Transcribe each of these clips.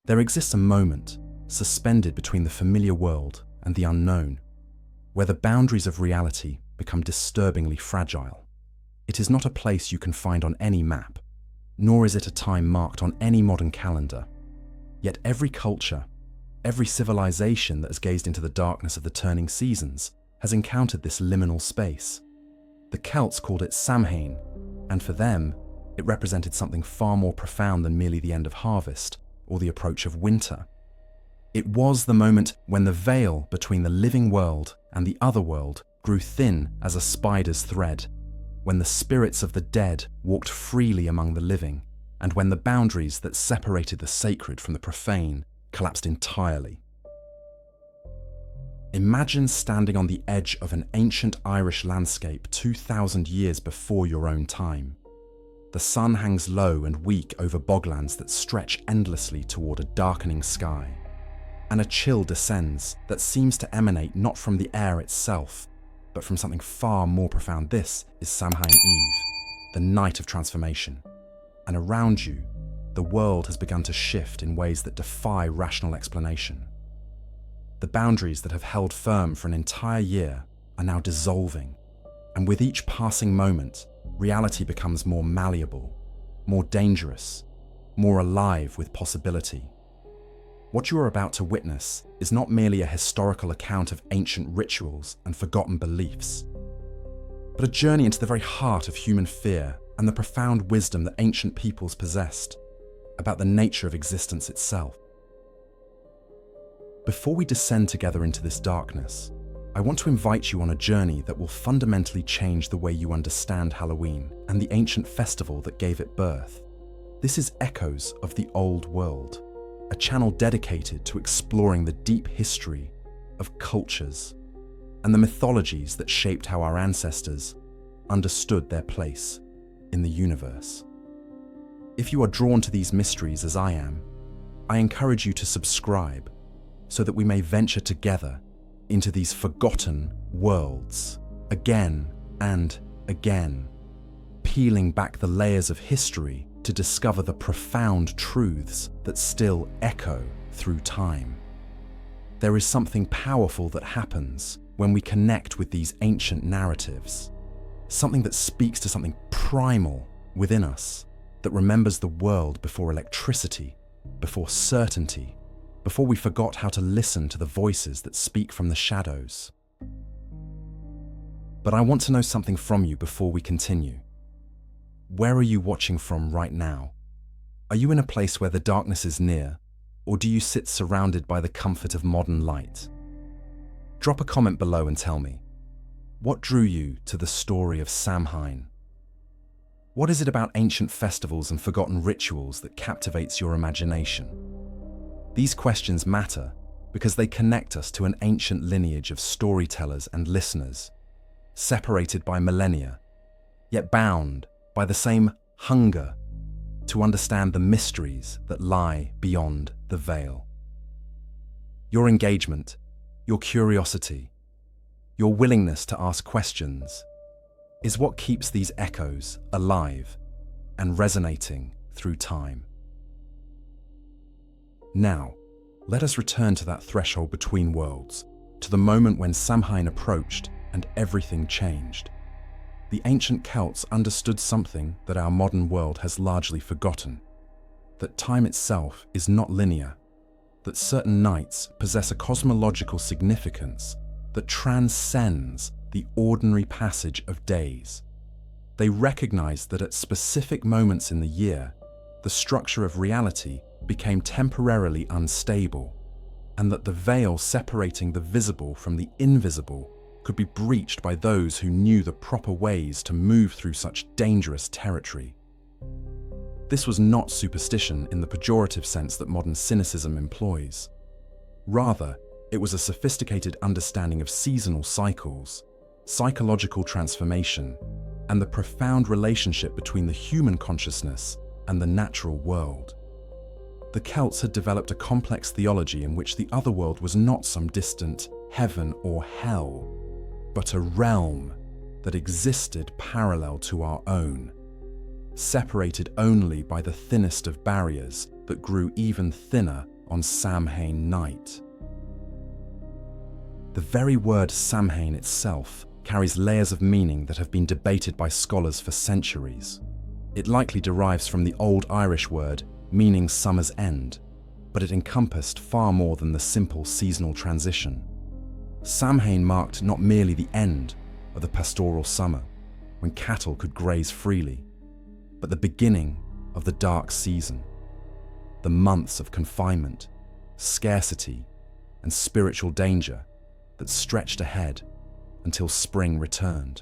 There exists a moment, suspended between the familiar world and the unknown, where the boundaries of reality become disturbingly fragile. It is not a place you can find on any map, nor is it a time marked on any modern calendar. Yet every culture, every civilization that has gazed into the darkness of the turning seasons has encountered this liminal space. The Celts called it Samhain, and for them, it represented something far more profound than merely the end of harvest or the approach of winter. It was the moment when the veil between the living world and the otherworld grew thin as a spider's thread, when the spirits of the dead walked freely among the living, and when the boundaries that separated the sacred from the profane collapsed entirely. Imagine standing on the edge of an ancient Irish landscape 2,000 years before your own time. The sun hangs low and weak over boglands that stretch endlessly toward a darkening sky, and a chill descends that seems to emanate not from the air itself, but from something far more profound. This is Samhain Eve, the night of transformation, and around you, the world has begun to shift in ways that defy rational explanation. The boundaries that have held firm for an entire year are now dissolving, and with each passing moment, reality becomes more malleable, more dangerous, more alive with possibility. What you are about to witness is not merely a historical account of ancient rituals and forgotten beliefs, but a journey into the very heart of human fear and the profound wisdom that ancient peoples possessed about the nature of existence itself. Before we descend together into this darkness, I want to invite you on a journey that will fundamentally change the way you understand Halloween and the ancient festival that gave it birth. This is Echoes of the Old World, a channel dedicated to exploring the deep history of cultures and the mythologies that shaped how our ancestors understood their place in the universe. If you are drawn to these mysteries as I am, I encourage you to subscribe so that we may venture together into these forgotten worlds again and again, peeling back the layers of history to discover the profound truths that still echo through time. There is something powerful that happens when we connect with these ancient narratives, something that speaks to something primal within us, that remembers the world before electricity, before certainty, before we forgot how to listen to the voices that speak from the shadows. But I want to know something from you before we continue. Where are you watching from right now? Are you in a place where the darkness is near, or do you sit surrounded by the comfort of modern light? Drop a comment below and tell me, what drew you to the story of Samhain? What is it about ancient festivals and forgotten rituals that captivates your imagination? These questions matter because they connect us to an ancient lineage of storytellers and listeners, separated by millennia, yet bound by the same hunger to understand the mysteries that lie beyond the veil. Your engagement, your curiosity, your willingness to ask questions is what keeps these echoes alive and resonating through time. Now, let us return to that threshold between worlds, to the moment when Samhain approached and everything changed. The ancient Celts understood something that our modern world has largely forgotten, that time itself is not linear, that certain nights possess a cosmological significance that transcends the ordinary passage of days. They recognized that at specific moments in the year, the structure of reality became temporarily unstable, and that the veil separating the visible from the invisible could be breached by those who knew the proper ways to move through such dangerous territory. This was not superstition in the pejorative sense that modern cynicism employs. Rather, it was a sophisticated understanding of seasonal cycles, psychological transformation, and the profound relationship between the human consciousness and the natural world. The Celts had developed a complex theology in which the otherworld was not some distant heaven or hell, but a realm that existed parallel to our own, separated only by the thinnest of barriers that grew even thinner on Samhain night. The very word Samhain itself carries layers of meaning that have been debated by scholars for centuries. It likely derives from the Old Irish word meaning summer's end, but it encompassed far more than the simple seasonal transition. Samhain marked not merely the end of the pastoral summer, when cattle could graze freely, but the beginning of the dark season, the months of confinement, scarcity, and spiritual danger that stretched ahead until spring returned.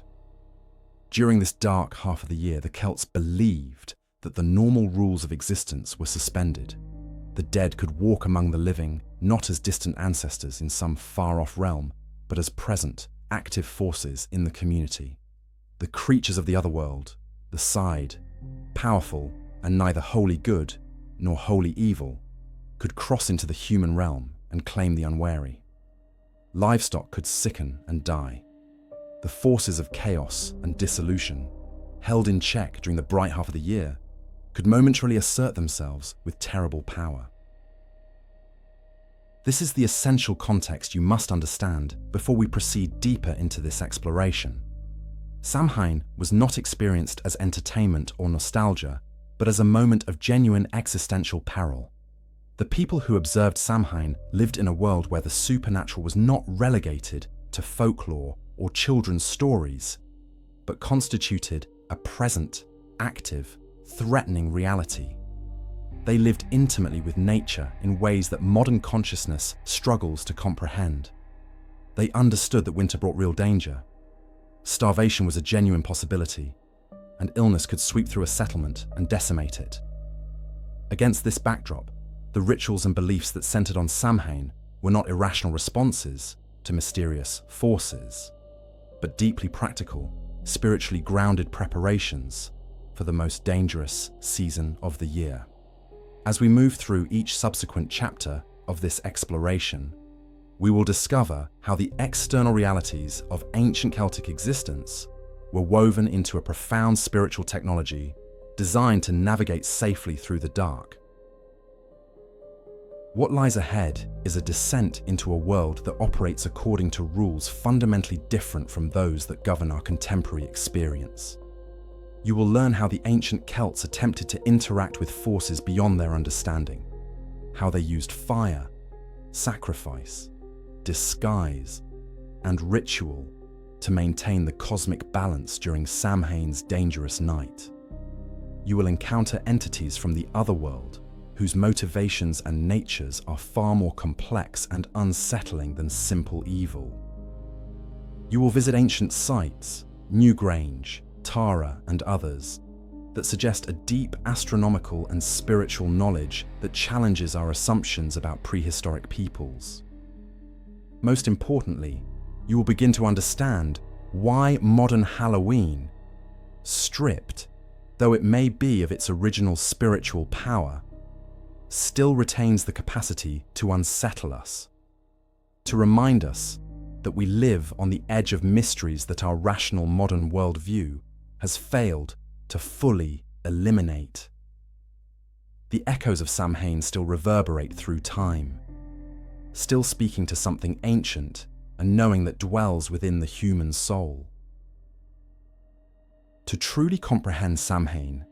During this dark half of the year, the Celts believed that the normal rules of existence were suspended. The dead could walk among the living, not as distant ancestors in some far-off realm, but as present, active forces in the community. The creatures of the Otherworld, the Síde, powerful and neither wholly good nor wholly evil, could cross into the human realm and claim the unwary. Livestock could sicken and die. The forces of chaos and dissolution, held in check during the bright half of the year, could momentarily assert themselves with terrible power. This is the essential context you must understand before we proceed deeper into this exploration. Samhain was not experienced as entertainment or nostalgia, but as a moment of genuine existential peril. The people who observed Samhain lived in a world where the supernatural was not relegated to folklore or children's stories, but constituted a present, active, threatening reality. They lived intimately with nature in ways that modern consciousness struggles to comprehend. They understood that winter brought real danger. Starvation was a genuine possibility, and illness could sweep through a settlement and decimate it. Against this backdrop, the rituals and beliefs that centered on Samhain were not irrational responses to mysterious forces, but deeply practical, spiritually grounded preparations for the most dangerous season of the year. As we move through each subsequent chapter of this exploration, we will discover how the external realities of ancient Celtic existence were woven into a profound spiritual technology designed to navigate safely through the dark. What lies ahead is a descent into a world that operates according to rules fundamentally different from those that govern our contemporary experience. You will learn how the ancient Celts attempted to interact with forces beyond their understanding, how they used fire, sacrifice, disguise, and ritual to maintain the cosmic balance during Samhain's dangerous night. You will encounter entities from the Otherworld whose motivations and natures are far more complex and unsettling than simple evil. You will visit ancient sites, Newgrange, Tara, and others, that suggest a deep astronomical and spiritual knowledge that challenges our assumptions about prehistoric peoples. Most importantly, you will begin to understand why modern Halloween, stripped, though it may be of its original spiritual power, still retains the capacity to unsettle us, to remind us that we live on the edge of mysteries that our rational modern worldview has failed to fully eliminate. The echoes of Samhain still reverberate through time, still speaking to something ancient and knowing that dwells within the human soul. To truly comprehend Samhain,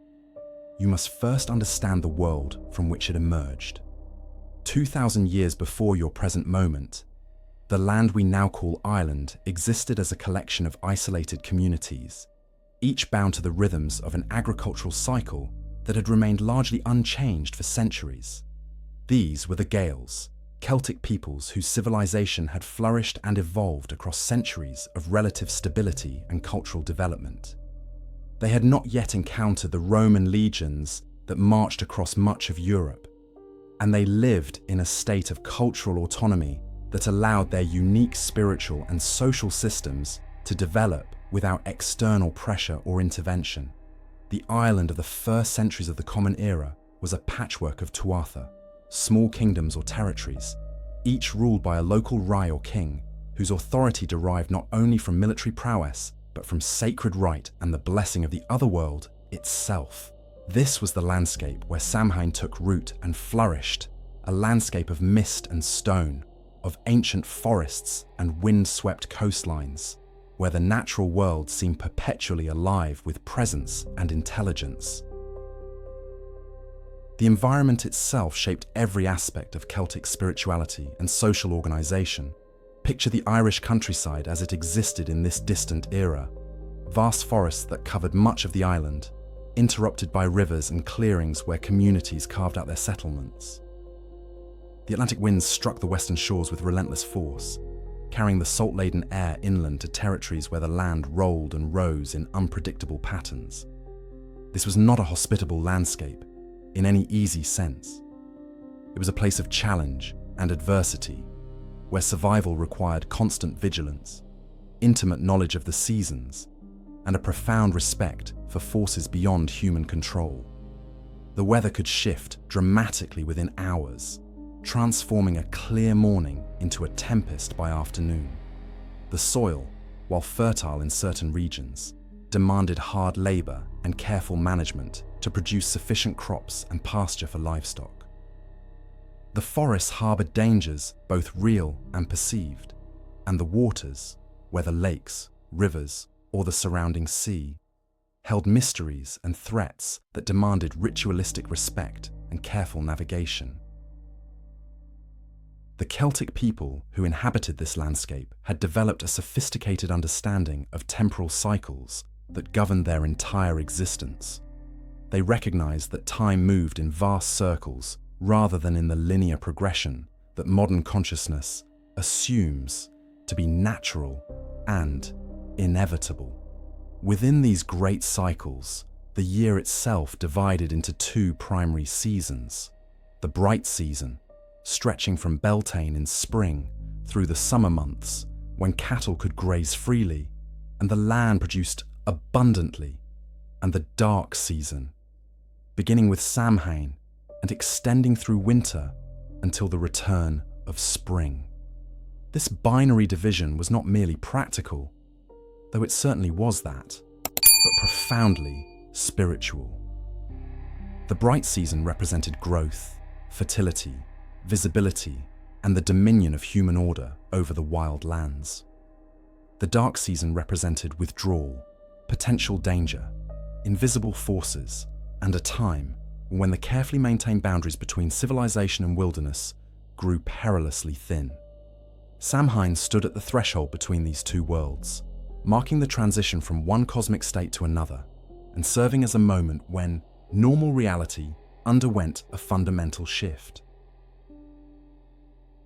you must first understand the world from which it emerged. 2,000 years before your present moment, the land we now call Ireland existed as a collection of isolated communities, each bound to the rhythms of an agricultural cycle that had remained largely unchanged for centuries. These were the Gaels, Celtic peoples whose civilization had flourished and evolved across centuries of relative stability and cultural development. They had not yet encountered the Roman legions that marched across much of Europe, and they lived in a state of cultural autonomy that allowed their unique spiritual and social systems to develop without external pressure or intervention. The Ireland of the first centuries of the Common Era was a patchwork of tuatha, small kingdoms or territories, each ruled by a local rai or king, whose authority derived not only from military prowess, but from sacred right and the blessing of the Otherworld itself. This was the landscape where Samhain took root and flourished a landscape of mist and stone, of ancient forests and wind-swept coastlines, where the natural world seemed perpetually alive with presence and intelligence. The environment itself shaped every aspect of Celtic spirituality and social organisation. Picture the Irish countryside as it existed in this distant era. Vast forests that covered much of the island, interrupted by rivers and clearings where communities carved out their settlements. The Atlantic winds struck the western shores with relentless force, carrying the salt-laden air inland to territories where the land rolled and rose in unpredictable patterns. This was not a hospitable landscape in any easy sense. It was a place of challenge and adversity, where survival required constant vigilance, intimate knowledge of the seasons, and a profound respect for forces beyond human control. The weather could shift dramatically within hours, transforming a clear morning into a tempest by afternoon. The soil, while fertile in certain regions, demanded hard labor and careful management to produce sufficient crops and pasture for livestock. The forests harbored dangers, both real and perceived, and the waters, whether lakes, rivers, or the surrounding sea, held mysteries and threats that demanded ritualistic respect and careful navigation. The Celtic people who inhabited this landscape had developed a sophisticated understanding of temporal cycles that governed their entire existence. They recognized that time moved in vast circles rather than in the linear progression that modern consciousness assumes to be natural and inevitable. Within these great cycles, the year itself divided into two primary seasons: the bright season, stretching from Beltane in spring through the summer months when cattle could graze freely and the land produced abundantly, and the dark season, beginning with Samhain and extending through winter until the return of spring. This binary division was not merely practical, though it certainly was that, but profoundly spiritual. The bright season represented growth, fertility, visibility, and the dominion of human order over the wild lands. The dark season represented withdrawal, potential danger, invisible forces, and a time when the carefully maintained boundaries between civilization and wilderness grew perilously thin. Samhain stood at the threshold between these two worlds, marking the transition from one cosmic state to another, and serving as a moment when normal reality underwent a fundamental shift.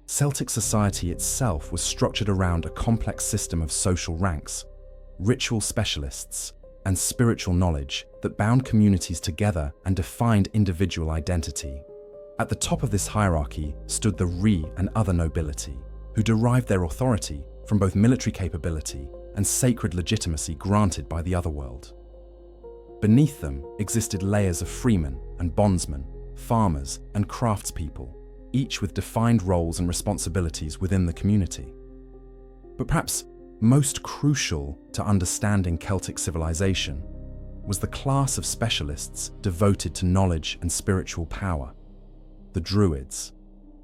Celtic society itself was structured around a complex system of social ranks, ritual specialists, and spiritual knowledge that bound communities together and defined individual identity. At the top of this hierarchy stood the and other nobility, who derived their authority from both military capability and sacred legitimacy granted by the Otherworld. Beneath them existed layers of freemen and bondsmen, farmers and craftspeople, each with defined roles and responsibilities within the community. But perhaps most crucial to understanding Celtic civilization was the class of specialists devoted to knowledge and spiritual power: the druids,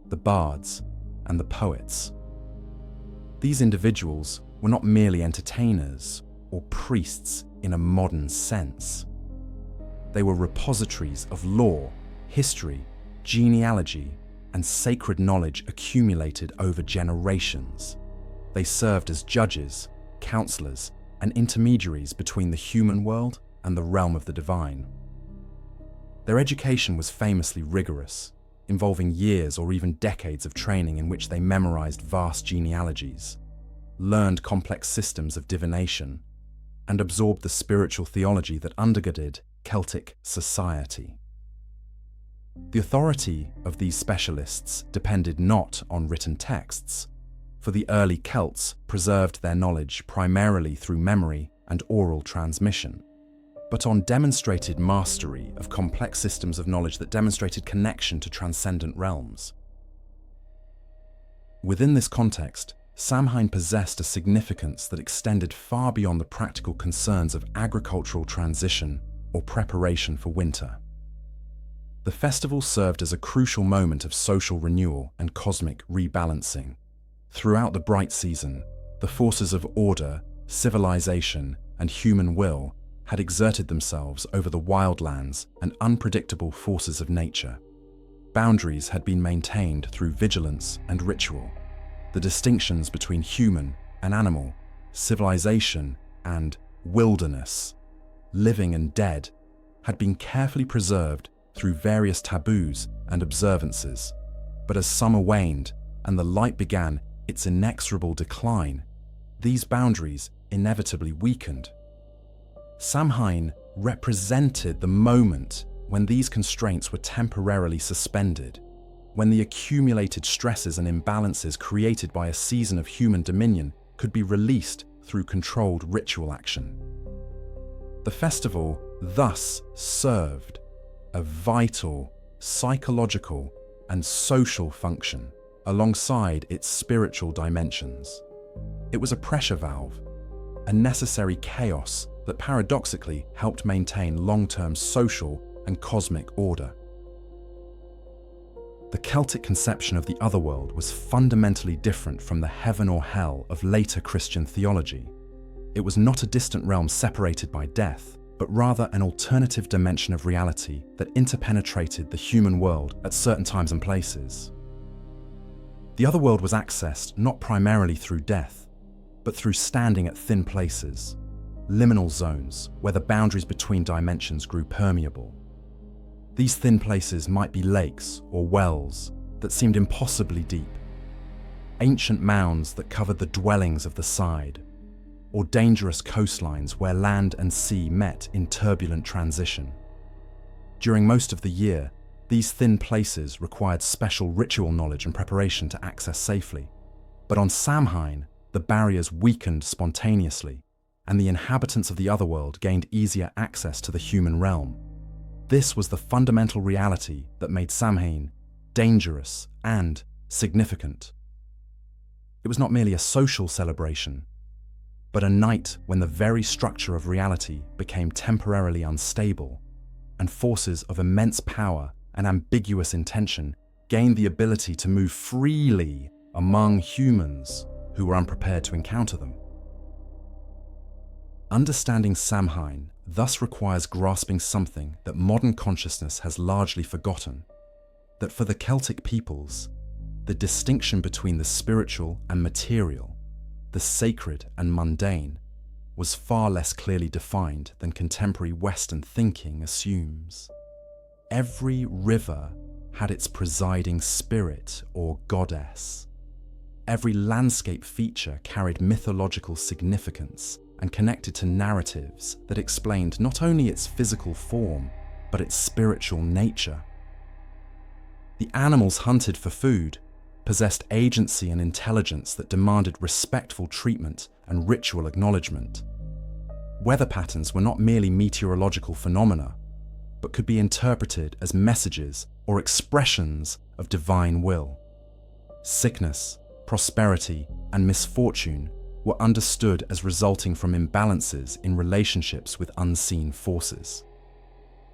the bards, and the poets. These individuals were not merely entertainers or priests in a modern sense. They were repositories of lore, history, genealogy, and sacred knowledge accumulated over generations. They served as judges, counselors, and intermediaries between the human world and the realm of the divine. Their education was famously rigorous, involving years or even decades of training in which they memorized vast genealogies, learned complex systems of divination, and absorbed the spiritual theology that undergirded Celtic society. The authority of these specialists depended not on written texts, for the early Celts preserved their knowledge primarily through memory and oral transmission, but on demonstrated mastery of complex systems of knowledge that demonstrated connection to transcendent realms. Within this context, Samhain possessed a significance that extended far beyond the practical concerns of agricultural transition or preparation for winter. The festival served as a crucial moment of social renewal and cosmic rebalancing. Throughout the bright season, the forces of order, civilization, and human will had exerted themselves over the wildlands and unpredictable forces of nature. Boundaries had been maintained through vigilance and ritual. The distinctions between human and animal, civilization and wilderness, living and dead, had been carefully preserved through various taboos and observances. But as summer waned and the light began its inexorable decline, these boundaries inevitably weakened. Samhain represented the moment when these constraints were temporarily suspended, when the accumulated stresses and imbalances created by a season of human dominion could be released through controlled ritual action. The festival thus served a vital psychological and social function alongside its spiritual dimensions. It was a pressure valve, a necessary chaos that paradoxically helped maintain long-term social and cosmic order. The Celtic conception of the otherworld was fundamentally different from the heaven or hell of later Christian theology. It was not a distant realm separated by death, but rather an alternative dimension of reality that interpenetrated the human world at certain times and places. The otherworld was accessed not primarily through death, but through standing at thin places, liminal zones where the boundaries between dimensions grew permeable. These thin places might be lakes or wells that seemed impossibly deep, ancient mounds that covered the dwellings of the Síde, or dangerous coastlines where land and sea met in turbulent transition. During most of the year, these thin places required special ritual knowledge and preparation to access safely. But on Samhain, the barriers weakened spontaneously, and the inhabitants of the otherworld gained easier access to the human realm. This was the fundamental reality that made Samhain dangerous and significant. It was not merely a social celebration, but a night when the very structure of reality became temporarily unstable, and forces of immense power and ambiguous intention gained the ability to move freely among humans who were unprepared to encounter them. Understanding Samhain thus requires grasping something that modern consciousness has largely forgotten, that for the Celtic peoples, the distinction between the spiritual and material, the sacred and mundane, was far less clearly defined than contemporary Western thinking assumes. Every river had its presiding spirit or goddess. Every landscape feature carried mythological significance and connected to narratives that explained not only its physical form, but its spiritual nature. The animals hunted for food possessed agency and intelligence that demanded respectful treatment and ritual acknowledgement. Weather patterns were not merely meteorological phenomena, but could be interpreted as messages or expressions of divine will. Sickness, prosperity, and misfortune were understood as resulting from imbalances in relationships with unseen forces.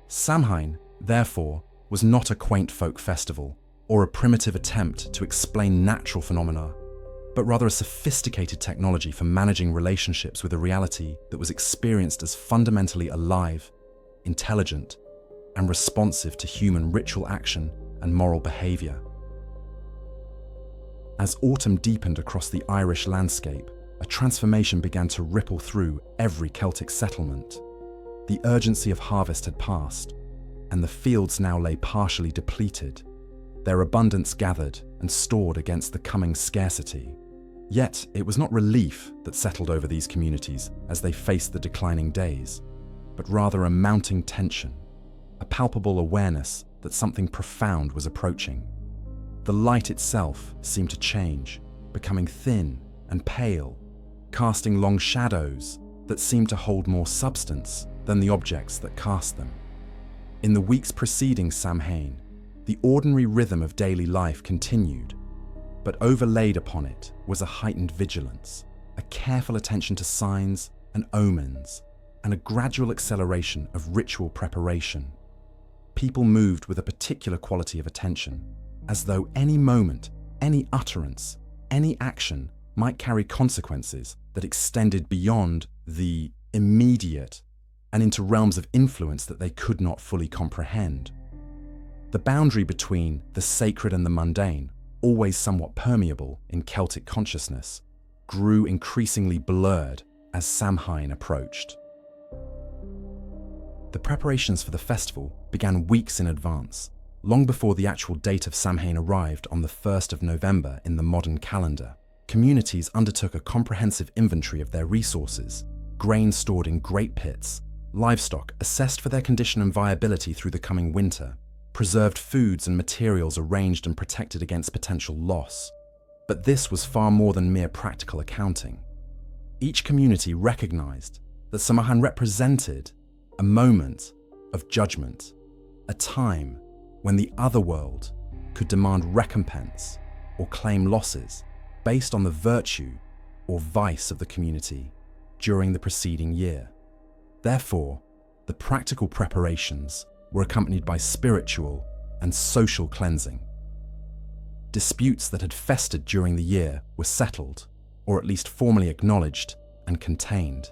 Samhain, therefore, was not a quaint folk festival or a primitive attempt to explain natural phenomena, but rather a sophisticated technology for managing relationships with a reality that was experienced as fundamentally alive, intelligent, and responsive to human ritual action and moral behaviour. As autumn deepened across the Irish landscape, a transformation began to ripple through every Celtic settlement. The urgency of harvest had passed, and the fields now lay partially depleted, their abundance gathered and stored against the coming scarcity. Yet it was not relief that settled over these communities as they faced the declining days, but rather a mounting tension, a palpable awareness that something profound was approaching. The light itself seemed to change, becoming thin and pale, casting long shadows that seemed to hold more substance than the objects that cast them. In the weeks preceding Samhain, the ordinary rhythm of daily life continued, but overlaid upon it was a heightened vigilance, a careful attention to signs and omens, and a gradual acceleration of ritual preparation. people moved with a particular quality of attention, as though any moment, any utterance, any action might carry consequences that extended beyond the immediate and into realms of influence that they could not fully comprehend. The boundary between the sacred and the mundane, always somewhat permeable in Celtic consciousness, grew increasingly blurred as Samhain approached. The preparations for the festival began weeks in advance, long before the actual date of Samhain arrived on the 1st of November in the modern calendar. Communities undertook a comprehensive inventory of their resources, grain stored in great pits, livestock assessed for their condition and viability through the coming winter, preserved foods and materials arranged and protected against potential loss. But this was far more than mere practical accounting. Each community recognized that Samhain represented a moment of judgment, a time when the Otherworld could demand recompense or claim losses based on the virtue or vice of the community during the preceding year. Therefore, the practical preparations were accompanied by spiritual and social cleansing. Disputes that had festered during the year were settled, or at least formally acknowledged and contained.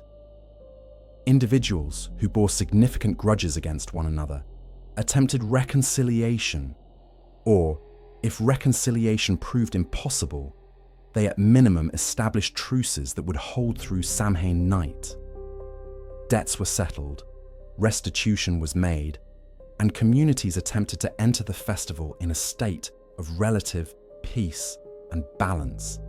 Individuals who bore significant grudges against one another attempted reconciliation, or, if reconciliation proved impossible, they at minimum established truces that would hold through Samhain night. Debts were settled, restitution was made, and communities attempted to enter the festival in a state of relative peace and balance.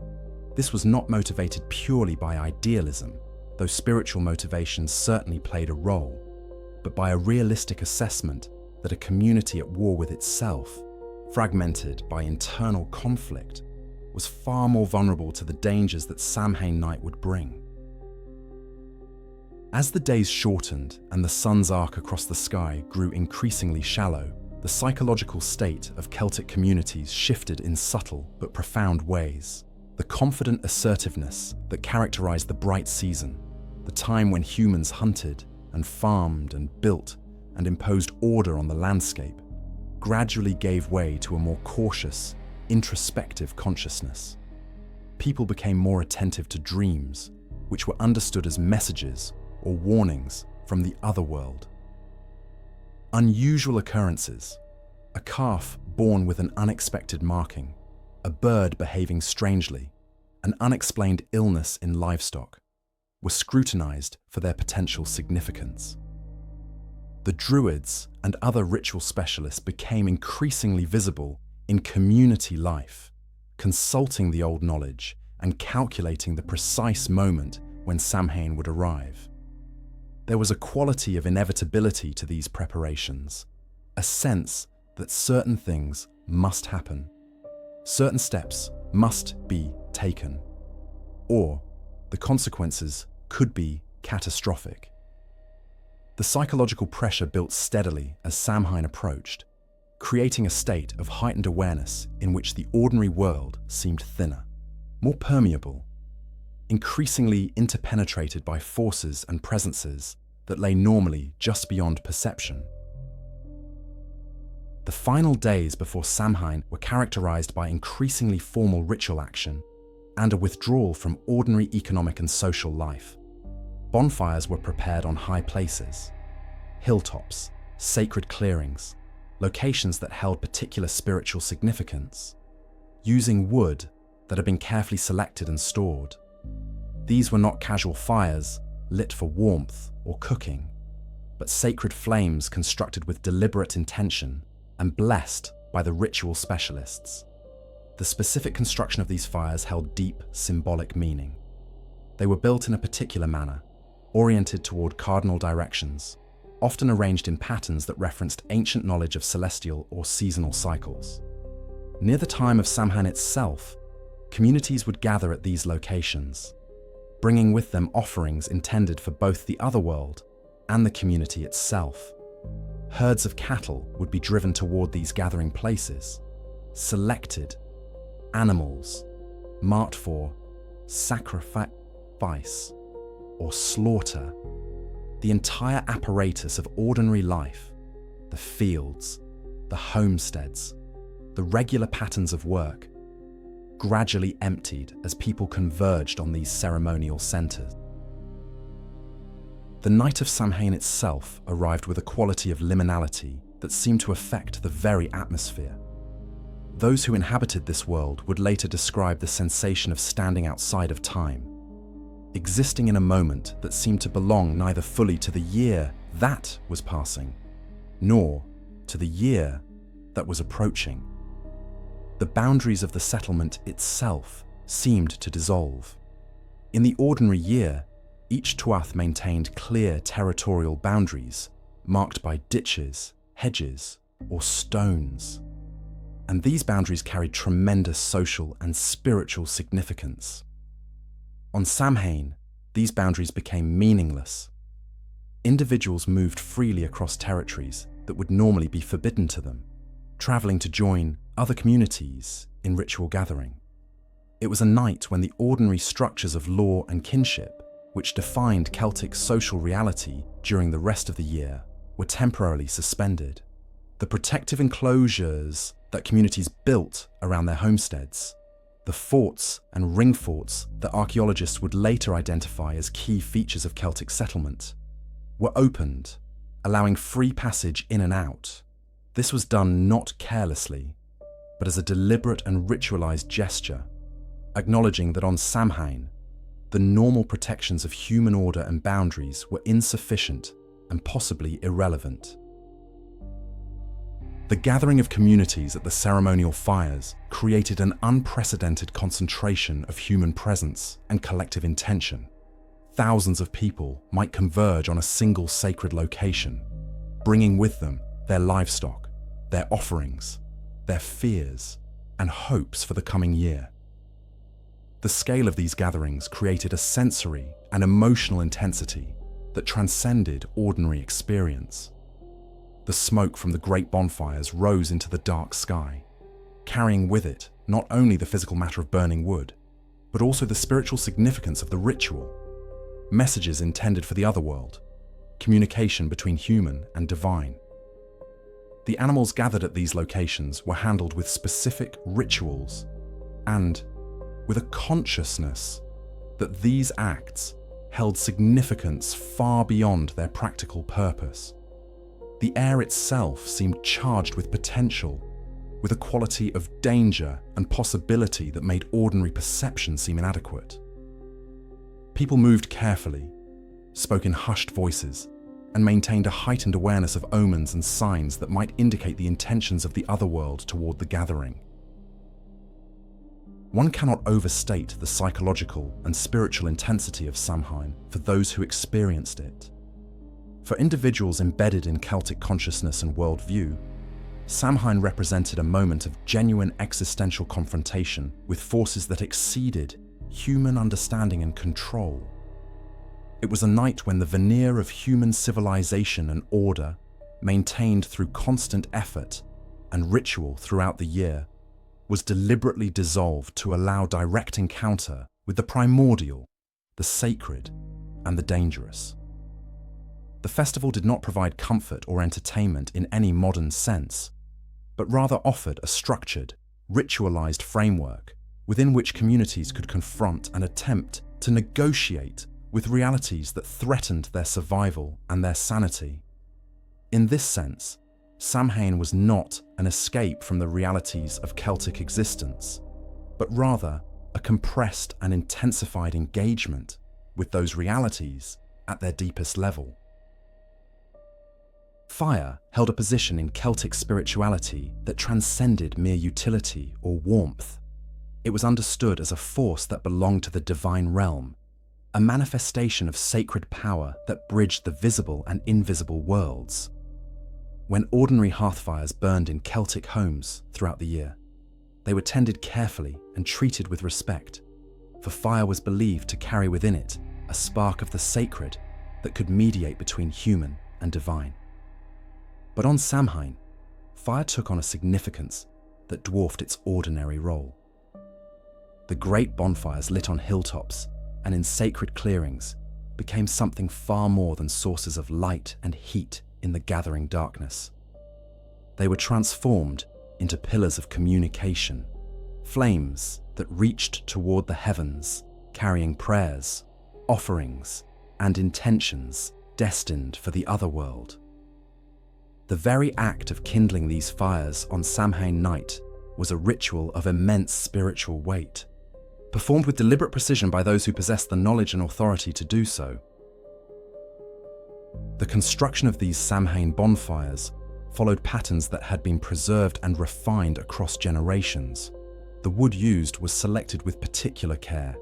This was not motivated purely by idealism, though spiritual motivations certainly played a role, but by a realistic assessment that a community at war with itself, fragmented by internal conflict, was far more vulnerable to the dangers that Samhain night would bring. As the days shortened and the sun's arc across the sky grew increasingly shallow, the psychological state of Celtic communities shifted in subtle but profound ways. The confident assertiveness that characterized the bright season, the time when humans hunted and farmed and built and imposed order on the landscape, gradually gave way to a more cautious, introspective consciousness. People became more attentive to dreams, which were understood as messages or warnings from the otherworld. Unusual occurrences, a calf born with an unexpected marking, a bird behaving strangely, an unexplained illness in livestock, were scrutinized for their potential significance. The druids and other ritual specialists became increasingly visible in community life, consulting the old knowledge and calculating the precise moment when Samhain would arrive. There was a quality of inevitability to these preparations, a sense that certain things must happen, certain steps must be taken, or the consequences could be catastrophic. The psychological pressure built steadily as Samhain approached, creating a state of heightened awareness in which the ordinary world seemed thinner, more permeable, increasingly interpenetrated by forces and presences that lay normally just beyond perception. The final days before Samhain were characterized by increasingly formal ritual action and a withdrawal from ordinary economic and social life. Bonfires were prepared on high places, hilltops, sacred clearings, locations that held particular spiritual significance, using wood that had been carefully selected and stored. These were not casual fires lit for warmth or cooking, but sacred flames constructed with deliberate intention and blessed by the ritual specialists. The specific construction of these fires held deep symbolic meaning. They were built in a particular manner, oriented toward cardinal directions, often arranged in patterns that referenced ancient knowledge of celestial or seasonal cycles. Near the time of Samhain itself, communities would gather at these locations, bringing with them offerings intended for both the otherworld and the community itself. Herds of cattle would be driven toward these gathering places, selected animals marked for sacrifice or slaughter. The entire apparatus of ordinary life, the fields, the homesteads, the regular patterns of work, gradually emptied as people converged on these ceremonial centres. The night of Samhain itself arrived with a quality of liminality that seemed to affect the very atmosphere. Those who inhabited this world would later describe the sensation of standing outside of time, existing in a moment that seemed to belong neither fully to the year that was passing, nor to the year that was approaching. The boundaries of the settlement itself seemed to dissolve. In the ordinary year, each tuath maintained clear territorial boundaries, marked by ditches, hedges, or stones. And these boundaries carried tremendous social and spiritual significance. On Samhain, these boundaries became meaningless. Individuals moved freely across territories that would normally be forbidden to them, traveling to join other communities in ritual gathering. It was a night when the ordinary structures of law and kinship, which defined Celtic social reality during the rest of the year, were temporarily suspended. The protective enclosures that communities built around their homesteads, the forts and ring forts that archaeologists would later identify as key features of Celtic settlement, were opened, allowing free passage in and out. This was done not carelessly, but as a deliberate and ritualized gesture, acknowledging that on Samhain, the normal protections of human order and boundaries were insufficient and possibly irrelevant. The gathering of communities at the ceremonial fires created an unprecedented concentration of human presence and collective intention. Thousands of people might converge on a single sacred location, bringing with them their livestock, their offerings, their fears, and hopes for the coming year. The scale of these gatherings created a sensory and emotional intensity that transcended ordinary experience. The smoke from the great bonfires rose into the dark sky, carrying with it not only the physical matter of burning wood, but also the spiritual significance of the ritual, messages intended for the otherworld, communication between human and divine. The animals gathered at these locations were handled with specific rituals and with a consciousness that these acts held significance far beyond their practical purpose. The air itself seemed charged with potential, with a quality of danger and possibility that made ordinary perception seem inadequate. People moved carefully, spoke in hushed voices, and maintained a heightened awareness of omens and signs that might indicate the intentions of the otherworld toward the gathering. One cannot overstate the psychological and spiritual intensity of Samhain for those who experienced it. For individuals embedded in Celtic consciousness and worldview, Samhain represented a moment of genuine existential confrontation with forces that exceeded human understanding and control. It was a night when the veneer of human civilization and order, maintained through constant effort and ritual throughout the year, was deliberately dissolved to allow direct encounter with the primordial, the sacred, and the dangerous. The festival did not provide comfort or entertainment in any modern sense, but rather offered a structured, ritualized framework within which communities could confront and attempt to negotiate with realities that threatened their survival and their sanity. In this sense, Samhain was not an escape from the realities of Celtic existence, but rather a compressed and intensified engagement with those realities at their deepest level. Fire held a position in Celtic spirituality that transcended mere utility or warmth. It was understood as a force that belonged to the divine realm, a manifestation of sacred power that bridged the visible and invisible worlds. When ordinary hearthfires burned in Celtic homes throughout the year, they were tended carefully and treated with respect, for fire was believed to carry within it a spark of the sacred that could mediate between human and divine. But on Samhain, fire took on a significance that dwarfed its ordinary role. The great bonfires lit on hilltops and in sacred clearings became something far more than sources of light and heat in the gathering darkness. they were transformed into pillars of communication, flames that reached toward the heavens, carrying prayers, offerings, and intentions destined for the otherworld. The very act of kindling these fires on Samhain night was a ritual of immense spiritual weight, performed with deliberate precision by those who possessed the knowledge and authority to do so. The construction of these Samhain bonfires followed patterns that had been preserved and refined across generations. The wood used was selected with particular care.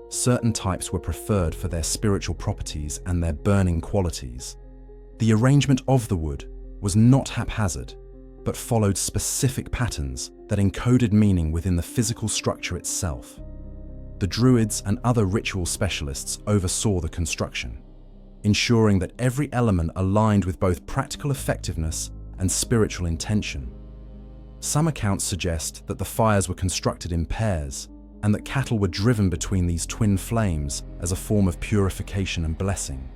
Certain types were preferred for their spiritual properties and their burning qualities. The arrangement of the wood was not haphazard, but followed specific patterns that encoded meaning within the physical structure itself. The druids and other ritual specialists oversaw the construction, ensuring that every element aligned with both practical effectiveness and spiritual intention. Some accounts suggest that the fires were constructed in pairs and that cattle were driven between these twin flames as a form of purification and blessing,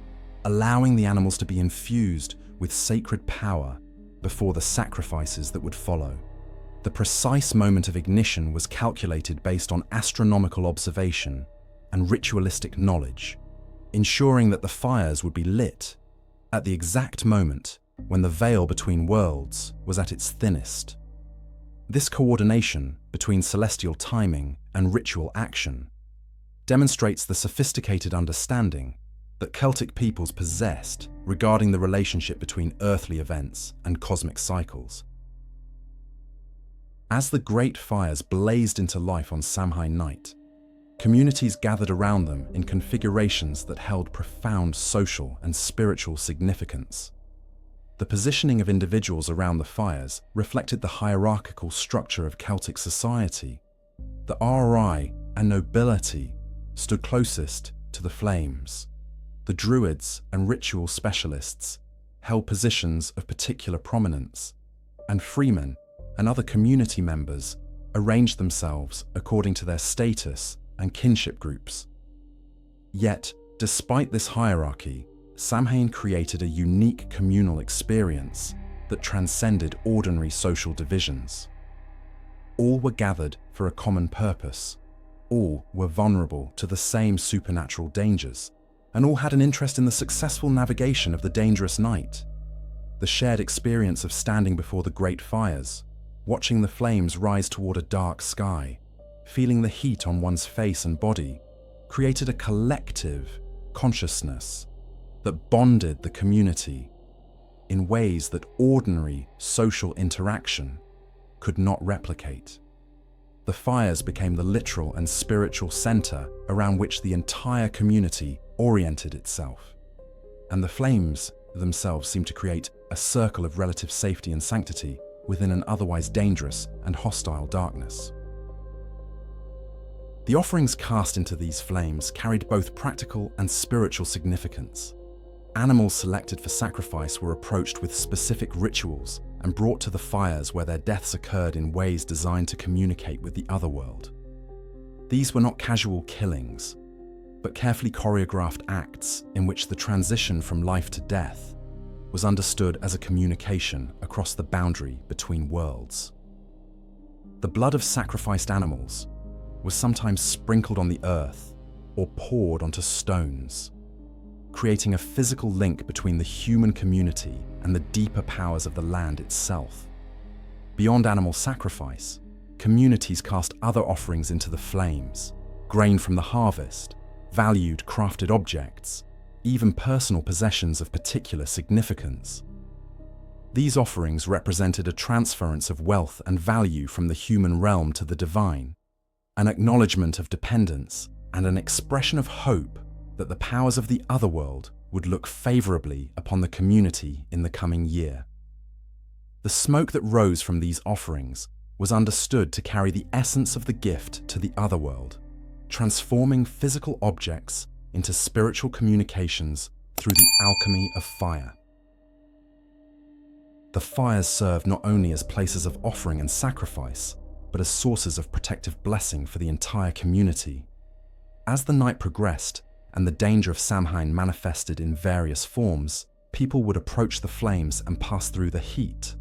allowing the animals to be infused with sacred power before the sacrifices that would follow. The precise moment of ignition was calculated based on astronomical observation and ritualistic knowledge, ensuring that the fires would be lit at the exact moment when the veil between worlds was at its thinnest. This coordination between celestial timing and ritual action demonstrates the sophisticated understanding that Celtic peoples possessed regarding the relationship between earthly events and cosmic cycles. As the great fires blazed into life on Samhain night, communities gathered around them in configurations that held profound social and spiritual significance. The positioning of individuals around the fires reflected the hierarchical structure of Celtic society. The RI and nobility stood closest to the flames. The druids and ritual specialists held positions of particular prominence, and freemen and other community members arranged themselves according to their status and kinship groups. Yet, despite this hierarchy, Samhain created a unique communal experience that transcended ordinary social divisions. All were gathered for a common purpose. All were vulnerable to the same supernatural dangers, and all had an interest in the successful navigation of the dangerous night. The shared experience of standing before the great fires, watching the flames rise toward a dark sky, feeling the heat on one's face and body, created a collective consciousness that bonded the community in ways that ordinary social interaction could not replicate. The fires became the literal and spiritual center around which the entire community oriented itself, and the flames themselves seemed to create a circle of relative safety and sanctity within an otherwise dangerous and hostile darkness. The offerings cast into these flames carried both practical and spiritual significance. Animals selected for sacrifice were approached with specific rituals and brought to the fires where their deaths occurred in ways designed to communicate with the otherworld. These were not casual killings, but carefully choreographed acts in which the transition from life to death was understood as a communication across the boundary between worlds. The blood of sacrificed animals was sometimes sprinkled on the earth or poured onto stones, creating a physical link between the human community and the deeper powers of the land itself. Beyond animal sacrifice, communities cast other offerings into the flames: grain from the harvest, valued crafted objects, even personal possessions of particular significance. These offerings represented a transference of wealth and value from the human realm to the divine, an acknowledgement of dependence, and an expression of hope that the powers of the otherworld would look favorably upon the community in the coming year. The smoke that rose from these offerings was understood to carry the essence of the gift to the otherworld, transforming physical objects into spiritual communications through the alchemy of fire. The fires served not only as places of offering and sacrifice, but as sources of protective blessing for the entire community. As the night progressed and the danger of Samhain manifested in various forms, people would approach the flames and pass through the heat,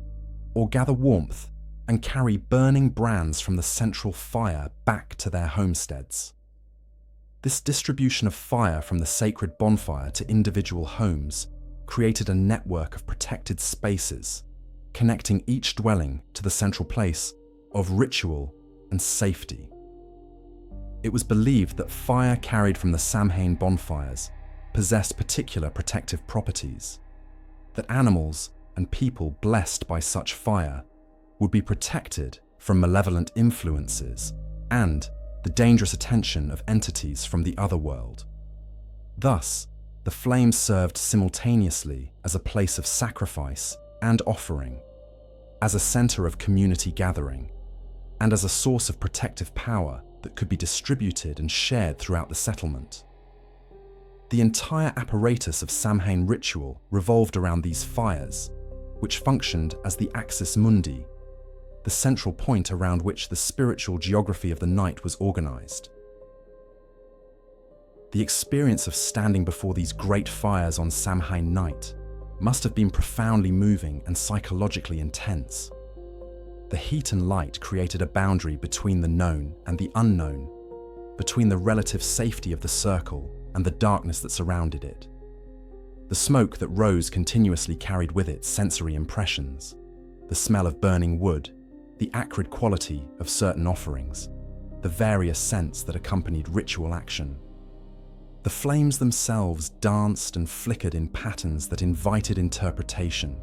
or gather warmth and carry burning brands from the central fire back to their homesteads. This distribution of fire from the sacred bonfire to individual homes created a network of protected spaces, connecting each dwelling to the central place of ritual and safety. It was believed that fire carried from the Samhain bonfires possessed particular protective properties, that animals and people blessed by such fire would be protected from malevolent influences and the dangerous attention of entities from the otherworld. Thus, the flames served simultaneously as a place of sacrifice and offering, as a center of community gathering, and as a source of protective power that could be distributed and shared throughout the settlement. The entire apparatus of Samhain ritual revolved around these fires, which functioned as the axis mundi, the central point around which the spiritual geography of the night was organized. The experience of standing before these great fires on Samhain night must have been profoundly moving and psychologically intense. The heat and light created a boundary between the known and the unknown, between the relative safety of the circle and the darkness that surrounded it. The smoke that rose continuously carried with it sensory impressions, the smell of burning wood, the acrid quality of certain offerings, the various scents that accompanied ritual action. The flames themselves danced and flickered in patterns that invited interpretation,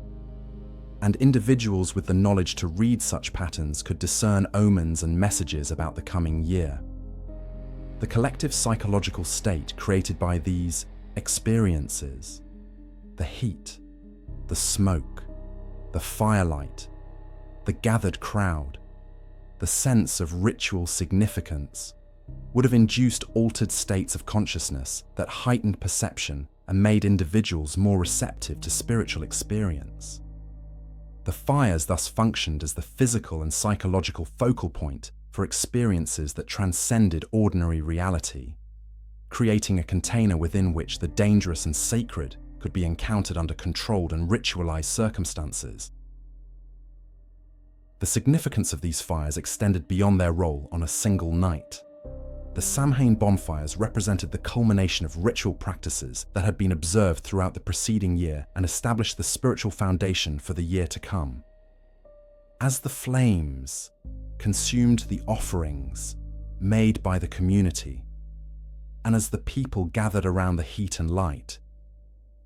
and individuals with the knowledge to read such patterns could discern omens and messages about the coming year. The collective psychological state created by these experiences, the heat, the smoke, the firelight, the gathered crowd, the sense of ritual significance, would have induced altered states of consciousness that heightened perception and made individuals more receptive to spiritual experience. The fires thus functioned as the physical and psychological focal point for experiences that transcended ordinary reality, creating a container within which the dangerous and sacred could be encountered under controlled and ritualized circumstances. The significance of these fires extended beyond their role on a single night. The Samhain bonfires represented the culmination of ritual practices that had been observed throughout the preceding year and established the spiritual foundation for the year to come. As the flames consumed the offerings made by the community, and as the people gathered around the heat and light,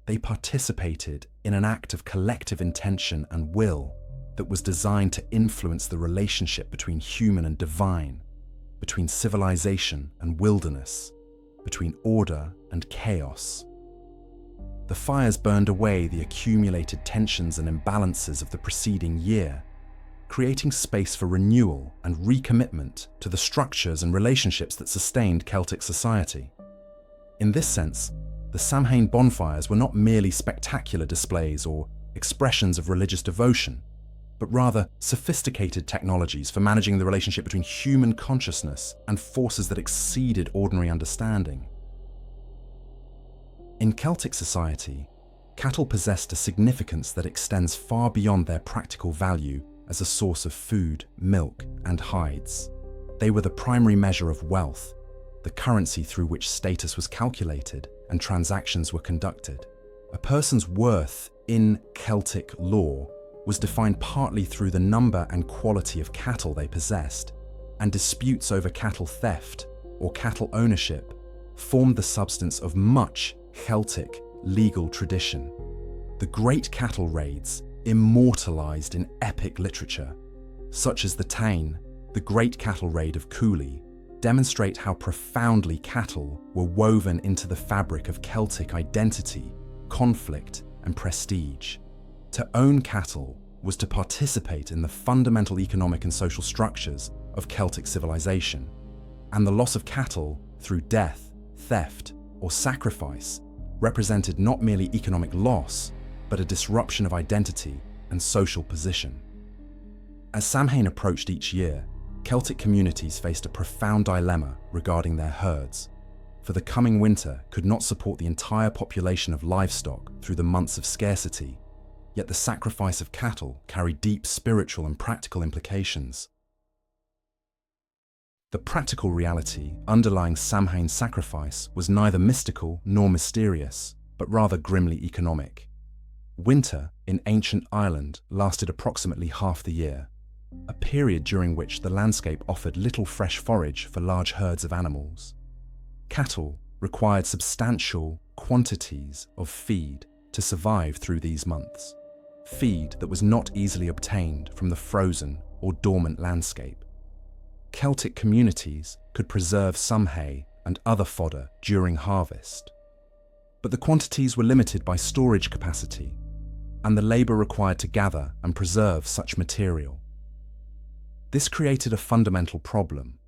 they participated in an act of collective intention and will that was designed to influence the relationship between human and divine, between civilization and wilderness, between order and chaos. The fires burned away the accumulated tensions and imbalances of the preceding year, creating space for renewal and recommitment to the structures and relationships that sustained Celtic society. In this sense, the Samhain bonfires were not merely spectacular displays or expressions of religious devotion, but rather sophisticated technologies for managing the relationship between human consciousness and forces that exceeded ordinary understanding. In Celtic society, cattle possessed a significance that extends far beyond their practical value as a source of food, milk, and hides. They were the primary measure of wealth, the currency through which status was calculated and transactions were conducted. A person's worth in Celtic law was defined partly through the number and quality of cattle they possessed, and disputes over cattle theft or cattle ownership formed the substance of much Celtic legal tradition. The great cattle raids, immortalized in epic literature, such as the Táin, the Great Cattle Raid of Cooley, demonstrate how profoundly cattle were woven into the fabric of Celtic identity, conflict, and prestige. To own cattle was to participate in the fundamental economic and social structures of Celtic civilization, and the loss of cattle through death, theft, or sacrifice represented not merely economic loss, but a disruption of identity and social position. As Samhain approached each year, Celtic communities faced a profound dilemma regarding their herds, for the coming winter could not support the entire population of livestock through the months of scarcity. Yet the sacrifice of cattle carried deep spiritual and practical implications. The practical reality underlying Samhain sacrifice was neither mystical nor mysterious, but rather grimly economic. Winter in ancient Ireland lasted approximately half the year, a period during which the landscape offered little fresh forage for large herds of animals. Cattle required substantial quantities of feed to survive through these months, feed that was not easily obtained from the frozen or dormant landscape. Celtic communities could preserve some hay and other fodder during harvest, but the quantities were limited by storage capacity and the labour required to gather and preserve such material. This created a fundamental problem.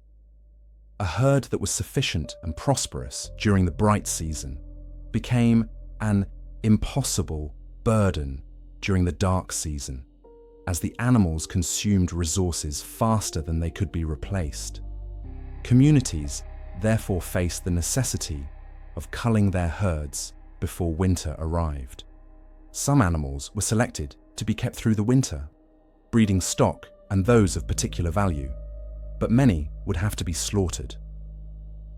A herd that was sufficient and prosperous during the bright season became an impossible burden during the dark season, as the animals consumed resources faster than they could be replaced. Communities therefore faced the necessity of culling their herds before winter arrived. Some animals were selected to be kept through the winter, breeding stock and those of particular value, but many would have to be slaughtered.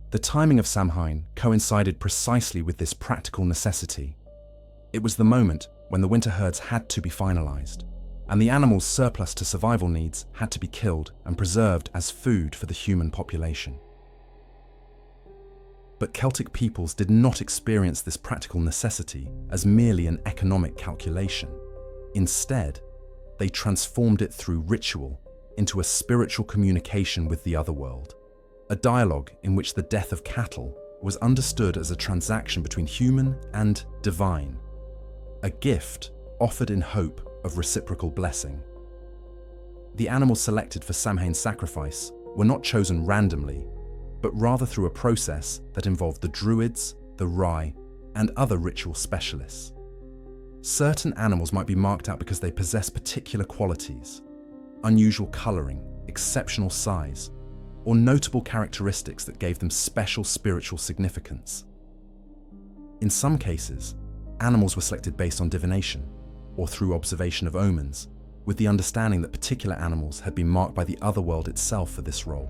The timing of Samhain coincided precisely with this practical necessity. It was the moment when the winter herds had to be finalized, and the animals surplus to survival needs had to be killed and preserved as food for the human population. But Celtic peoples did not experience this practical necessity as merely an economic calculation. Instead, they transformed it through ritual into a spiritual communication with the otherworld, a dialogue in which the death of cattle was understood as a transaction between human and divine, a gift offered in hope of reciprocal blessing. The animals selected for Samhain sacrifice were not chosen randomly, but rather through a process that involved the druids, the rye, and other ritual specialists. Certain animals might be marked out because they possess particular qualities, unusual colouring, exceptional size, or notable characteristics that gave them special spiritual significance. In some cases, animals were selected based on divination, or through observation of omens, with the understanding that particular animals had been marked by the otherworld itself for this role.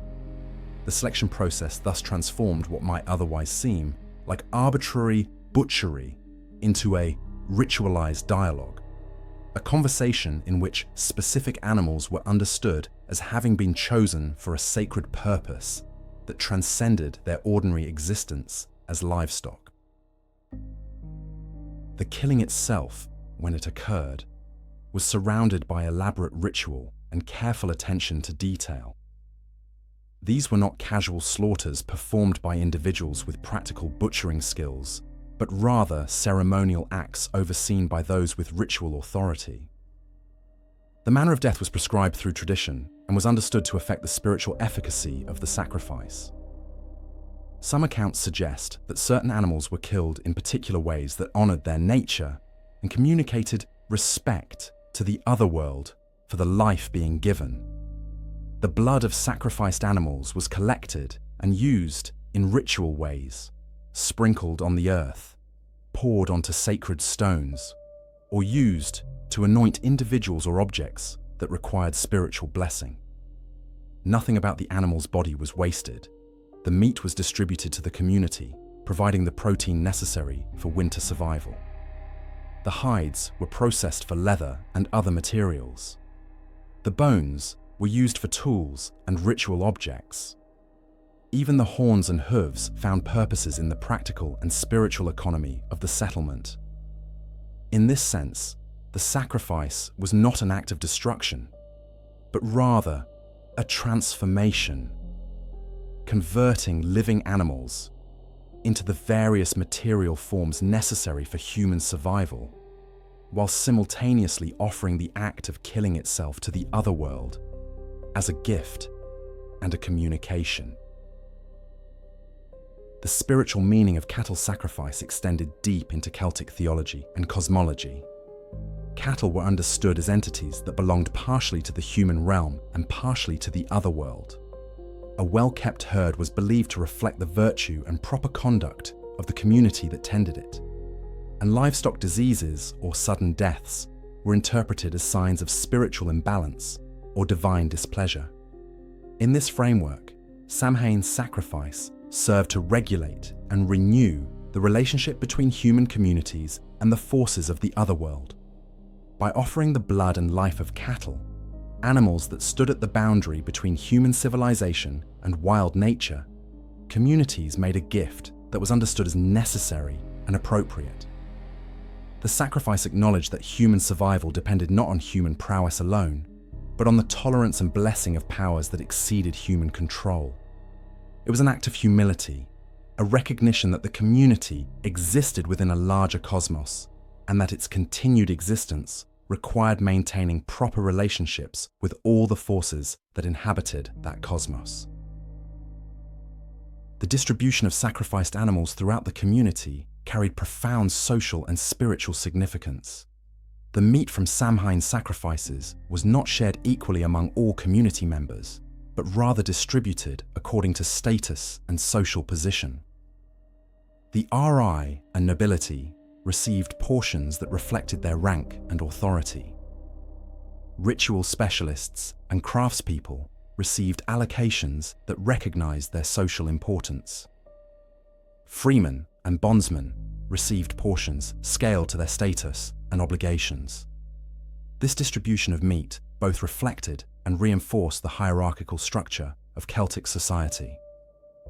The selection process thus transformed what might otherwise seem like arbitrary butchery into a ritualized dialogue, a conversation in which specific animals were understood as having been chosen for a sacred purpose that transcended their ordinary existence as livestock. The killing itself, when it occurred, was surrounded by elaborate ritual and careful attention to detail. These were not casual slaughters performed by individuals with practical butchering skills, but rather ceremonial acts overseen by those with ritual authority. The manner of death was prescribed through tradition and was understood to affect the spiritual efficacy of the sacrifice. Some accounts suggest that certain animals were killed in particular ways that honored their nature and communicated respect to the otherworld for the life being given. The blood of sacrificed animals was collected and used in ritual ways, sprinkled on the earth, poured onto sacred stones, or used to anoint individuals or objects that required spiritual blessing. Nothing about the animal's body was wasted. The meat was distributed to the community, providing the protein necessary for winter survival. The hides were processed for leather and other materials. The bones were used for tools and ritual objects. Even the horns and hooves found purposes in the practical and spiritual economy of the settlement. In this sense, the sacrifice was not an act of destruction, but rather a transformation, converting living animals into the various material forms necessary for human survival, while simultaneously offering the act of killing itself to the otherworld as a gift and a communication. The spiritual meaning of cattle sacrifice extended deep into Celtic theology and cosmology. Cattle were understood as entities that belonged partially to the human realm and partially to the otherworld. A well-kept herd was believed to reflect the virtue and proper conduct of the community that tended it, and livestock diseases or sudden deaths were interpreted as signs of spiritual imbalance or divine displeasure. In this framework, Samhain's sacrifice served to regulate and renew the relationship between human communities and the forces of the otherworld. By offering the blood and life of cattle, animals that stood at the boundary between human civilization and wild nature, communities made a gift that was understood as necessary and appropriate. The sacrifice acknowledged that human survival depended not on human prowess alone, but on the tolerance and blessing of powers that exceeded human control. It was an act of humility, a recognition that the community existed within a larger cosmos, and that its continued existence required maintaining proper relationships with all the forces that inhabited that cosmos. The distribution of sacrificed animals throughout the community carried profound social and spiritual significance. The meat from Samhain sacrifices was not shared equally among all community members, but rather distributed according to status and social position. The RI and nobility received portions that reflected their rank and authority. Ritual specialists and craftspeople received allocations that recognized their social importance. Freemen and bondsmen received portions scaled to their status and obligations. This distribution of meat both reflected and reinforced the hierarchical structure of Celtic society.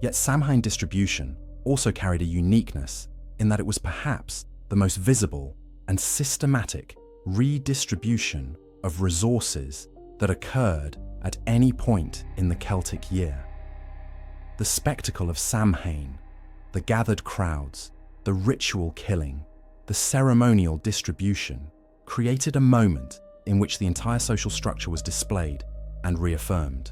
Yet Samhain distribution also carried a uniqueness in that it was perhaps the most visible and systematic redistribution of resources that occurred at any point in the Celtic year. The spectacle of Samhain, the gathered crowds, the ritual killing, the ceremonial distribution, created a moment in which the entire social structure was displayed and reaffirmed.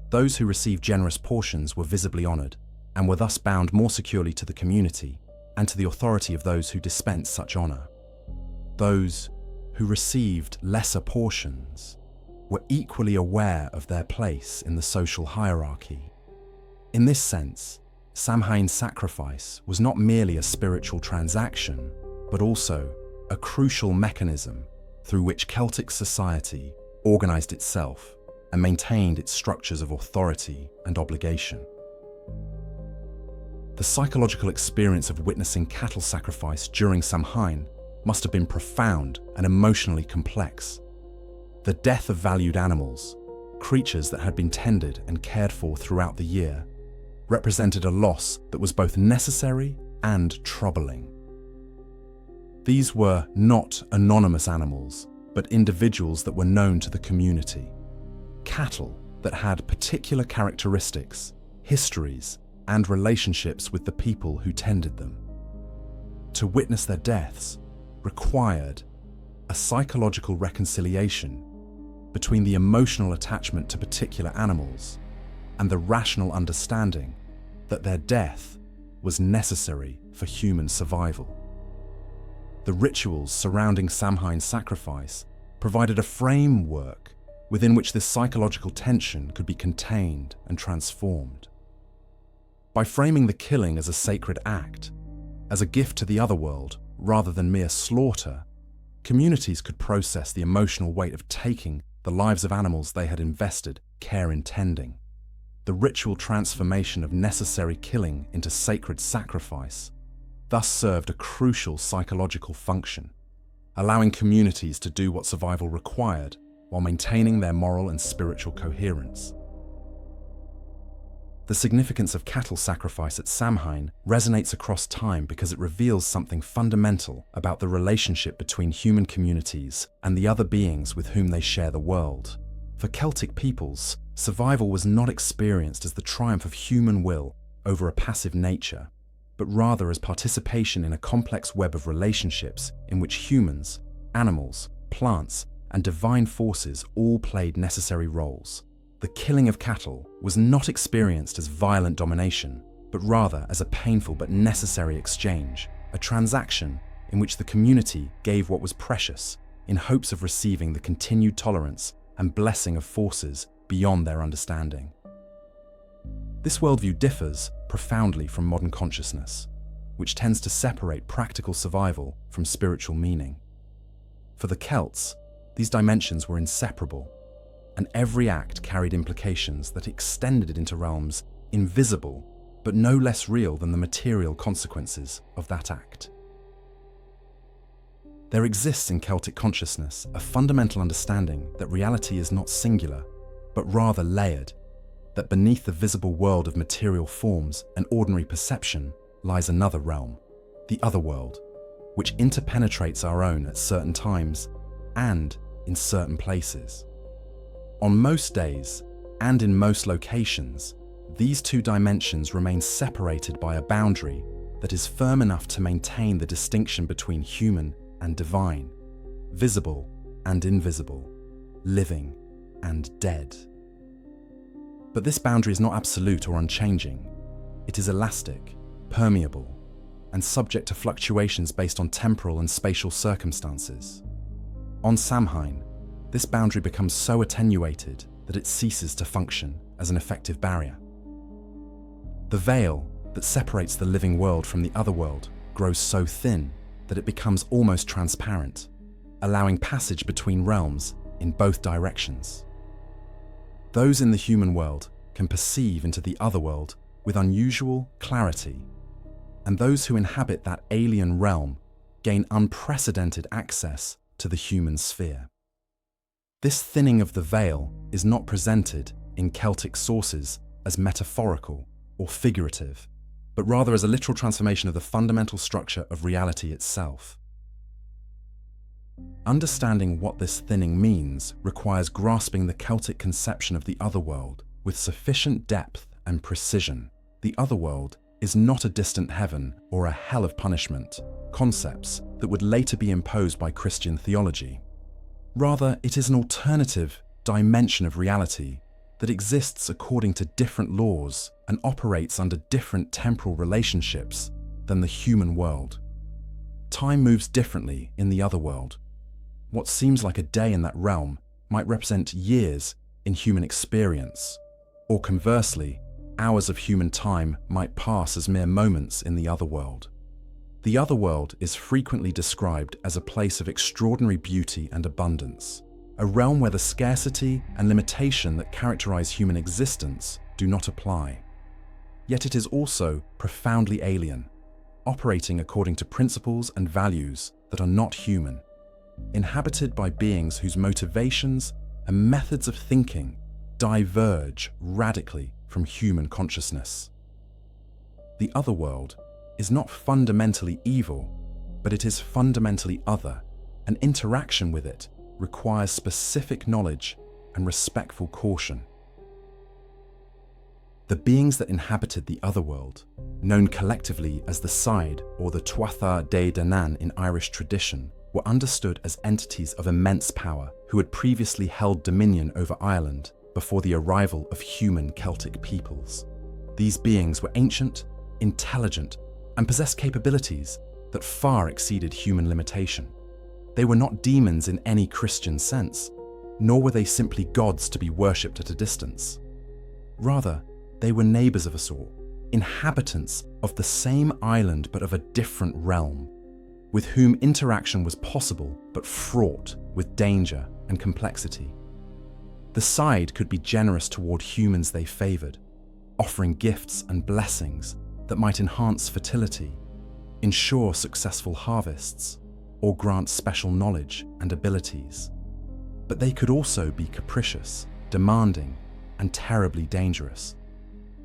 Those who received generous portions were visibly honoured and were thus bound more securely to the community and to the authority of those who dispensed such honour. Those who received lesser portions were equally aware of their place in the social hierarchy. In this sense, Samhain's sacrifice was not merely a spiritual transaction, but also a crucial mechanism through which Celtic society organised itself and maintained its structures of authority and obligation. The psychological experience of witnessing cattle sacrifice during Samhain must have been profound and emotionally complex. The death of valued animals, creatures that had been tended and cared for throughout the year, represented a loss that was both necessary and troubling. These were not anonymous animals, but individuals that were known to the community. Cattle that had particular characteristics, histories, and relationships with the people who tended them. To witness their deaths required a psychological reconciliation between the emotional attachment to particular animals and the rational understanding that their death was necessary for human survival. The rituals surrounding Samhain's sacrifice provided a framework within which this psychological tension could be contained and transformed. By framing the killing as a sacred act, as a gift to the otherworld rather than mere slaughter, communities could process the emotional weight of taking the lives of animals they had invested care in tending. The ritual transformation of necessary killing into sacred sacrifice thus served a crucial psychological function, allowing communities to do what survival required while maintaining their moral and spiritual coherence. The significance of cattle sacrifice at Samhain resonates across time because it reveals something fundamental about the relationship between human communities and the other beings with whom they share the world. For Celtic peoples, survival was not experienced as the triumph of human will over a passive nature, but rather as participation in a complex web of relationships in which humans, animals, plants, and divine forces all played necessary roles. The killing of cattle was not experienced as violent domination, but rather as a painful but necessary exchange, a transaction in which the community gave what was precious in hopes of receiving the continued tolerance and blessing of forces beyond their understanding. This worldview differs profoundly from modern consciousness, which tends to separate practical survival from spiritual meaning. For the Celts, these dimensions were inseparable, and every act carried implications that extended it into realms invisible, but no less real than the material consequences of that act. There exists in Celtic consciousness a fundamental understanding that reality is not singular, but rather layered, that beneath the visible world of material forms and ordinary perception lies another realm, the Otherworld, which interpenetrates our own at certain times and in certain places. On most days, and in most locations, these two dimensions remain separated by a boundary that is firm enough to maintain the distinction between human and divine, visible and invisible, living and dead. But this boundary is not absolute or unchanging. It is elastic, permeable, and subject to fluctuations based on temporal and spatial circumstances. On Samhain, this boundary becomes so attenuated that it ceases to function as an effective barrier. The veil that separates the living world from the otherworld grows so thin that it becomes almost transparent, allowing passage between realms in both directions. Those in the human world can perceive into the otherworld with unusual clarity, and those who inhabit that alien realm gain unprecedented access to the human sphere. This thinning of the veil is not presented in Celtic sources as metaphorical or figurative, but rather as a literal transformation of the fundamental structure of reality itself. Understanding what this thinning means requires grasping the Celtic conception of the otherworld with sufficient depth and precision. The otherworld is not a distant heaven or a hell of punishment, concepts that would later be imposed by Christian theology. Rather, it is an alternative dimension of reality that exists according to different laws and operates under different temporal relationships than the human world. Time moves differently in the otherworld. What seems like a day in that realm might represent years in human experience, or conversely, hours of human time might pass as mere moments in the otherworld. The otherworld is frequently described as a place of extraordinary beauty and abundance, a realm where the scarcity and limitation that characterize human existence do not apply. Yet it is also profoundly alien, operating according to principles and values that are not human, inhabited by beings whose motivations and methods of thinking diverge radically from human consciousness. The otherworld is not fundamentally evil, but it is fundamentally other, and interaction with it requires specific knowledge and respectful caution. The beings that inhabited the otherworld, known collectively as the Síde or the Tuatha De Danann in Irish tradition, were understood as entities of immense power who had previously held dominion over Ireland before the arrival of human Celtic peoples. These beings were ancient, intelligent, and possessed capabilities that far exceeded human limitation. They were not demons in any Christian sense, nor were they simply gods to be worshipped at a distance. Rather, they were neighbours of us all, inhabitants of the same island but of a different realm, with whom interaction was possible but fraught with danger and complexity. The Síde could be generous toward humans they favoured, offering gifts and blessings that might enhance fertility, ensure successful harvests, or grant special knowledge and abilities. But they could also be capricious, demanding, and terribly dangerous.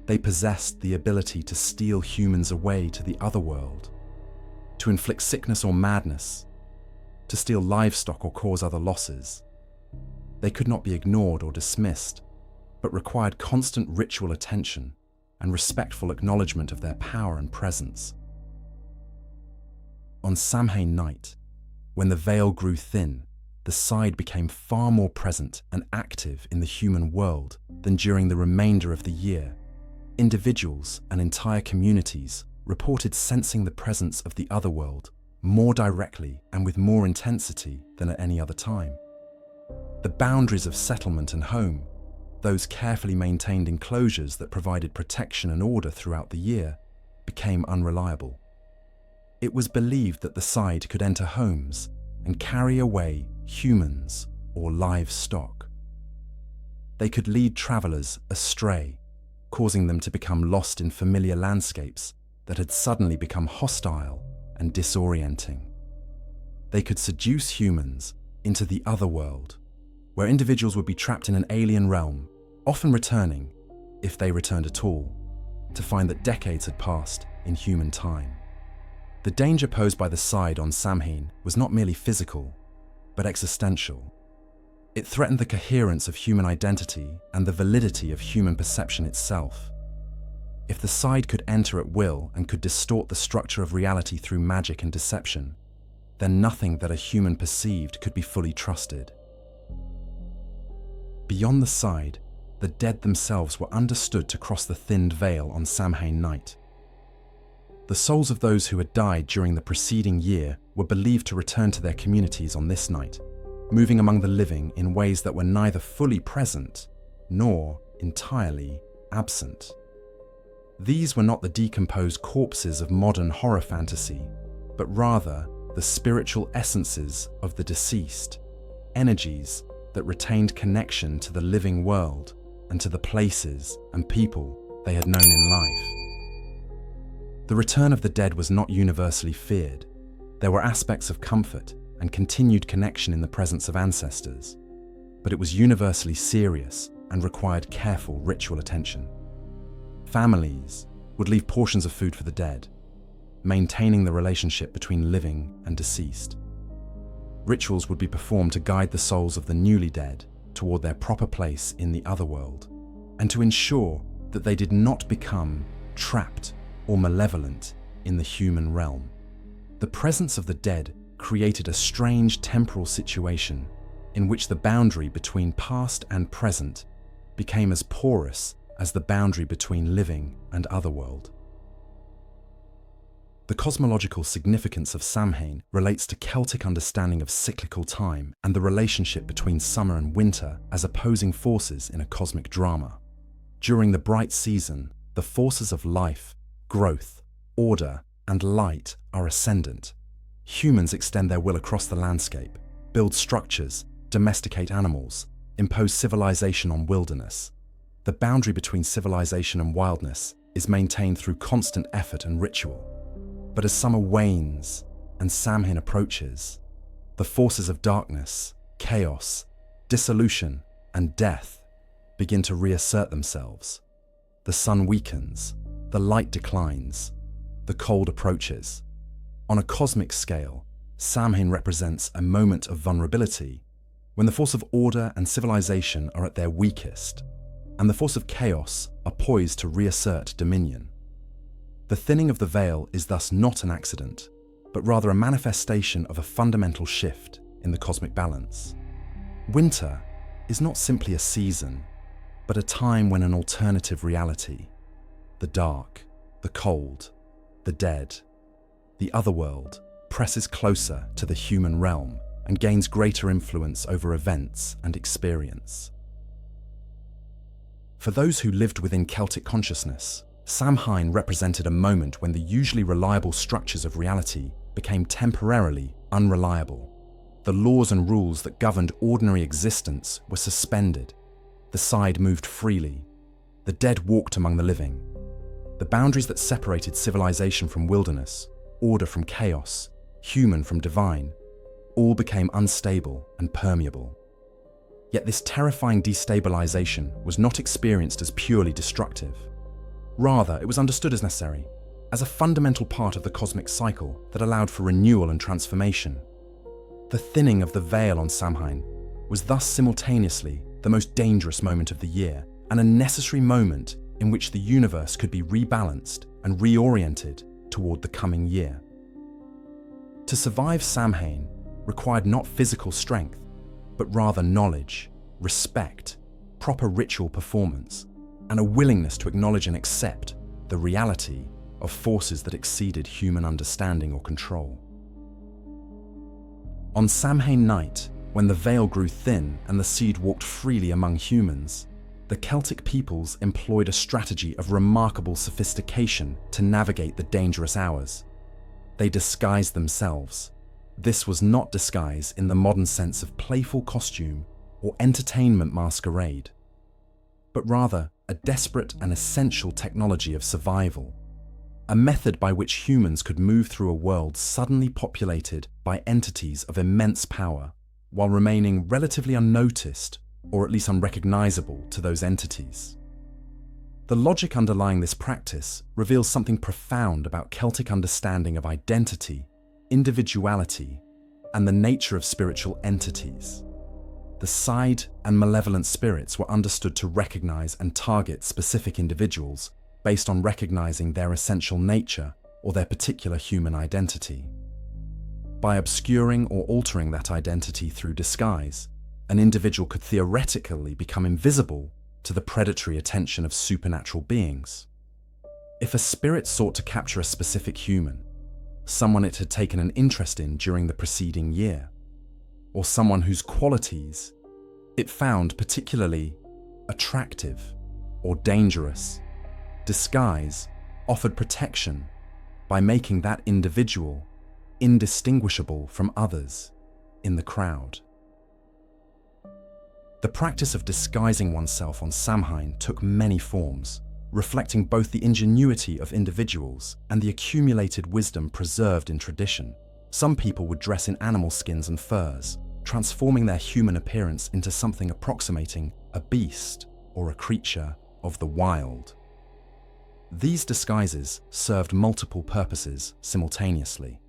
They possessed the ability to steal humans away to the otherworld, to inflict sickness or madness, to steal livestock or cause other losses. They could not be ignored or dismissed, but required constant ritual attention and respectful acknowledgement of their power and presence. On Samhain night, when the veil grew thin, the Síde became far more present and active in the human world than during the remainder of the year. Individuals and entire communities reported sensing the presence of the otherworld more directly and with more intensity than at any other time. The boundaries of settlement and home, those carefully maintained enclosures that provided protection and order throughout the year, became unreliable. It was believed that the Síde could enter homes and carry away humans or livestock. They could lead travelers astray, causing them to become lost in familiar landscapes that had suddenly become hostile and disorienting. They could seduce humans into the Otherworld, where individuals would be trapped in an alien realm, often returning, if they returned at all, to find that decades had passed in human time. The danger posed by the Síde on Samhain was not merely physical, but existential. It threatened the coherence of human identity and the validity of human perception itself. If the Síde could enter at will and could distort the structure of reality through magic and deception, then nothing that a human perceived could be fully trusted. Beyond the Síde, the dead themselves were understood to cross the thinned veil on Samhain night. The souls of those who had died during the preceding year were believed to return to their communities on this night, moving among the living in ways that were neither fully present nor entirely absent. These were not the decomposed corpses of modern horror fantasy, but rather the spiritual essences of the deceased, energies that retained connection to the living world and to the places and people they had known in life. The return of the dead was not universally feared. There were aspects of comfort and continued connection in the presence of ancestors, but it was universally serious and required careful ritual attention. Families would leave portions of food for the dead, maintaining the relationship between living and deceased. Rituals would be performed to guide the souls of the newly dead toward their proper place in the Otherworld, and to ensure that they did not become trapped or malevolent in the human realm. The presence of the dead created a strange temporal situation in which the boundary between past and present became as porous as the boundary between living and Otherworld. The cosmological significance of Samhain relates to Celtic understanding of cyclical time and the relationship between summer and winter as opposing forces in a cosmic drama. During the bright season, the forces of life, growth, order, and light are ascendant. Humans extend their will across the landscape, build structures, domesticate animals, impose civilization on wilderness. The boundary between civilization and wildness is maintained through constant effort and ritual. But as summer wanes and Samhain approaches, the forces of darkness, chaos, dissolution, and death begin to reassert themselves. The sun weakens, the light declines, the cold approaches. On a cosmic scale, Samhain represents a moment of vulnerability when the force of order and civilization are at their weakest, and the force of chaos are poised to reassert dominion. The thinning of the veil is thus not an accident, but rather a manifestation of a fundamental shift in the cosmic balance. Winter is not simply a season, but a time when an alternative reality, the dark, the cold, the dead, the Otherworld, presses closer to the human realm and gains greater influence over events and experience. For those who lived within Celtic consciousness, Samhain represented a moment when the usually reliable structures of reality became temporarily unreliable. The laws and rules that governed ordinary existence were suspended. The Síde moved freely. The dead walked among the living. The boundaries that separated civilization from wilderness, order from chaos, human from divine, all became unstable and permeable. Yet this terrifying destabilization was not experienced as purely destructive. Rather, it was understood as necessary, as a fundamental part of the cosmic cycle that allowed for renewal and transformation. The thinning of the veil on Samhain was thus simultaneously the most dangerous moment of the year and a necessary moment in which the universe could be rebalanced and reoriented toward the coming year. To survive Samhain required not physical strength, but rather knowledge, respect, proper ritual performance, and a willingness to acknowledge and accept the reality of forces that exceeded human understanding or control. On Samhain night, when the veil grew thin and the Síde walked freely among humans, the Celtic peoples employed a strategy of remarkable sophistication to navigate the dangerous hours. They disguised themselves, This was not disguise in the modern sense of playful costume or entertainment masquerade, but rather a desperate and essential technology of survival, a method by which humans could move through a world suddenly populated by entities of immense power, while remaining relatively unnoticed or at least unrecognizable to those entities. The logic underlying this practice reveals something profound about Celtic understanding of identity, individuality, and the nature of spiritual entities. The Síde and malevolent spirits were understood to recognize and target specific individuals based on recognizing their essential nature or their particular human identity. By obscuring or altering that identity through disguise, an individual could theoretically become invisible to the predatory attention of supernatural beings. If a spirit sought to capture a specific human, someone it had taken an interest in during the preceding year, or someone whose qualities it found particularly attractive or dangerous, disguise offered protection by making that individual indistinguishable from others in the crowd. The practice of disguising oneself on Samhain took many forms, reflecting both the ingenuity of individuals and the accumulated wisdom preserved in tradition. Some people would dress in animal skins and furs, transforming their human appearance into something approximating a beast or a creature of the wild. These disguises served multiple purposes simultaneously.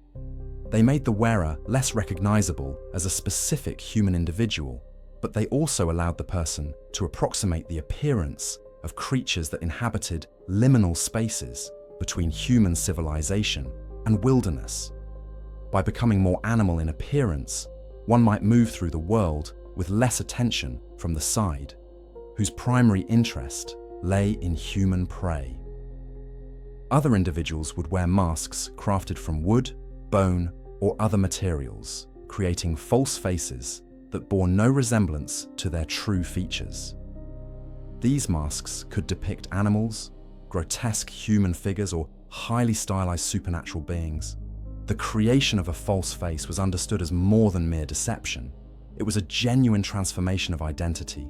They made the wearer less recognizable as a specific human individual, but they also allowed the person to approximate the appearance of creatures that inhabited liminal spaces between human civilization and wilderness. By becoming more animal in appearance, one might move through the world with less attention from the Síde, whose primary interest lay in human prey. Other individuals would wear masks crafted from wood, bone, or other materials, creating false faces that bore no resemblance to their true features. These masks could depict animals, grotesque human figures, or highly stylized supernatural beings. The creation of a false face was understood as more than mere deception. It was a genuine transformation of identity,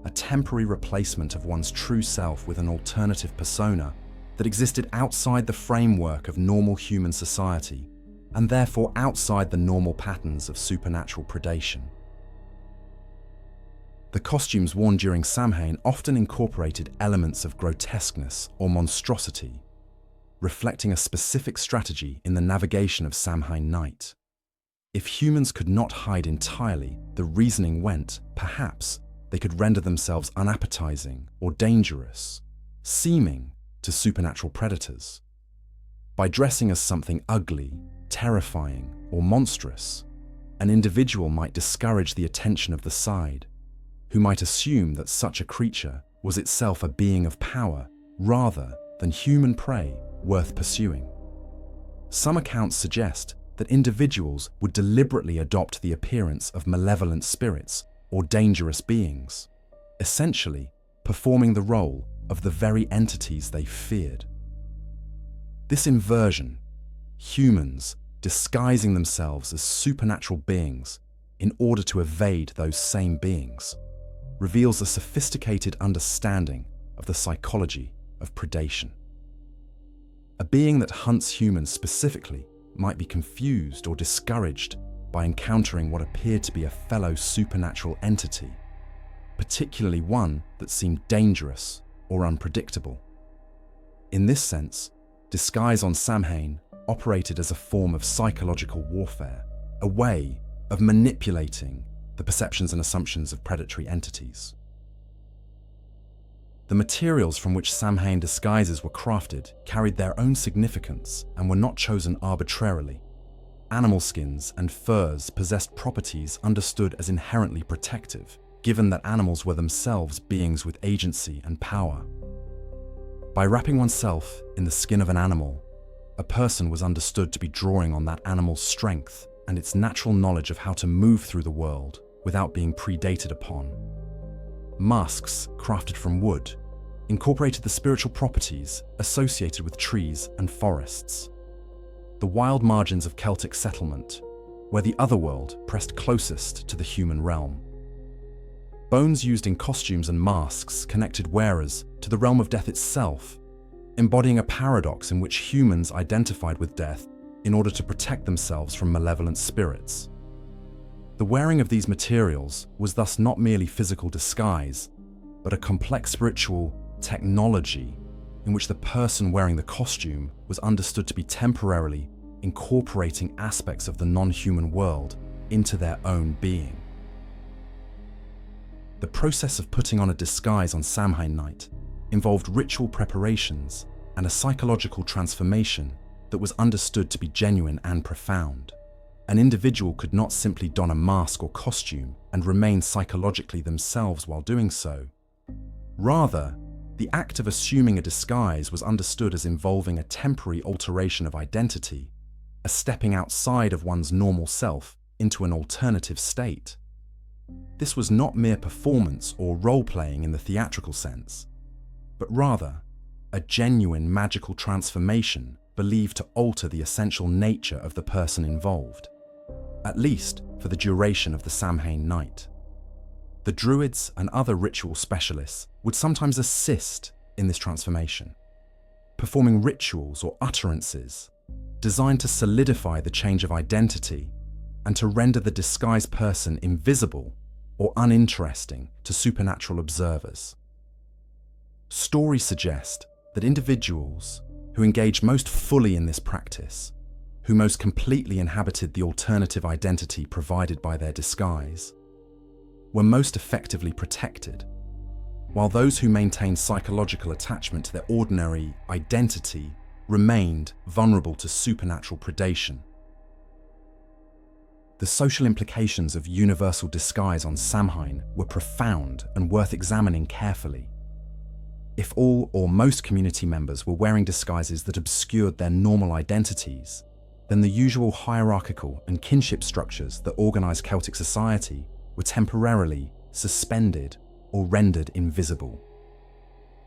a temporary replacement of one's true self with an alternative persona that existed outside the framework of normal human society, and therefore outside the normal patterns of supernatural predation. The costumes worn during Samhain often incorporated elements of grotesqueness or monstrosity, reflecting a specific strategy in the navigation of Samhain night. If humans could not hide entirely, the reasoning went, perhaps, they could render themselves unappetizing or dangerous, seeming to supernatural predators. By dressing as something ugly, terrifying, or monstrous, an individual might discourage the attention of the Síde, who might assume that such a creature was itself a being of power rather than human prey worth pursuing. Some accounts suggest that individuals would deliberately adopt the appearance of malevolent spirits or dangerous beings, essentially performing the role of the very entities they feared. This inversion, humans disguising themselves as supernatural beings in order to evade those same beings, reveals a sophisticated understanding of the psychology of predation. A being that hunts humans specifically might be confused or discouraged by encountering what appeared to be a fellow supernatural entity, particularly one that seemed dangerous or unpredictable. In this sense, disguise on Samhain operated as a form of psychological warfare, a way of manipulating the perceptions and assumptions of predatory entities. The materials from which Samhain disguises were crafted carried their own significance and were not chosen arbitrarily. Animal skins and furs possessed properties understood as inherently protective, given that animals were themselves beings with agency and power. By wrapping oneself in the skin of an animal, a person was understood to be drawing on that animal's strength and its natural knowledge of how to move through the world without being predated upon. Masks crafted from wood incorporated the spiritual properties associated with trees and forests. The wild margins of Celtic settlement, where the Otherworld pressed closest to the human realm. Bones used in costumes and masks connected wearers to the realm of death itself, embodying a paradox in which humans identified with death in order to protect themselves from malevolent spirits. The wearing of these materials was thus not merely physical disguise, but a complex spiritual technology in which the person wearing the costume was understood to be temporarily incorporating aspects of the non-human world into their own being. The process of putting on a disguise on Samhain night involved ritual preparations and a psychological transformation that was understood to be genuine and profound. An individual could not simply don a mask or costume and remain psychologically themselves while doing so. Rather, the act of assuming a disguise was understood as involving a temporary alteration of identity, a stepping outside of one's normal self into an alternative state. This was not mere performance or role-playing in the theatrical sense, but rather a genuine magical transformation believed to alter the essential nature of the person involved, at least for the duration of the Samhain night. The druids and other ritual specialists would sometimes assist in this transformation, performing rituals or utterances designed to solidify the change of identity and to render the disguised person invisible or uninteresting to supernatural observers. Stories suggest that individuals who engaged most fully in this practice, who most completely inhabited the alternative identity provided by their disguise, were most effectively protected, while those who maintained psychological attachment to their ordinary identity remained vulnerable to supernatural predation. The social implications of universal disguise on Samhain were profound and worth examining carefully. If all or most community members were wearing disguises that obscured their normal identities, then the usual hierarchical and kinship structures that organized Celtic society were temporarily suspended or rendered invisible.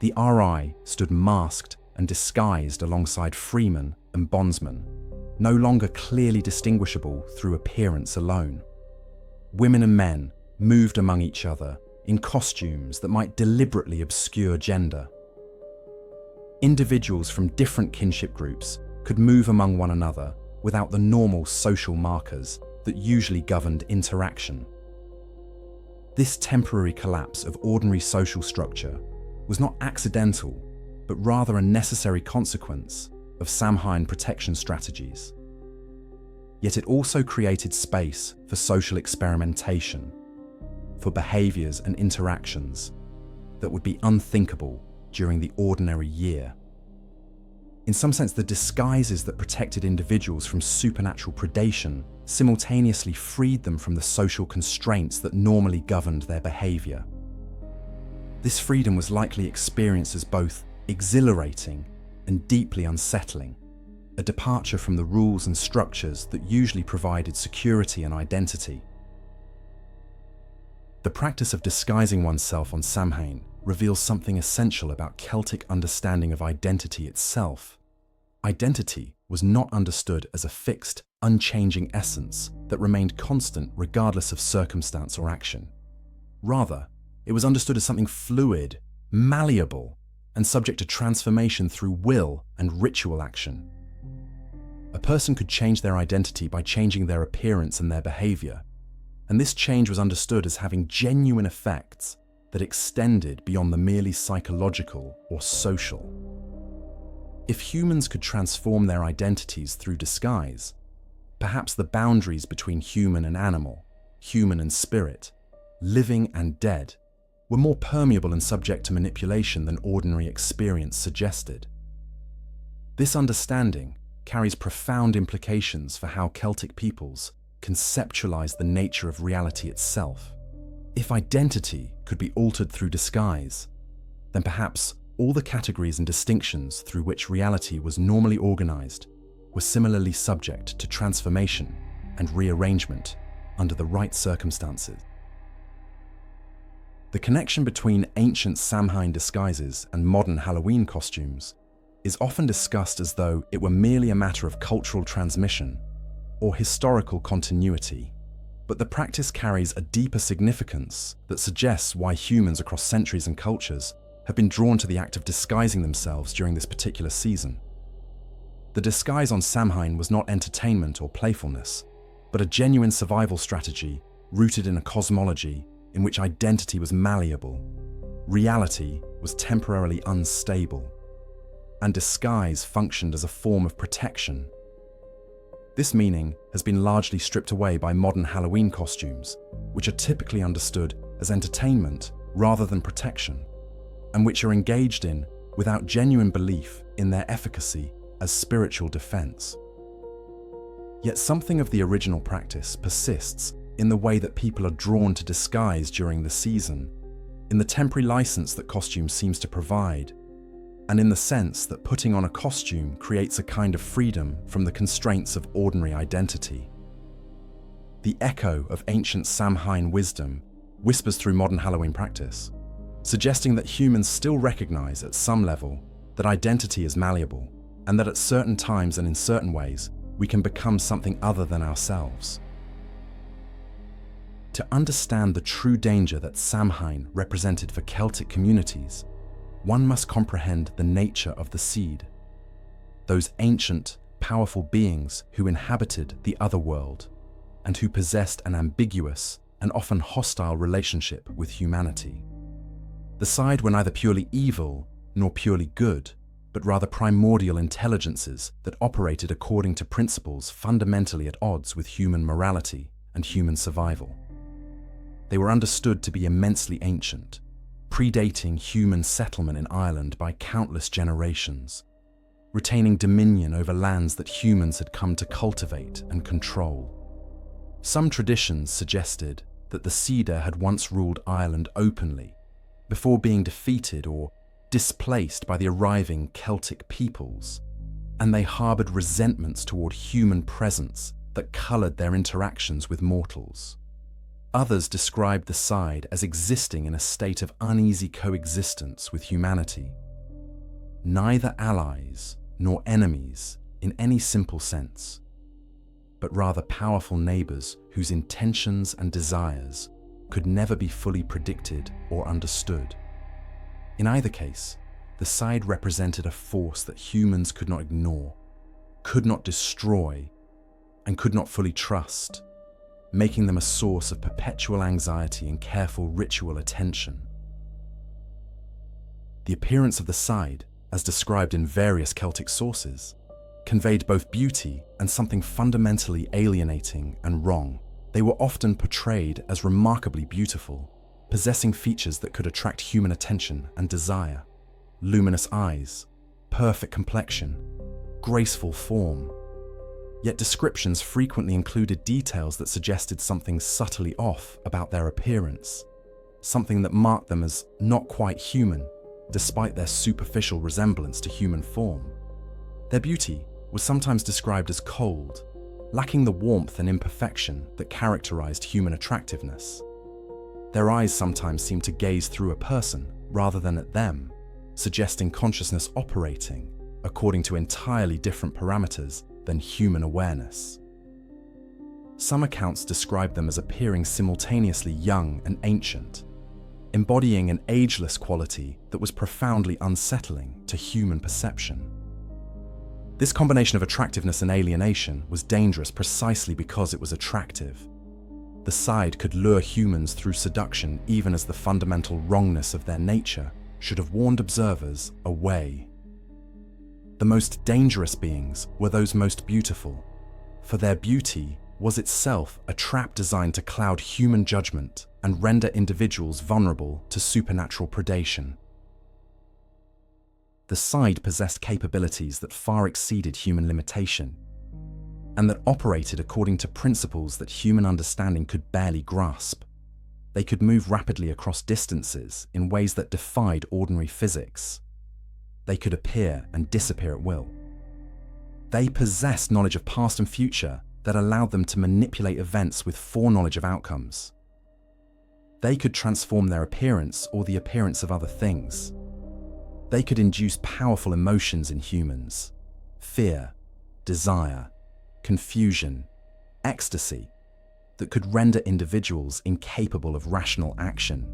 The RI stood masked and disguised alongside freemen and bondsmen, no longer clearly distinguishable through appearance alone. Women and men moved among each other in costumes that might deliberately obscure gender. Individuals from different kinship groups could move among one another without the normal social markers that usually governed interaction. This temporary collapse of ordinary social structure was not accidental, but rather a necessary consequence of Samhain protection strategies. Yet it also created space for social experimentation, for behaviors and interactions that would be unthinkable during the ordinary year. In some sense, the disguises that protected individuals from supernatural predation simultaneously freed them from the social constraints that normally governed their behavior. This freedom was likely experienced as both exhilarating and deeply unsettling, a departure from the rules and structures that usually provided security and identity. The practice of disguising oneself on Samhain reveals something essential about Celtic understanding of identity itself. Identity was not understood as a fixed, unchanging essence that remained constant regardless of circumstance or action. Rather, it was understood as something fluid, malleable, and subject to transformation through will and ritual action. A person could change their identity by changing their appearance and their behavior, and this change was understood as having genuine effects that extended beyond the merely psychological or social. If humans could transform their identities through disguise, perhaps the boundaries between human and animal, human and spirit, living and dead, were more permeable and subject to manipulation than ordinary experience suggested. This understanding carries profound implications for how Celtic peoples conceptualize the nature of reality itself. If identity could be altered through disguise, then perhaps all the categories and distinctions through which reality was normally organized were similarly subject to transformation and rearrangement under the right circumstances. The connection between ancient Samhain disguises and modern Halloween costumes is often discussed as though it were merely a matter of cultural transmission, or historical continuity, but the practice carries a deeper significance that suggests why humans across centuries and cultures have been drawn to the act of disguising themselves during this particular season. The disguise on Samhain was not entertainment or playfulness, but a genuine survival strategy rooted in a cosmology in which identity was malleable, reality was temporarily unstable, and disguise functioned as a form of protection. This meaning has been largely stripped away by modern Halloween costumes, which are typically understood as entertainment rather than protection, and which are engaged in without genuine belief in their efficacy as spiritual defense. Yet something of the original practice persists in the way that people are drawn to disguise during the season, in the temporary license that costume seems to provide, and in the sense that putting on a costume creates a kind of freedom from the constraints of ordinary identity. The echo of ancient Samhain wisdom whispers through modern Halloween practice, suggesting that humans still recognize at some level that identity is malleable, and that at certain times and in certain ways, we can become something other than ourselves. To understand the true danger that Samhain represented for Celtic communities, one must comprehend the nature of the Síde, those ancient, powerful beings who inhabited the Otherworld and who possessed an ambiguous and often hostile relationship with humanity. The Síde were neither purely evil nor purely good, but rather primordial intelligences that operated according to principles fundamentally at odds with human morality and human survival. They were understood to be immensely ancient, predating human settlement in Ireland by countless generations, retaining dominion over lands that humans had come to cultivate and control. Some traditions suggested that the Síde had once ruled Ireland openly, before being defeated or displaced by the arriving Celtic peoples, and they harbored resentments toward human presence that colored their interactions with mortals. Others described the Síde as existing in a state of uneasy coexistence with humanity, neither allies nor enemies in any simple sense, but rather powerful neighbors whose intentions and desires could never be fully predicted or understood. In either case, the Síde represented a force that humans could not ignore, could not destroy, and could not fully trust, making them a source of perpetual anxiety and careful ritual attention. The appearance of the Síde, as described in various Celtic sources, conveyed both beauty and something fundamentally alienating and wrong. They were often portrayed as remarkably beautiful, possessing features that could attract human attention and desire: luminous eyes, perfect complexion, graceful form. Yet descriptions frequently included details that suggested something subtly off about their appearance, something that marked them as not quite human, despite their superficial resemblance to human form. Their beauty was sometimes described as cold, lacking the warmth and imperfection that characterized human attractiveness. Their eyes sometimes seemed to gaze through a person rather than at them, suggesting consciousness operating according to entirely different parameters than human awareness. Some accounts describe them as appearing simultaneously young and ancient, embodying an ageless quality that was profoundly unsettling to human perception. This combination of attractiveness and alienation was dangerous precisely because it was attractive. The Síde could lure humans through seduction even as the fundamental wrongness of their nature should have warned observers away. The most dangerous beings were those most beautiful, for their beauty was itself a trap designed to cloud human judgment and render individuals vulnerable to supernatural predation. The Síde possessed capabilities that far exceeded human limitation, and that operated according to principles that human understanding could barely grasp. They could move rapidly across distances in ways that defied ordinary physics. They could appear and disappear at will. They possessed knowledge of past and future that allowed them to manipulate events with foreknowledge of outcomes. They could transform their appearance or the appearance of other things. They could induce powerful emotions in humans: fear, desire, confusion, ecstasy that could render individuals incapable of rational action.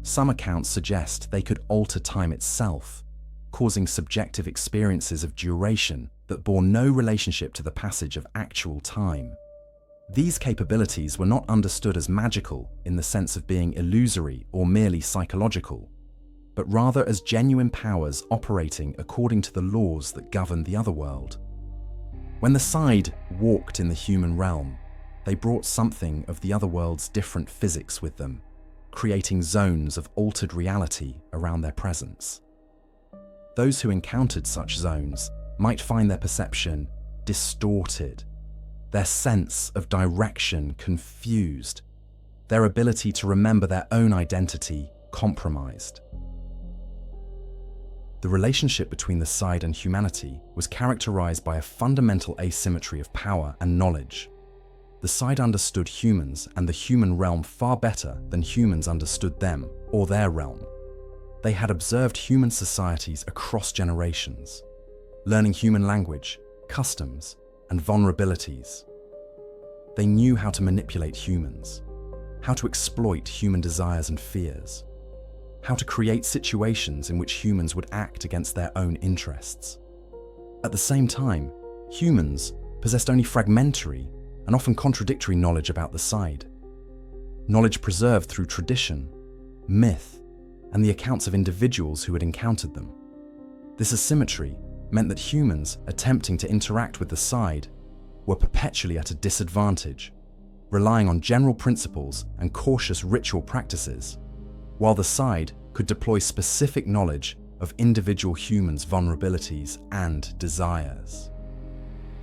Some accounts suggest they could alter time itself, causing subjective experiences of duration that bore no relationship to the passage of actual time. These capabilities were not understood as magical in the sense of being illusory or merely psychological, but rather as genuine powers operating according to the laws that govern the otherworld. When the Síde walked in the human realm, they brought something of the otherworld's different physics with them, creating zones of altered reality around their presence. Those who encountered such zones might find their perception distorted, their sense of direction confused, their ability to remember their own identity compromised. The relationship between the Síde and humanity was characterized by a fundamental asymmetry of power and knowledge. The Síde understood humans and the human realm far better than humans understood them or their realm. They had observed human societies across generations, learning human language, customs, and vulnerabilities. They knew how to manipulate humans, how to exploit human desires and fears, how to create situations in which humans would act against their own interests. At the same time, humans possessed only fragmentary and often contradictory knowledge about the Síde. Knowledge preserved through tradition, myth, and the accounts of individuals who had encountered them. This asymmetry meant that humans attempting to interact with the Síde were perpetually at a disadvantage, relying on general principles and cautious ritual practices, while the Síde could deploy specific knowledge of individual humans' vulnerabilities and desires.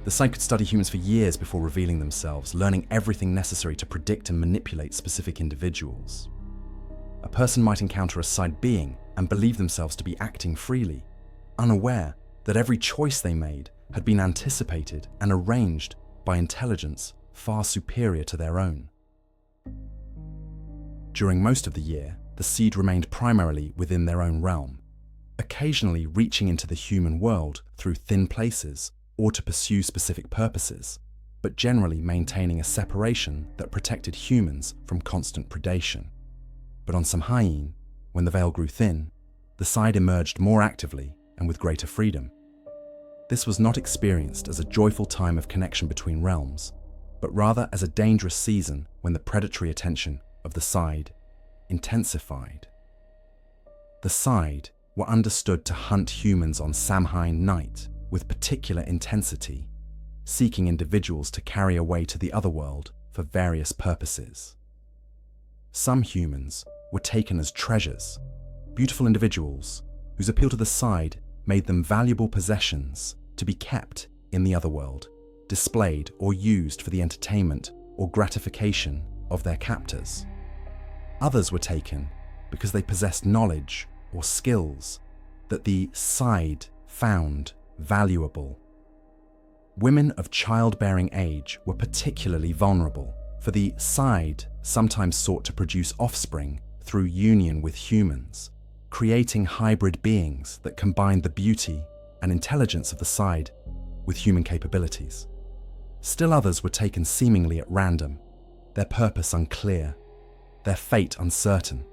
The Síde could study humans for years before revealing themselves, learning everything necessary to predict and manipulate specific individuals. A person might encounter a Síde being and believe themselves to be acting freely, unaware that every choice they made had been anticipated and arranged by intelligence far superior to their own. During most of the year, the Síde remained primarily within their own realm, occasionally reaching into the human world through thin places or to pursue specific purposes, but generally maintaining a separation that protected humans from constant predation. But on Samhain, when the veil grew thin, the Síde emerged more actively and with greater freedom. This was not experienced as a joyful time of connection between realms, but rather as a dangerous season when the predatory attention of the Síde intensified. The Síde were understood to hunt humans on Samhain night with particular intensity, seeking individuals to carry away to the otherworld for various purposes. Some humans were taken as treasures, beautiful individuals whose appeal to the Síde made them valuable possessions to be kept in the otherworld, displayed or used for the entertainment or gratification of their captors. Others were taken because they possessed knowledge or skills that the Síde found valuable. Women of childbearing age were particularly vulnerable, for the Síde sometimes sought to produce offspring through union with humans, creating hybrid beings that combined the beauty and intelligence of the Síde with human capabilities. Still others were taken seemingly at random, their purpose unclear, their fate uncertain.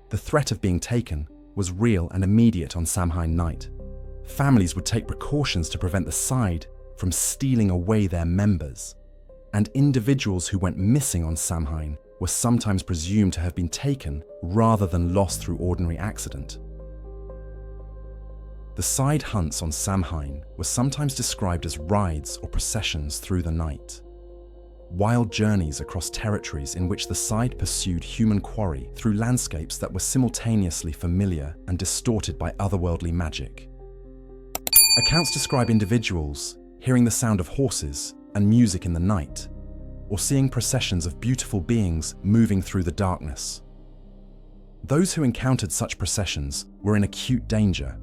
The threat of being taken was real and immediate on Samhain night. Families would take precautions to prevent the Síde from stealing away their members, and individuals who went missing on Samhain were sometimes presumed to have been taken rather than lost through ordinary accident. The Síde hunts on Samhain were sometimes described as rides or processions through the night. Wild journeys across territories in which the Síde pursued human quarry through landscapes that were simultaneously familiar and distorted by otherworldly magic. Accounts describe individuals hearing the sound of horses and music in the night, or seeing processions of beautiful beings moving through the darkness. Those who encountered such processions were in acute danger,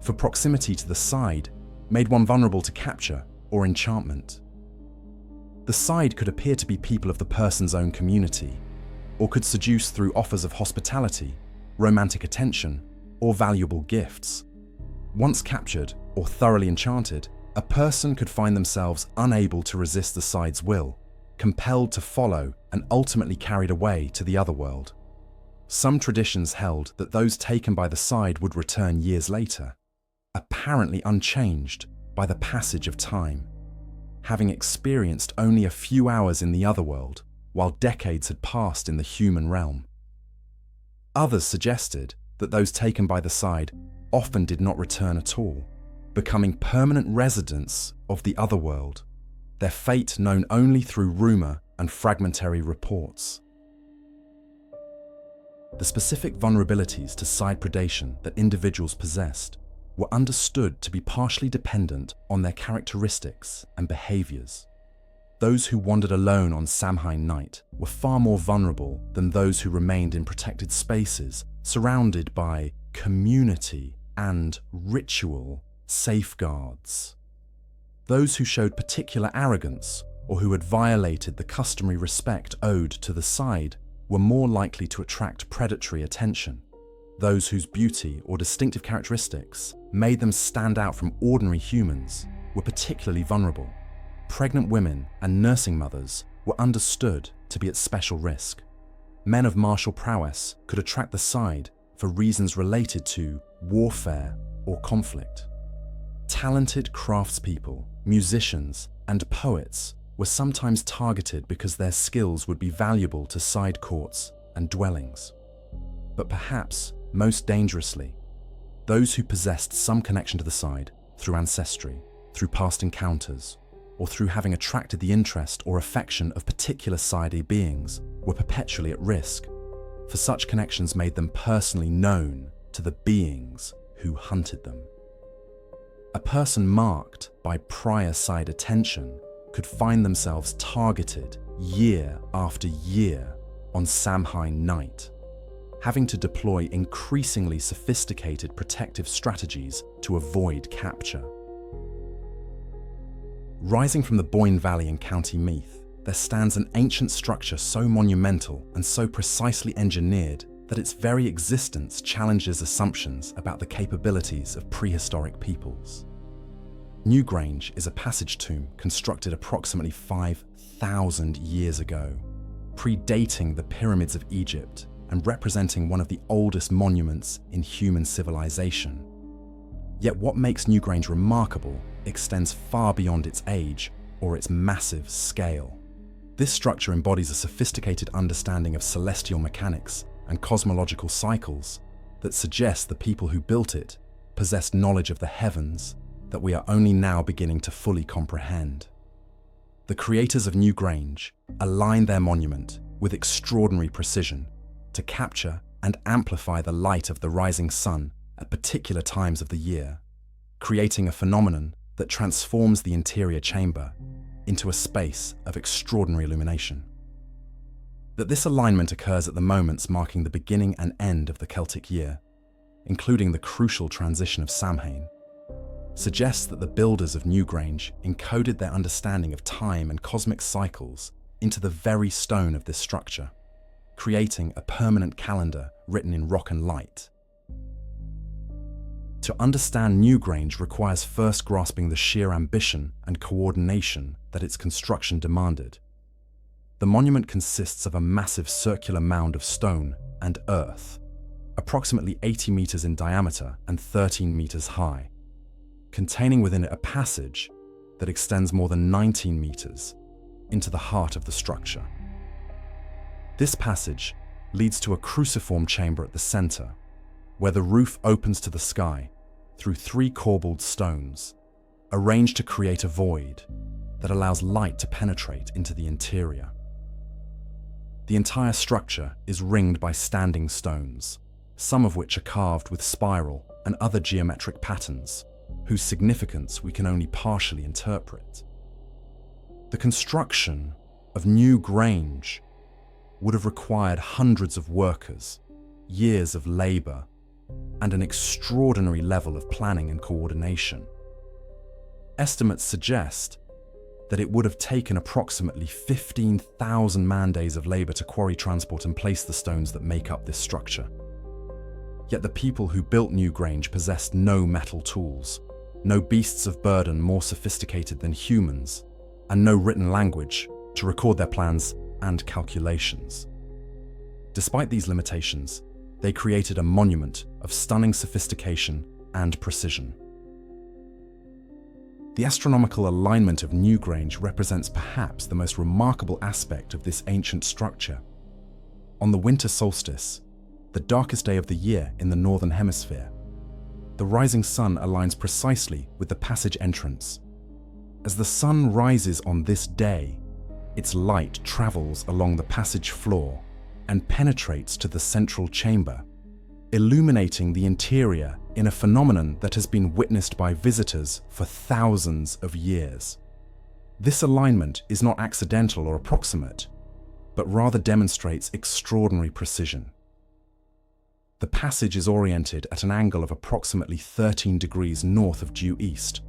for proximity to the Síde made one vulnerable to capture or enchantment. The Síde could appear to be people of the person's own community, or could seduce through offers of hospitality, romantic attention, or valuable gifts. Once captured or thoroughly enchanted, a person could find themselves unable to resist the Síde's will, compelled to follow and ultimately carried away to the Otherworld. Some traditions held that those taken by the Síde would return years later, apparently unchanged by the passage of time, having experienced only a few hours in the Otherworld while decades had passed in the human realm. Others suggested that those taken by the Síde often did not return at all, becoming permanent residents of the Otherworld, their fate known only through rumour and fragmentary reports. The specific vulnerabilities to Síde predation that individuals possessed were understood to be partially dependent on their characteristics and behaviours. Those who wandered alone on Samhain night were far more vulnerable than those who remained in protected spaces, surrounded by community and ritual safeguards. Those who showed particular arrogance or who had violated the customary respect owed to the Síde were more likely to attract predatory attention. Those whose beauty or distinctive characteristics made them stand out from ordinary humans were particularly vulnerable. Pregnant women and nursing mothers were understood to be at special risk. Men of martial prowess could attract the Síde for reasons related to warfare or conflict. Talented craftspeople, musicians, and poets were sometimes targeted because their skills would be valuable to Síde courts and dwellings. But perhaps, most dangerously, those who possessed some connection to the Síde through ancestry, through past encounters, or through having attracted the interest or affection of particular Síde beings were perpetually at risk, for such connections made them personally known to the beings who hunted them. A person marked by prior Síde attention could find themselves targeted year after year on Samhain night, having to deploy increasingly sophisticated protective strategies to avoid capture. Rising from the Boyne Valley in County Meath, there stands an ancient structure so monumental and so precisely engineered that its very existence challenges assumptions about the capabilities of prehistoric peoples. Newgrange is a passage tomb constructed approximately 5,000 years ago, predating the pyramids of Egypt and representing one of the oldest monuments in human civilization. Yet what makes Newgrange remarkable extends far beyond its age or its massive scale. This structure embodies a sophisticated understanding of celestial mechanics and cosmological cycles that suggests the people who built it possessed knowledge of the heavens that we are only now beginning to fully comprehend. The creators of Newgrange aligned their monument with extraordinary precision to capture and amplify the light of the rising sun at particular times of the year, creating a phenomenon that transforms the interior chamber into a space of extraordinary illumination. That this alignment occurs at the moments marking the beginning and end of the Celtic year, including the crucial transition of Samhain, suggests that the builders of Newgrange encoded their understanding of time and cosmic cycles into the very stone of this structure, creating a permanent calendar written in rock and light. To understand Newgrange requires first grasping the sheer ambition and coordination that its construction demanded. The monument consists of a massive circular mound of stone and earth, approximately 80 meters in diameter and 13 meters high, containing within it a passage that extends more than 19 meters into the heart of the structure. This passage leads to a cruciform chamber at the center, where the roof opens to the sky through 3 corbelled stones, arranged to create a void that allows light to penetrate into the interior. The entire structure is ringed by standing stones, some of which are carved with spiral and other geometric patterns, whose significance we can only partially interpret. The construction of Newgrange would have required hundreds of workers, years of labour, and an extraordinary level of planning and coordination. Estimates suggest that it would have taken approximately 15,000 man-days of labour to quarry, transport and place the stones that make up this structure. Yet the people who built Newgrange possessed no metal tools, no beasts of burden more sophisticated than humans, and no written language to record their plans and calculations. Despite these limitations, they created a monument of stunning sophistication and precision. The astronomical alignment of Newgrange represents perhaps the most remarkable aspect of this ancient structure. On the winter solstice, the darkest day of the year in the northern hemisphere, the rising sun aligns precisely with the passage entrance. As the sun rises on this day, its light travels along the passage floor and penetrates to the central chamber, illuminating the interior in a phenomenon that has been witnessed by visitors for thousands of years. This alignment is not accidental or approximate, but rather demonstrates extraordinary precision. The passage is oriented at an angle of approximately 13 degrees north of due east,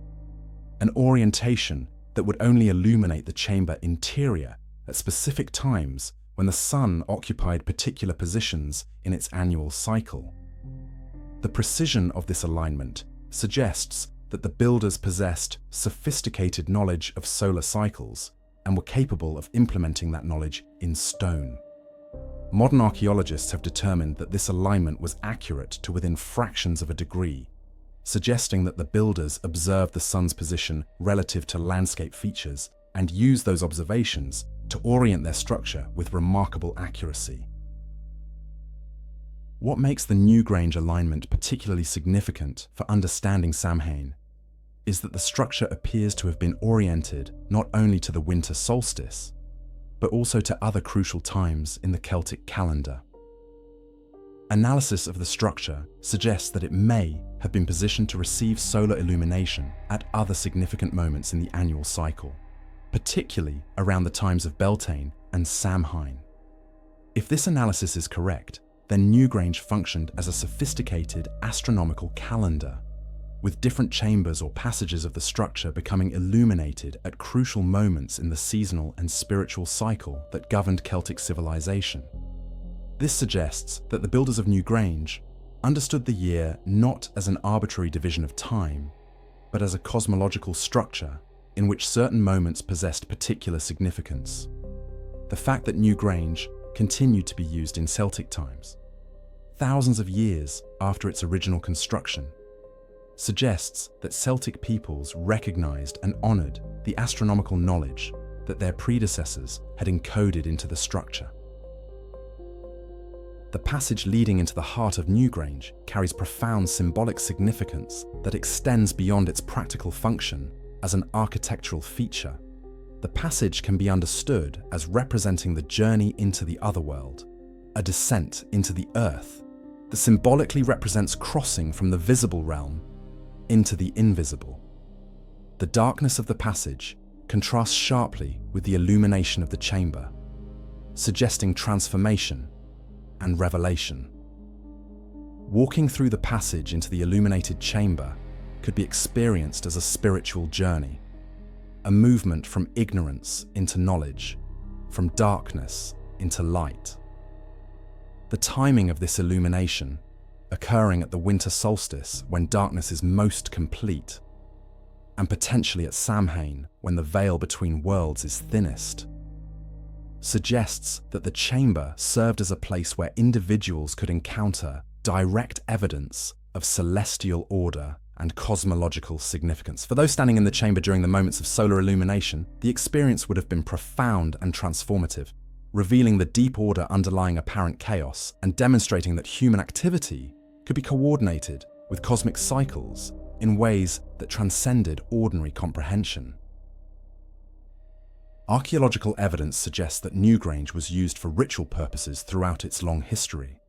an orientation that would only illuminate the chamber interior at specific times when the sun occupied particular positions in its annual cycle. The precision of this alignment suggests that the builders possessed sophisticated knowledge of solar cycles and were capable of implementing that knowledge in stone. Modern archaeologists have determined that this alignment was accurate to within fractions of a degree, suggesting that the builders observed the sun's position relative to landscape features and used those observations to orient their structure with remarkable accuracy. What makes the Newgrange alignment particularly significant for understanding Samhain is that the structure appears to have been oriented not only to the winter solstice, but also to other crucial times in the Celtic calendar. Analysis of the structure suggests that it may have been positioned to receive solar illumination at other significant moments in the annual cycle, particularly around the times of Beltane and Samhain. If this analysis is correct, then Newgrange functioned as a sophisticated astronomical calendar, with different chambers or passages of the structure becoming illuminated at crucial moments in the seasonal and spiritual cycle that governed Celtic civilization. This suggests that the builders of Newgrange understood the year not as an arbitrary division of time, but as a cosmological structure in which certain moments possessed particular significance. The fact that Newgrange continued to be used in Celtic times, thousands of years after its original construction, suggests that Celtic peoples recognized and honored the astronomical knowledge that their predecessors had encoded into the structure. The passage leading into the heart of Newgrange carries profound symbolic significance that extends beyond its practical function as an architectural feature. The passage can be understood as representing the journey into the Otherworld, a descent into the earth that symbolically represents crossing from the visible realm into the invisible. The darkness of the passage contrasts sharply with the illumination of the chamber, suggesting transformation and revelation. Walking through the passage into the illuminated chamber could be experienced as a spiritual journey, a movement from ignorance into knowledge, from darkness into light. The timing of this illumination, occurring at the winter solstice when darkness is most complete, and potentially at Samhain when the veil between worlds is thinnest, suggests that the chamber served as a place where individuals could encounter direct evidence of celestial order and cosmological significance. For those standing in the chamber during the moments of solar illumination, the experience would have been profound and transformative, revealing the deep order underlying apparent chaos and demonstrating that human activity could be coordinated with cosmic cycles in ways that transcended ordinary comprehension. Archaeological evidence suggests that Newgrange was used for ritual purposes throughout its long history.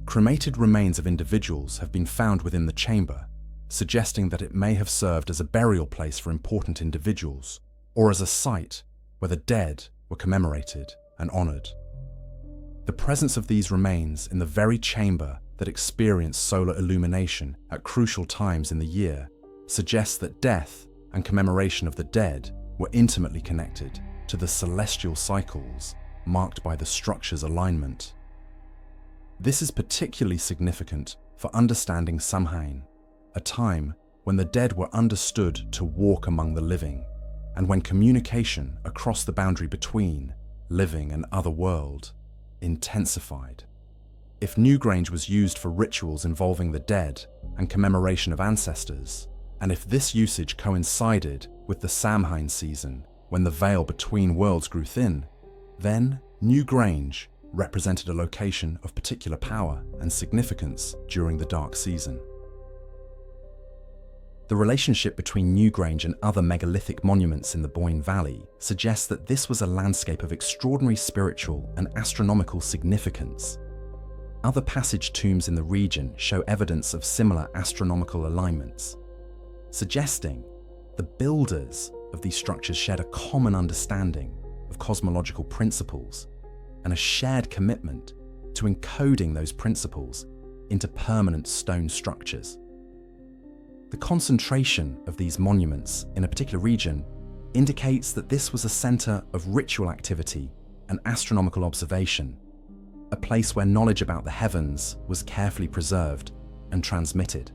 Cremated remains of individuals have been found within the chamber, suggesting that it may have served as a burial place for important individuals, or as a site where the dead were commemorated and honored. The presence of these remains in the very chamber that experienced solar illumination at crucial times in the year suggests that death and commemoration of the dead were intimately connected to the celestial cycles marked by the structure's alignment. This is particularly significant for understanding Samhain, a time when the dead were understood to walk among the living, and when communication across the boundary between living and otherworld intensified. If Newgrange was used for rituals involving the dead and commemoration of ancestors, and if this usage coincided with the Samhain season when the veil between worlds grew thin, then Newgrange represented a location of particular power and significance during the dark season. The relationship between Newgrange and other megalithic monuments in the Boyne Valley suggests that this was a landscape of extraordinary spiritual and astronomical significance. Other passage tombs in the region show evidence of similar astronomical alignments, suggesting the builders of these structures shared a common understanding of cosmological principles and a shared commitment to encoding those principles into permanent stone structures. The concentration of these monuments in a particular region indicates that this was a center of ritual activity and astronomical observation, a place where knowledge about the heavens was carefully preserved and transmitted.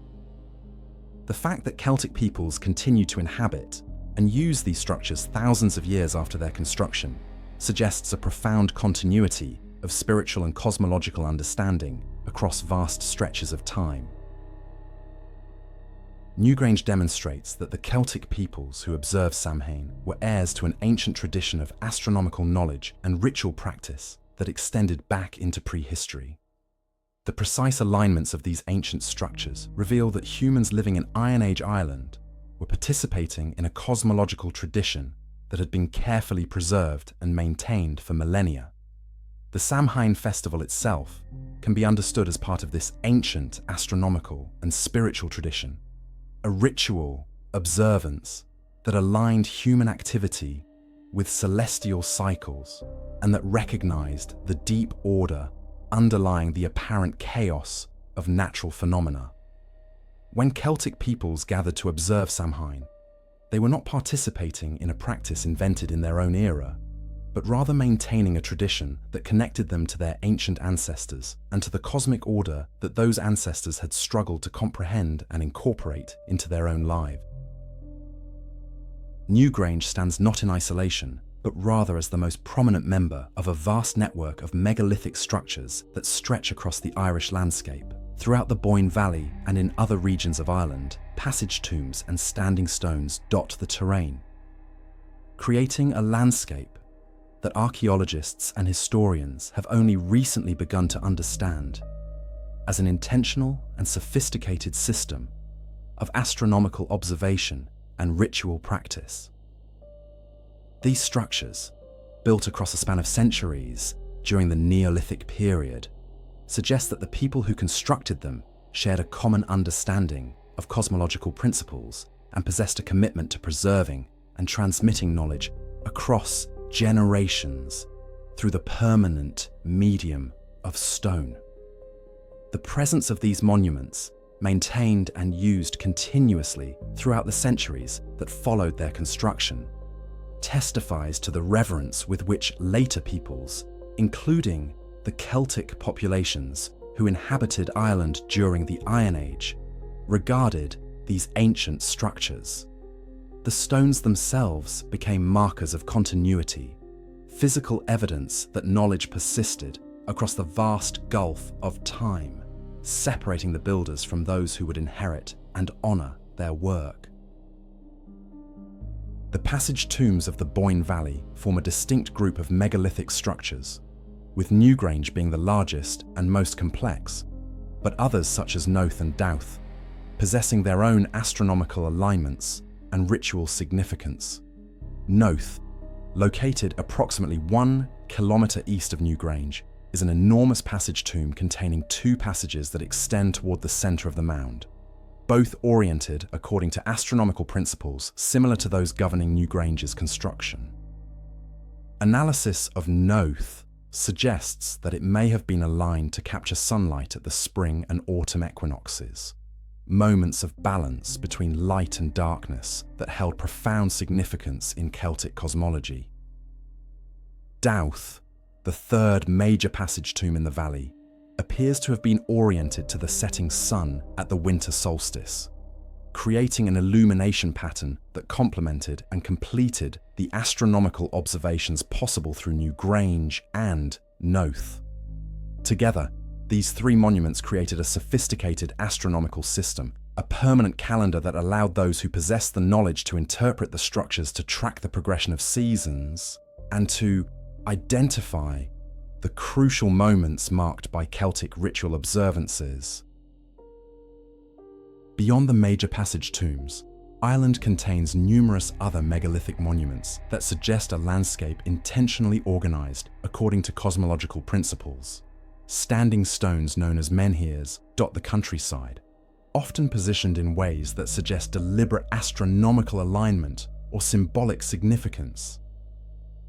The fact that Celtic peoples continue to inhabit and use these structures thousands of years after their construction suggests a profound continuity of spiritual and cosmological understanding across vast stretches of time. Newgrange demonstrates that the Celtic peoples who observed Samhain were heirs to an ancient tradition of astronomical knowledge and ritual practice that extended back into prehistory. The precise alignments of these ancient structures reveal that humans living in Iron Age Ireland were participating in a cosmological tradition that had been carefully preserved and maintained for millennia. The Samhain festival itself can be understood as part of this ancient astronomical and spiritual tradition, a ritual observance that aligned human activity with celestial cycles and that recognized the deep order underlying the apparent chaos of natural phenomena. When Celtic peoples gathered to observe Samhain, they were not participating in a practice invented in their own era, but rather maintaining a tradition that connected them to their ancient ancestors and to the cosmic order that those ancestors had struggled to comprehend and incorporate into their own lives. Newgrange stands not in isolation, but rather as the most prominent member of a vast network of megalithic structures that stretch across the Irish landscape. Throughout the Boyne Valley and in other regions of Ireland, passage tombs and standing stones dot the terrain, creating a landscape that archaeologists and historians have only recently begun to understand as an intentional and sophisticated system of astronomical observation and ritual practice. These structures, built across a span of centuries during the Neolithic period, suggest that the people who constructed them shared a common understanding of cosmological principles and possessed a commitment to preserving and transmitting knowledge across generations through the permanent medium of stone. The presence of these monuments, maintained and used continuously throughout the centuries that followed their construction, testifies to the reverence with which later peoples, including the Celtic populations who inhabited Ireland during the Iron Age, regarded these ancient structures. The stones themselves became markers of continuity, physical evidence that knowledge persisted across the vast gulf of time, separating the builders from those who would inherit and honor their work. The passage tombs of the Boyne Valley form a distinct group of megalithic structures, with Newgrange being the largest and most complex, but others such as Knowth and Dowth, possessing their own astronomical alignments and ritual significance. Knowth, located approximately 1 kilometre east of Newgrange, is an enormous passage tomb containing 2 passages that extend toward the centre of the mound, both oriented according to astronomical principles similar to those governing Newgrange's construction. Analysis of Knowth suggests that it may have been aligned to capture sunlight at the spring and autumn equinoxes, moments of balance between light and darkness that held profound significance in Celtic cosmology. Dowth, the third major passage tomb in the valley, appears to have been oriented to the setting sun at the winter solstice, creating an illumination pattern that complemented and completed the astronomical observations possible through Newgrange and Noth. Together, these three monuments created a sophisticated astronomical system, a permanent calendar that allowed those who possessed the knowledge to interpret the structures to track the progression of seasons and to identify the crucial moments marked by Celtic ritual observances. Beyond the major passage tombs, Ireland contains numerous other megalithic monuments that suggest a landscape intentionally organised according to cosmological principles. Standing stones known as menhirs dot the countryside, often positioned in ways that suggest deliberate astronomical alignment or symbolic significance.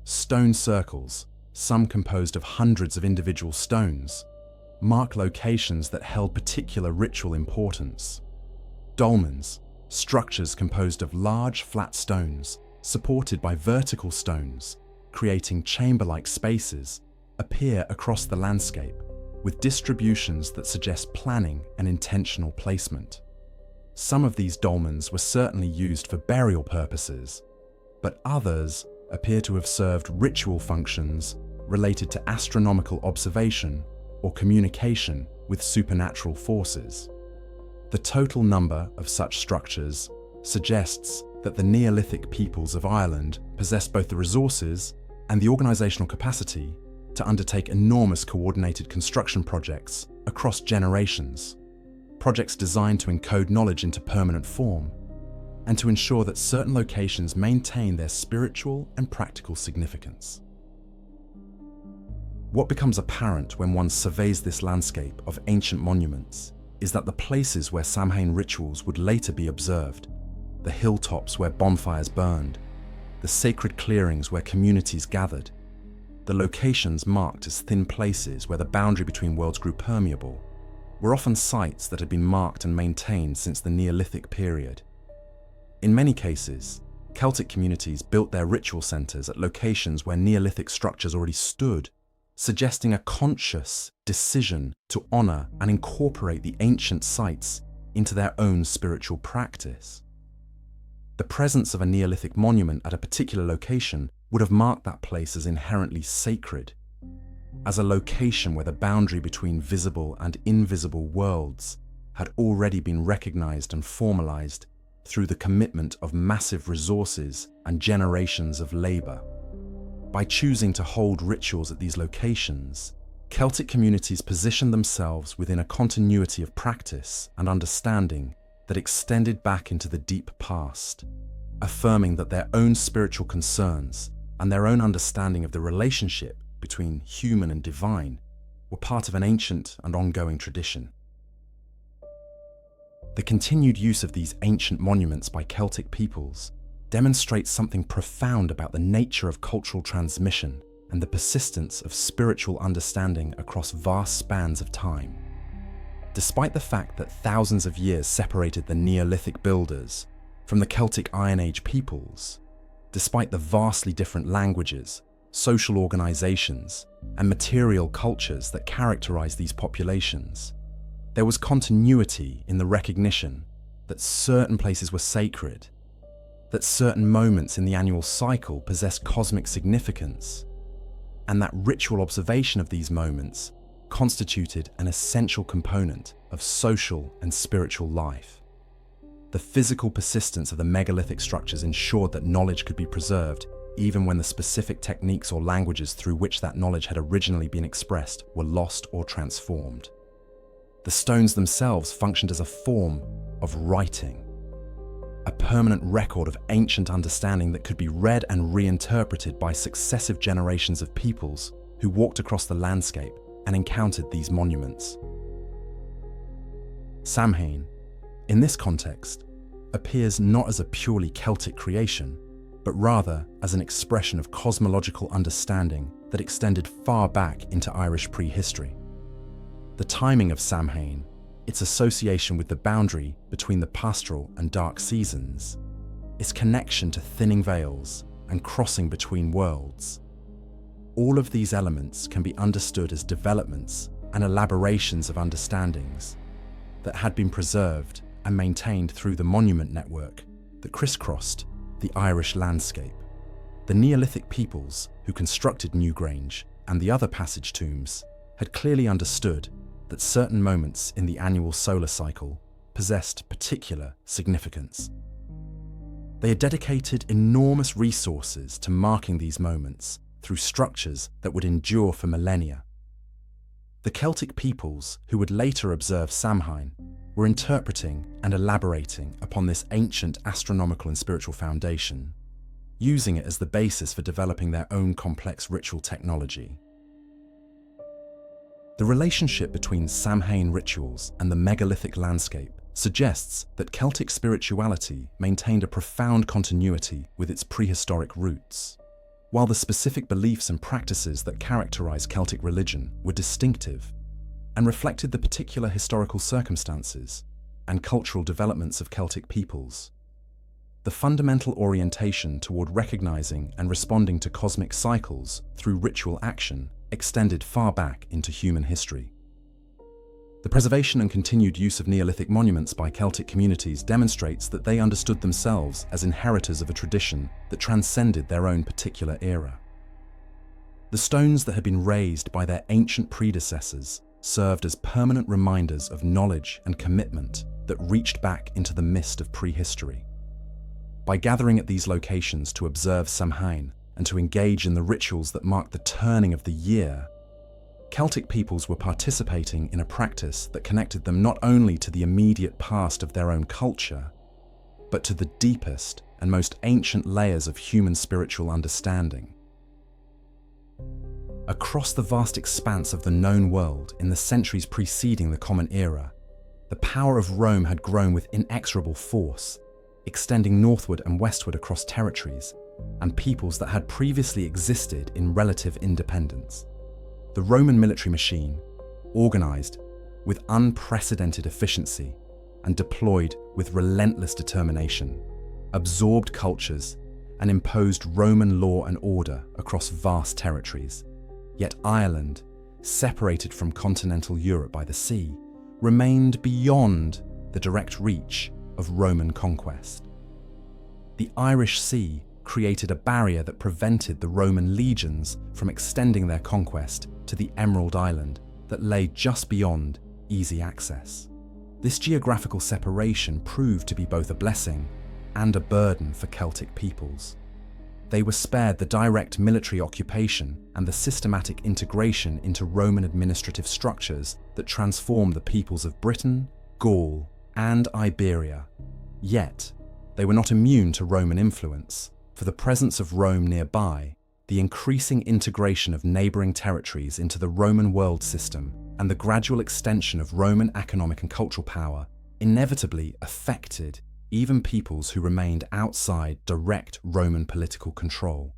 Stone circles, some composed of hundreds of individual stones, mark locations that held particular ritual importance. Dolmens, structures composed of large flat stones supported by vertical stones, creating chamber-like spaces, appear across the landscape, with distributions that suggest planning and intentional placement. Some of these dolmens were certainly used for burial purposes, but others appear to have served ritual functions related to astronomical observation or communication with supernatural forces. The total number of such structures suggests that the Neolithic peoples of Ireland possessed both the resources and the organisational capacity to undertake enormous coordinated construction projects across generations, projects designed to encode knowledge into permanent form and to ensure that certain locations maintain their spiritual and practical significance. What becomes apparent when one surveys this landscape of ancient monuments is that the places where Samhain rituals would later be observed, the hilltops where bonfires burned, the sacred clearings where communities gathered, the locations marked as thin places where the boundary between worlds grew permeable, were often sites that had been marked and maintained since the Neolithic period. In many cases, Celtic communities built their ritual centres at locations where Neolithic structures already stood, suggesting a conscious decision to honour and incorporate the ancient sites into their own spiritual practice. The presence of a Neolithic monument at a particular location would have marked that place as inherently sacred, as a location where the boundary between visible and invisible worlds had already been recognised and formalised through the commitment of massive resources and generations of labour. By choosing to hold rituals at these locations, Celtic communities positioned themselves within a continuity of practice and understanding that extended back into the deep past, affirming that their own spiritual concerns and their own understanding of the relationship between human and divine were part of an ancient and ongoing tradition. The continued use of these ancient monuments by Celtic peoples demonstrates something profound about the nature of cultural transmission and the persistence of spiritual understanding across vast spans of time. Despite the fact that thousands of years separated the Neolithic builders from the Celtic Iron Age peoples, despite the vastly different languages, social organizations, and material cultures that characterize these populations, there was continuity in the recognition that certain places were sacred, that certain moments in the annual cycle possessed cosmic significance, and that ritual observation of these moments constituted an essential component of social and spiritual life. The physical persistence of the megalithic structures ensured that knowledge could be preserved even when the specific techniques or languages through which that knowledge had originally been expressed were lost or transformed. The stones themselves functioned as a form of writing, a permanent record of ancient understanding that could be read and reinterpreted by successive generations of peoples who walked across the landscape and encountered these monuments. Samhain, in this context, appears not as a purely Celtic creation, but rather as an expression of cosmological understanding that extended far back into Irish prehistory. The timing of Samhain, its association with the boundary between the pastoral and dark seasons, its connection to thinning veils and crossing between worlds, all of these elements can be understood as developments and elaborations of understandings that had been preserved and maintained through the monument network that crisscrossed the Irish landscape. The Neolithic peoples who constructed Newgrange and the other passage tombs had clearly understood that certain moments in the annual solar cycle possessed particular significance. They had dedicated enormous resources to marking these moments through structures that would endure for millennia. The Celtic peoples who would later observe Samhain were interpreting and elaborating upon this ancient astronomical and spiritual foundation, using it as the basis for developing their own complex ritual technology. The relationship between Samhain rituals and the megalithic landscape suggests that Celtic spirituality maintained a profound continuity with its prehistoric roots. While the specific beliefs and practices that characterize Celtic religion were distinctive and reflected the particular historical circumstances and cultural developments of Celtic peoples, the fundamental orientation toward recognizing and responding to cosmic cycles through ritual action extended far back into human history. The preservation and continued use of Neolithic monuments by Celtic communities demonstrates that they understood themselves as inheritors of a tradition that transcended their own particular era. The stones that had been raised by their ancient predecessors served as permanent reminders of knowledge and commitment that reached back into the mist of prehistory. By gathering at these locations to observe Samhain and to engage in the rituals that marked the turning of the year, Celtic peoples were participating in a practice that connected them not only to the immediate past of their own culture, but to the deepest and most ancient layers of human spiritual understanding. Across the vast expanse of the known world in the centuries preceding the Common Era, the power of Rome had grown with inexorable force, extending northward and westward across territories and peoples that had previously existed in relative independence. The Roman military machine, organized with unprecedented efficiency and deployed with relentless determination, absorbed cultures and imposed Roman law and order across vast territories. Yet Ireland, separated from continental Europe by the sea, remained beyond the direct reach of Roman conquest. The Irish Sea created a barrier that prevented the Roman legions from extending their conquest to the Emerald Island that lay just beyond easy access. This geographical separation proved to be both a blessing and a burden for Celtic peoples. They were spared the direct military occupation and the systematic integration into Roman administrative structures that transformed the peoples of Britain, Gaul, and Iberia. Yet, they were not immune to Roman influence, for the presence of Rome nearby, the increasing integration of neighboring territories into the Roman world system, and the gradual extension of Roman economic and cultural power inevitably affected even peoples who remained outside direct Roman political control.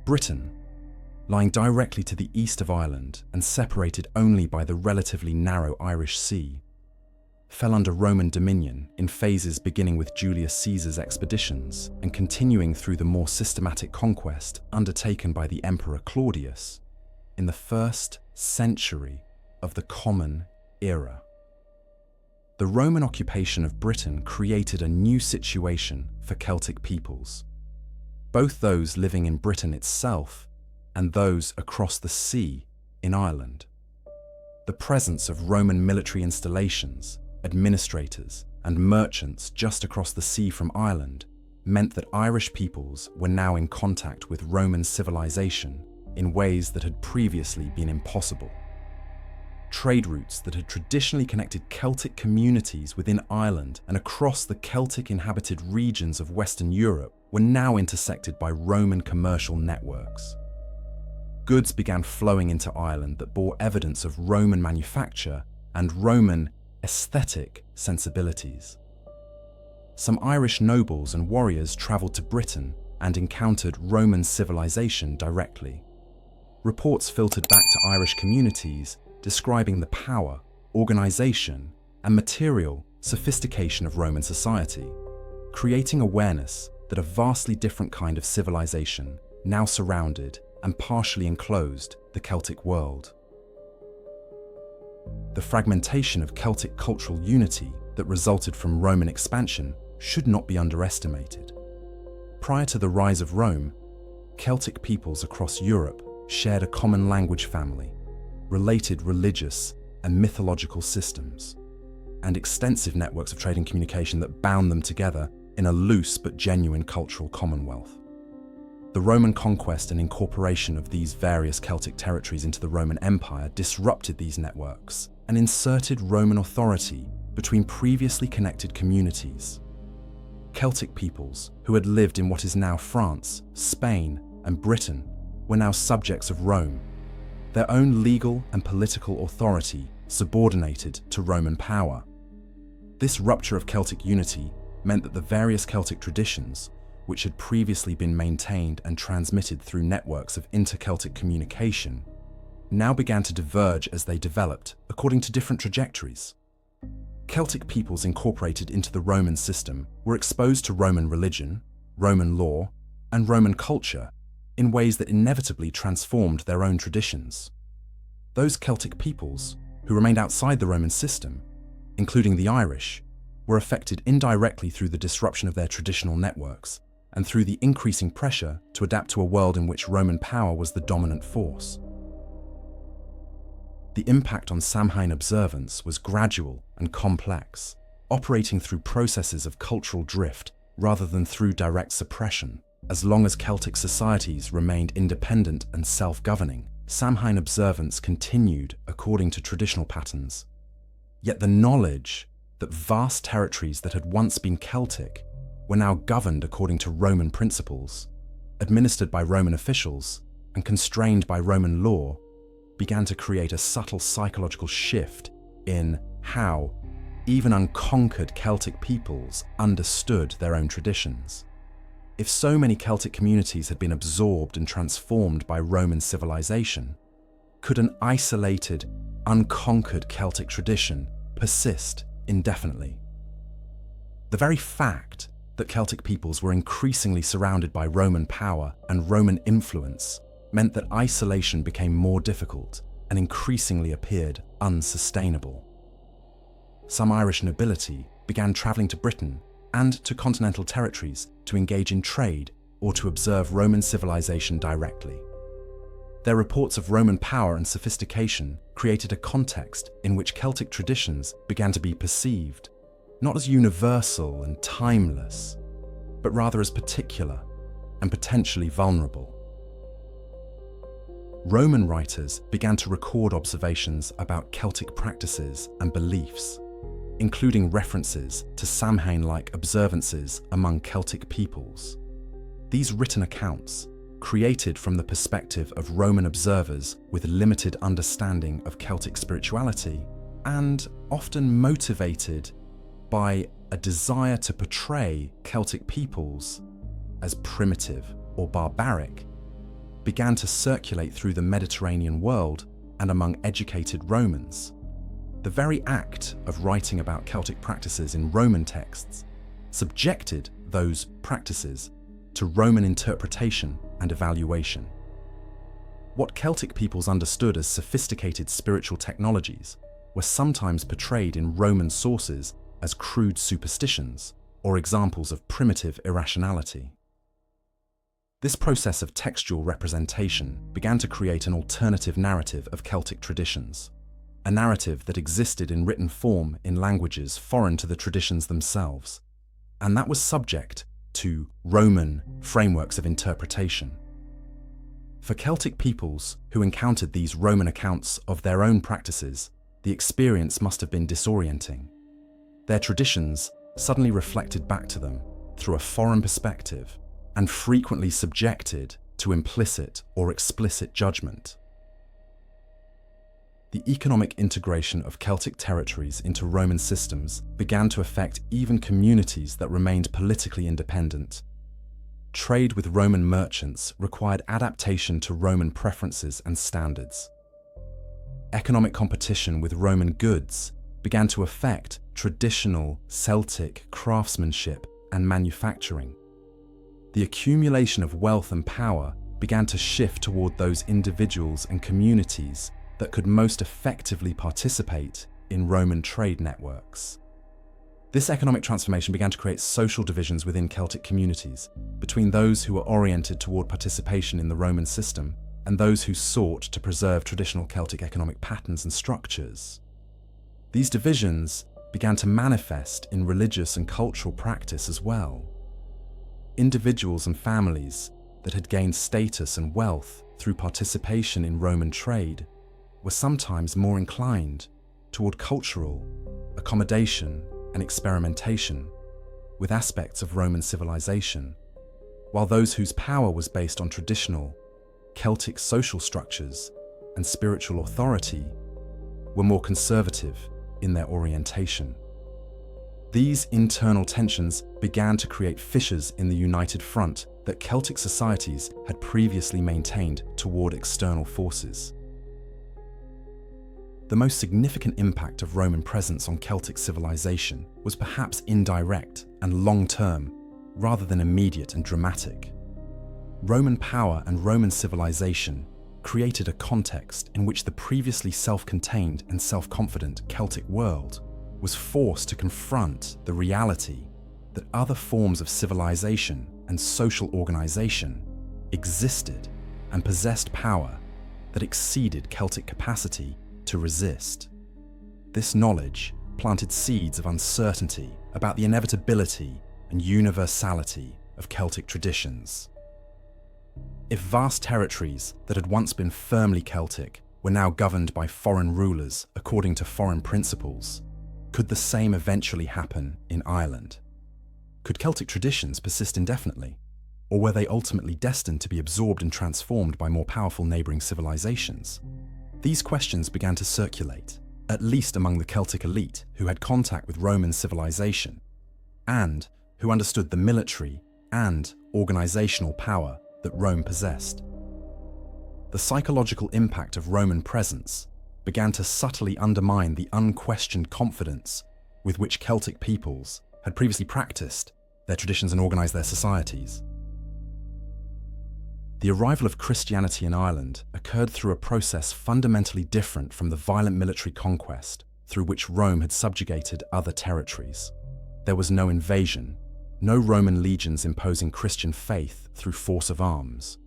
Britain, lying directly to the east of Ireland and separated only by the relatively narrow Irish Sea, fell under Roman dominion in phases beginning with Julius Caesar's expeditions and continuing through the more systematic conquest undertaken by the Emperor Claudius in the 1st century of the Common Era. The Roman occupation of Britain created a new situation for Celtic peoples, both those living in Britain itself and those across the sea in Ireland. The presence of Roman military installations, administrators, and merchants just across the sea from Ireland meant that Irish peoples were now in contact with Roman civilization in ways that had previously been impossible. Trade routes that had traditionally connected Celtic communities within Ireland and across the Celtic inhabited regions of Western Europe were now intersected by Roman commercial networks. Goods began flowing into Ireland that bore evidence of Roman manufacture and Roman aesthetic sensibilities. Some Irish nobles and warriors travelled to Britain and encountered Roman civilization directly. Reports filtered back to Irish communities describing the power, organisation, and material sophistication of Roman society, creating awareness that a vastly different kind of civilization now surrounded and partially enclosed the Celtic world. The fragmentation of Celtic cultural unity that resulted from Roman expansion should not be underestimated. Prior to the rise of Rome, Celtic peoples across Europe shared a common language family, related religious and mythological systems, and extensive networks of trade and communication that bound them together in a loose but genuine cultural commonwealth. The Roman conquest and incorporation of these various Celtic territories into the Roman Empire disrupted these networks and inserted Roman authority between previously connected communities. Celtic peoples, who had lived in what is now France, Spain, and Britain, were now subjects of Rome, their own legal and political authority subordinated to Roman power. This rupture of Celtic unity meant that the various Celtic traditions, which had previously been maintained and transmitted through networks of inter-Celtic communication, now began to diverge as they developed according to different trajectories. Celtic peoples incorporated into the Roman system were exposed to Roman religion, Roman law, and Roman culture in ways that inevitably transformed their own traditions. Those Celtic peoples who remained outside the Roman system, including the Irish, were affected indirectly through the disruption of their traditional networks and through the increasing pressure to adapt to a world in which Roman power was the dominant force. The impact on Samhain observance was gradual and complex, operating through processes of cultural drift rather than through direct suppression. As long as Celtic societies remained independent and self-governing, Samhain observance continued according to traditional patterns. Yet the knowledge that vast territories that had once been Celtic were now governed according to Roman principles, administered by Roman officials, and constrained by Roman law, began to create a subtle psychological shift in how even unconquered Celtic peoples understood their own traditions. If so many Celtic communities had been absorbed and transformed by Roman civilization, could an isolated, unconquered Celtic tradition persist indefinitely? The very fact that Celtic peoples were increasingly surrounded by Roman power and Roman influence meant that isolation became more difficult and increasingly appeared unsustainable. Some Irish nobility began travelling to Britain and to continental territories to engage in trade or to observe Roman civilization directly. Their reports of Roman power and sophistication created a context in which Celtic traditions began to be perceived, not as universal and timeless, but rather as particular and potentially vulnerable. Roman writers began to record observations about Celtic practices and beliefs, including references to Samhain-like observances among Celtic peoples. These written accounts, created from the perspective of Roman observers with limited understanding of Celtic spirituality, and often motivated by a desire to portray Celtic peoples as primitive or barbaric, began to circulate through the Mediterranean world and among educated Romans. The very act of writing about Celtic practices in Roman texts subjected those practices to Roman interpretation and evaluation. What Celtic peoples understood as sophisticated spiritual technologies were sometimes portrayed in Roman sources as crude superstitions or examples of primitive irrationality. This process of textual representation began to create an alternative narrative of Celtic traditions, a narrative that existed in written form in languages foreign to the traditions themselves, and that was subject to Roman frameworks of interpretation. For Celtic peoples who encountered these Roman accounts of their own practices, the experience must have been disorienting. Their traditions suddenly reflected back to them through a foreign perspective and frequently subjected to implicit or explicit judgment. The economic integration of Celtic territories into Roman systems began to affect even communities that remained politically independent. Trade with Roman merchants required adaptation to Roman preferences and standards. Economic competition with Roman goods began to affect traditional Celtic craftsmanship and manufacturing. The accumulation of wealth and power began to shift toward those individuals and communities that could most effectively participate in Roman trade networks. This economic transformation began to create social divisions within Celtic communities, between those who were oriented toward participation in the Roman system and those who sought to preserve traditional Celtic economic patterns and structures. These divisions began to manifest in religious and cultural practice as well. Individuals and families that had gained status and wealth through participation in Roman trade were sometimes more inclined toward cultural accommodation and experimentation with aspects of Roman civilization, while those whose power was based on traditional Celtic social structures and spiritual authority were more conservative in their orientation. These internal tensions began to create fissures in the united front that Celtic societies had previously maintained toward external forces. The most significant impact of Roman presence on Celtic civilization was perhaps indirect and long-term, rather than immediate and dramatic. Roman power and Roman civilization created a context in which the previously self-contained and self-confident Celtic world was forced to confront the reality that other forms of civilization and social organization existed and possessed power that exceeded Celtic capacity to resist. This knowledge planted seeds of uncertainty about the inevitability and universality of Celtic traditions. If vast territories that had once been firmly Celtic were now governed by foreign rulers according to foreign principles, could the same eventually happen in Ireland? Could Celtic traditions persist indefinitely, or were they ultimately destined to be absorbed and transformed by more powerful neighbouring civilizations? These questions began to circulate, at least among the Celtic elite who had contact with Roman civilization, and who understood the military and organizational power that Rome possessed. The psychological impact of Roman presence began to subtly undermine the unquestioned confidence with which Celtic peoples had previously practiced their traditions and organized their societies. The arrival of Christianity in Ireland occurred through a process fundamentally different from the violent military conquest through which Rome had subjugated other territories. There was no invasion, no Roman legions imposing Christian faith through force of arms,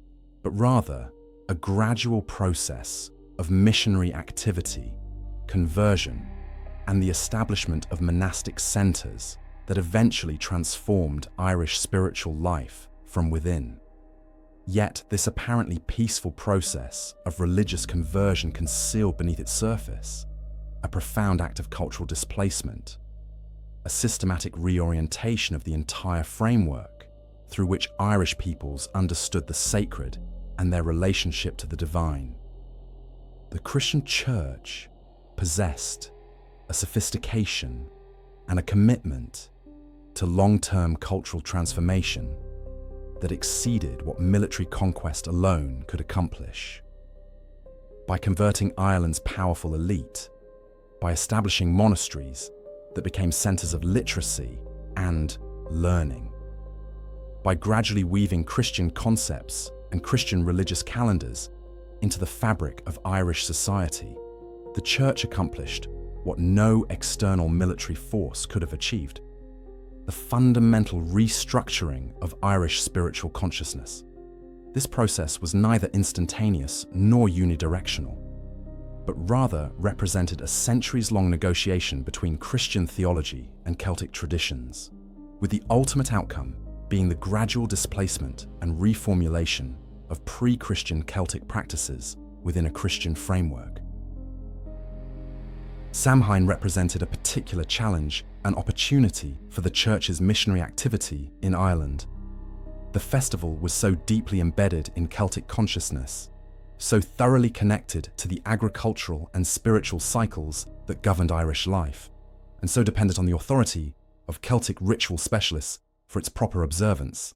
but rather a gradual process of missionary activity, conversion, and the establishment of monastic centres that eventually transformed Irish spiritual life from within. Yet this apparently peaceful process of religious conversion concealed beneath its surface a profound act of cultural displacement, a systematic reorientation of the entire framework through which Irish peoples understood the sacred and their relationship to the divine. The Christian Church possessed a sophistication and a commitment to long-term cultural transformation that exceeded what military conquest alone could accomplish. By converting Ireland's powerful elite, by establishing monasteries that became centres of literacy and learning, by gradually weaving Christian concepts and Christian religious calendars into the fabric of Irish society, the Church accomplished what no external military force could have achieved: the fundamental restructuring of Irish spiritual consciousness. This process was neither instantaneous nor unidirectional, but rather represented a centuries-long negotiation between Christian theology and Celtic traditions, with the ultimate outcome being the gradual displacement and reformulation of pre-Christian Celtic practices within a Christian framework. Samhain represented a particular challenge and opportunity for the Church's missionary activity in Ireland. The festival was so deeply embedded in Celtic consciousness, so thoroughly connected to the agricultural and spiritual cycles that governed Irish life, and so dependent on the authority of Celtic ritual specialists for its proper observance,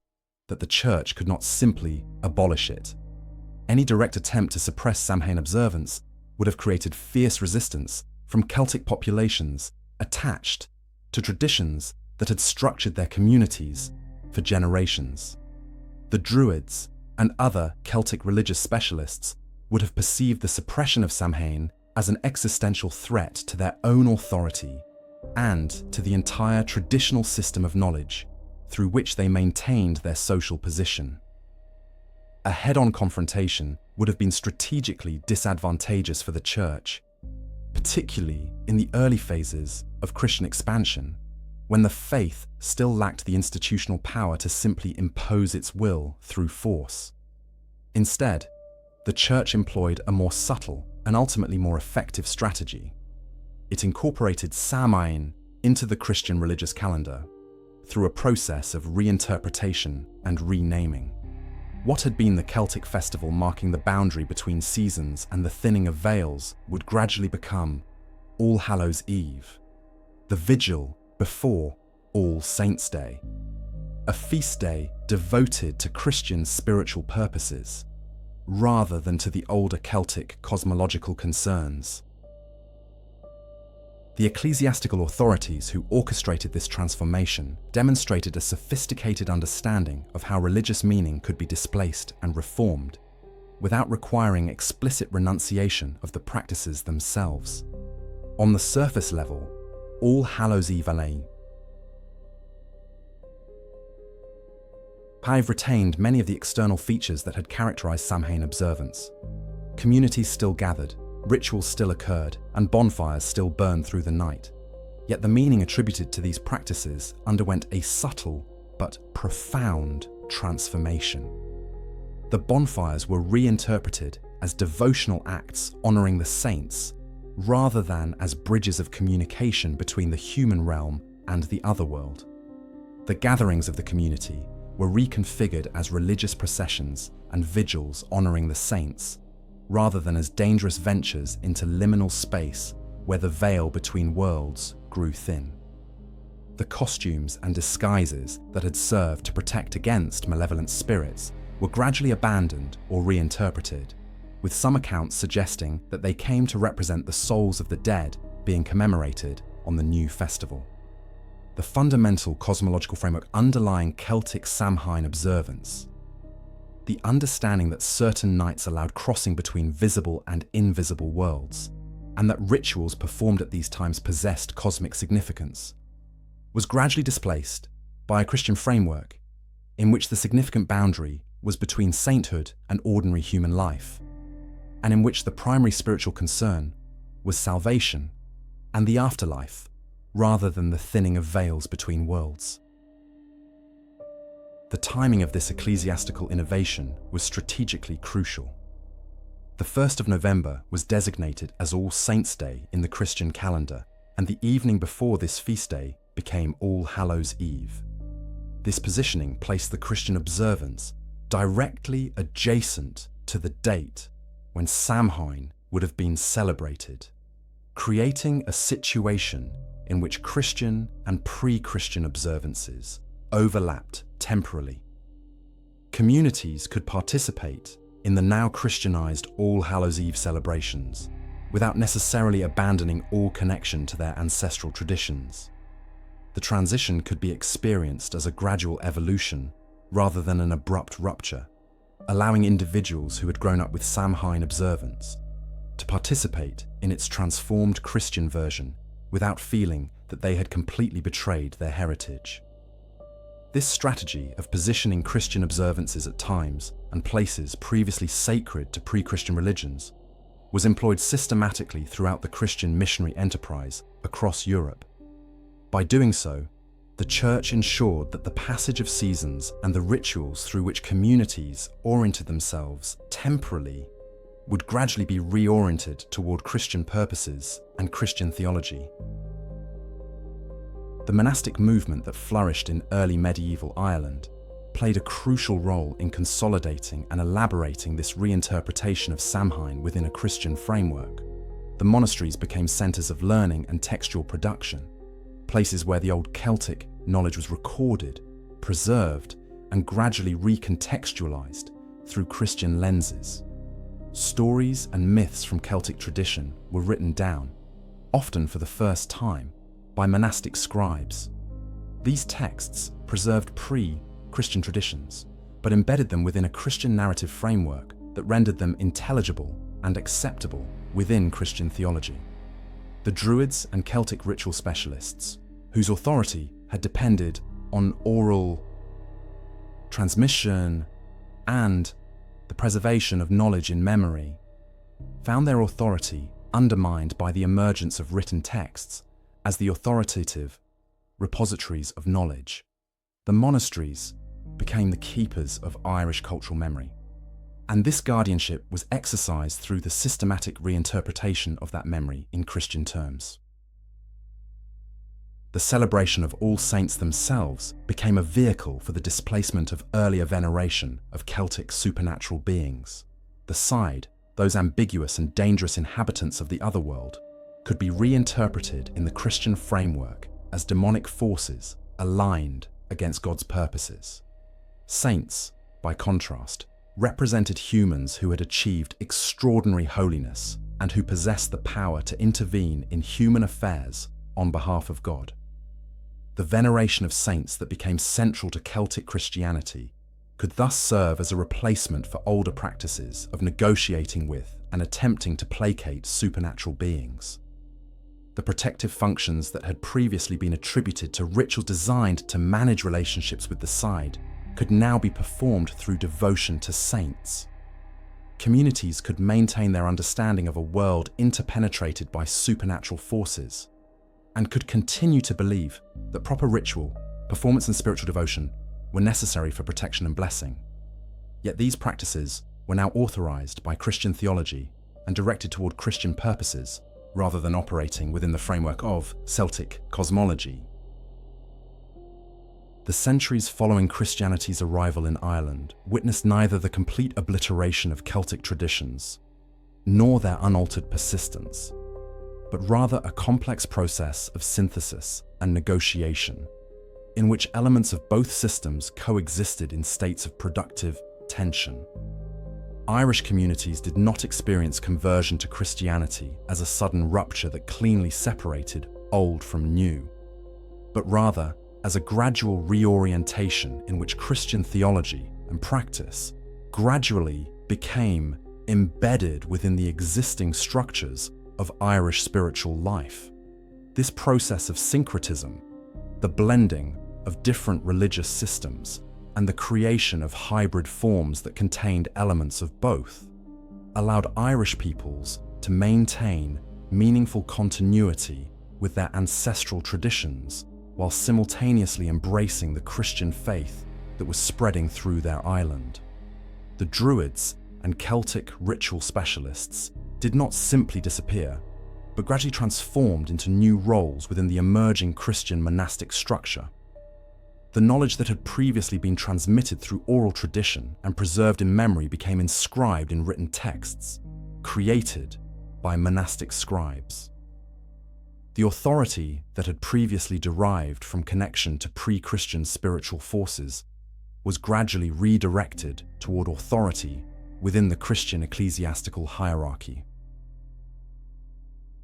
that the Church could not simply abolish it. Any direct attempt to suppress Samhain observance would have created fierce resistance from Celtic populations attached to traditions that had structured their communities for generations. The druids and other Celtic religious specialists would have perceived the suppression of Samhain as an existential threat to their own authority and to the entire traditional system of knowledge through which they maintained their social position. A head-on confrontation would have been strategically disadvantageous for the Church, particularly in the early phases of Christian expansion, when the faith still lacked the institutional power to simply impose its will through force. Instead, the Church employed a more subtle and ultimately more effective strategy. It incorporated Samhain into the Christian religious calendar through a process of reinterpretation and renaming. What had been the Celtic festival marking the boundary between seasons and the thinning of veils would gradually become All Hallows Eve, the vigil before All Saints' Day, a feast day devoted to Christian spiritual purposes, rather than to the older Celtic cosmological concerns. The ecclesiastical authorities who orchestrated this transformation demonstrated a sophisticated understanding of how religious meaning could be displaced and reformed, without requiring explicit renunciation of the practices themselves. On the surface level, All Hallows Eve have retained many of the external features that had characterized Samhain observance. Communities still gathered, rituals still occurred, and bonfires still burned through the night. Yet the meaning attributed to these practices underwent a subtle but profound transformation. The bonfires were reinterpreted as devotional acts honoring the saints, rather than as bridges of communication between the human realm and the otherworld. The gatherings of the community were reconfigured as religious processions and vigils honoring the saints, rather than as dangerous ventures into liminal space where the veil between worlds grew thin. The costumes and disguises that had served to protect against malevolent spirits were gradually abandoned or reinterpreted, with some accounts suggesting that they came to represent the souls of the dead being commemorated on the new festival. The fundamental cosmological framework underlying Celtic Samhain observance, the understanding that certain nights allowed crossing between visible and invisible worlds, and that rituals performed at these times possessed cosmic significance, was gradually displaced by a Christian framework in which the significant boundary was between sainthood and ordinary human life, and in which the primary spiritual concern was salvation and the afterlife, rather than the thinning of veils between worlds. The timing of this ecclesiastical innovation was strategically crucial. The 1st of November was designated as All Saints' Day in the Christian calendar, and the evening before this feast day became All Hallows Eve. This positioning placed the Christian observance directly adjacent to the date when Samhain would have been celebrated, creating a situation in which Christian and pre-Christian observances overlapped temporally. Communities could participate in the now Christianized All Hallows Eve celebrations without necessarily abandoning all connection to their ancestral traditions. The transition could be experienced as a gradual evolution rather than an abrupt rupture, allowing individuals who had grown up with Samhain observance to participate in its transformed Christian version without feeling that they had completely betrayed their heritage. This strategy of positioning Christian observances at times and places previously sacred to pre-Christian religions was employed systematically throughout the Christian missionary enterprise across Europe. By doing so, the Church ensured that the passage of seasons and the rituals through which communities oriented themselves temporally would gradually be reoriented toward Christian purposes and Christian theology. The monastic movement that flourished in early medieval Ireland played a crucial role in consolidating and elaborating this reinterpretation of Samhain within a Christian framework. The monasteries became centers of learning and textual production, places where the old Celtic knowledge was recorded, preserved, and gradually recontextualized through Christian lenses. Stories and myths from Celtic tradition were written down, often for the first time, by monastic scribes. These texts preserved pre-Christian traditions, but embedded them within a Christian narrative framework that rendered them intelligible and acceptable within Christian theology. The druids and Celtic ritual specialists, whose authority had depended on oral transmission and the preservation of knowledge in memory, found their authority undermined by the emergence of written texts as the authoritative repositories of knowledge. The monasteries became the keepers of Irish cultural memory, and this guardianship was exercised through the systematic reinterpretation of that memory in Christian terms. The celebration of All Saints themselves became a vehicle for the displacement of earlier veneration of Celtic supernatural beings. The Síde, those ambiguous and dangerous inhabitants of the Otherworld, could be reinterpreted in the Christian framework as demonic forces aligned against God's purposes. Saints, by contrast, represented humans who had achieved extraordinary holiness and who possessed the power to intervene in human affairs on behalf of God. The veneration of saints that became central to Celtic Christianity could thus serve as a replacement for older practices of negotiating with and attempting to placate supernatural beings. The protective functions that had previously been attributed to rituals designed to manage relationships with the Síde could now be performed through devotion to saints. Communities could maintain their understanding of a world interpenetrated by supernatural forces, and could continue to believe that proper ritual, performance and spiritual devotion were necessary for protection and blessing. Yet these practices were now authorized by Christian theology and directed toward Christian purposes, rather than operating within the framework of Celtic cosmology. The centuries following Christianity's arrival in Ireland witnessed neither the complete obliteration of Celtic traditions, nor their unaltered persistence, but rather a complex process of synthesis and negotiation, in which elements of both systems coexisted in states of productive tension. Irish communities did not experience conversion to Christianity as a sudden rupture that cleanly separated old from new, but rather as a gradual reorientation in which Christian theology and practice gradually became embedded within the existing structures of Irish spiritual life. This process of syncretism, the blending of different religious systems, and the creation of hybrid forms that contained elements of both, allowed Irish peoples to maintain meaningful continuity with their ancestral traditions while simultaneously embracing the Christian faith that was spreading through their island. The druids and Celtic ritual specialists did not simply disappear, but gradually transformed into new roles within the emerging Christian monastic structure. The knowledge that had previously been transmitted through oral tradition and preserved in memory became inscribed in written texts, created by monastic scribes. The authority that had previously derived from connection to pre-Christian spiritual forces was gradually redirected toward authority within the Christian ecclesiastical hierarchy.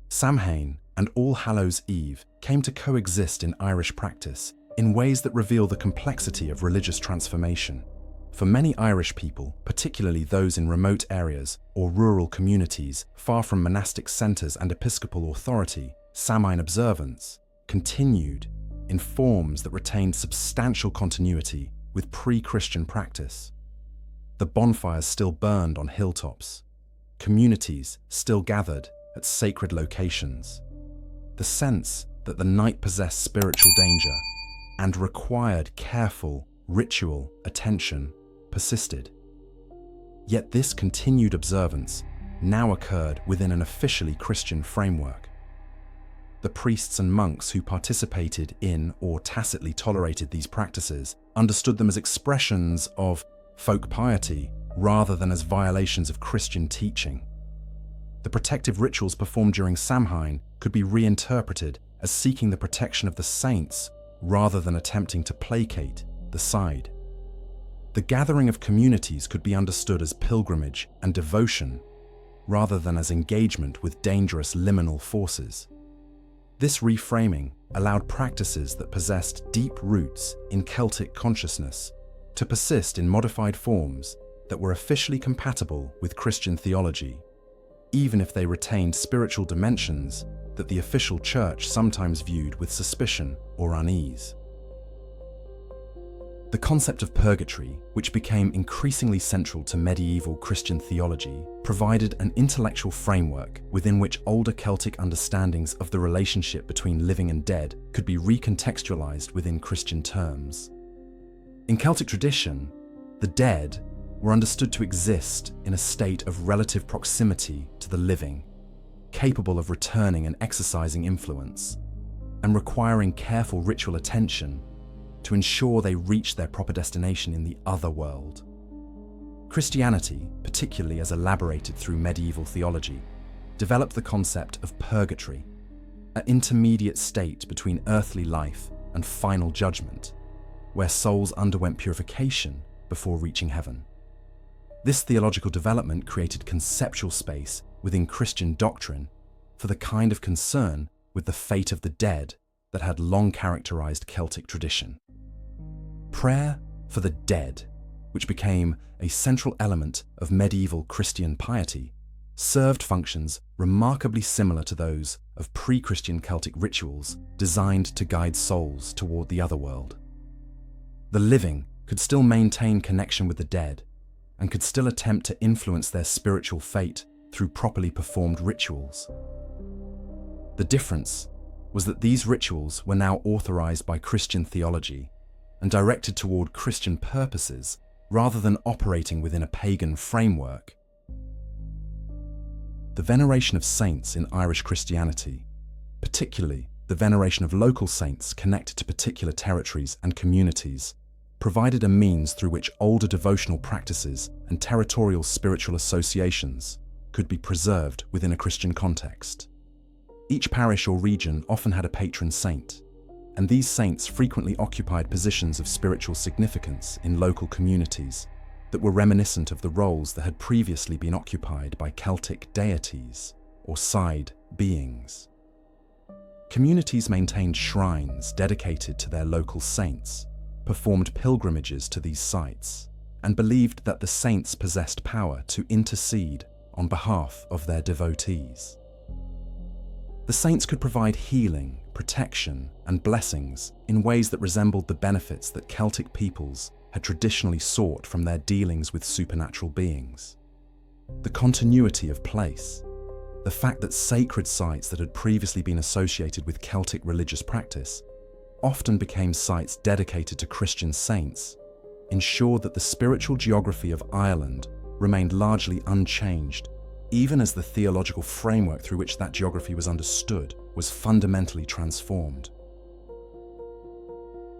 Samhain and All Hallows Eve came to coexist in Irish practice in ways that reveal the complexity of religious transformation. For many Irish people, particularly those in remote areas or rural communities far from monastic centres and episcopal authority, Samhain observance continued in forms that retained substantial continuity with pre-Christian practice. The bonfires still burned on hilltops. Communities still gathered at sacred locations. The sense that the night possessed spiritual danger and required careful ritual attention persisted. Yet this continued observance now occurred within an officially Christian framework. The priests and monks who participated in or tacitly tolerated these practices understood them as expressions of folk piety rather than as violations of Christian teaching. The protective rituals performed during Samhain could be reinterpreted as seeking the protection of the saints rather than attempting to placate the Síde. The gathering of communities could be understood as pilgrimage and devotion rather than as engagement with dangerous liminal forces. This reframing allowed practices that possessed deep roots in Celtic consciousness to persist in modified forms that were officially compatible with Christian theology, even if they retained spiritual dimensions that the official church sometimes viewed with suspicion or unease. The concept of purgatory, which became increasingly central to medieval Christian theology, provided an intellectual framework within which older Celtic understandings of the relationship between living and dead could be recontextualized within Christian terms. In Celtic tradition, the dead were understood to exist in a state of relative proximity to the living, capable of returning and exercising influence, and requiring careful ritual attention to ensure they reach their proper destination in the otherworld. Christianity, particularly as elaborated through medieval theology, developed the concept of purgatory, an intermediate state between earthly life and final judgment, where souls underwent purification before reaching heaven. This theological development created conceptual space within Christian doctrine for the kind of concern with the fate of the dead that had long characterized Celtic tradition. Prayer for the dead, which became a central element of medieval Christian piety, served functions remarkably similar to those of pre-Christian Celtic rituals designed to guide souls toward the otherworld. The living could still maintain connection with the dead and could still attempt to influence their spiritual fate through properly performed rituals. The difference was that these rituals were now authorized by Christian theology and directed toward Christian purposes rather than operating within a pagan framework. The veneration of saints in Irish Christianity, particularly the veneration of local saints connected to particular territories and communities, provided a means through which older devotional practices and territorial spiritual associations could be preserved within a Christian context. Each parish or region often had a patron saint, and these saints frequently occupied positions of spiritual significance in local communities that were reminiscent of the roles that had previously been occupied by Celtic deities or Síde beings. Communities maintained shrines dedicated to their local saints, performed pilgrimages to these sites, and believed that the saints possessed power to intercede on behalf of their devotees. The saints could provide healing, protection, and blessings in ways that resembled the benefits that Celtic peoples had traditionally sought from their dealings with supernatural beings. The continuity of place, the fact that sacred sites that had previously been associated with Celtic religious practice often became sites dedicated to Christian saints, ensured that the spiritual geography of Ireland remained largely unchanged, even as the theological framework through which that geography was understood was fundamentally transformed.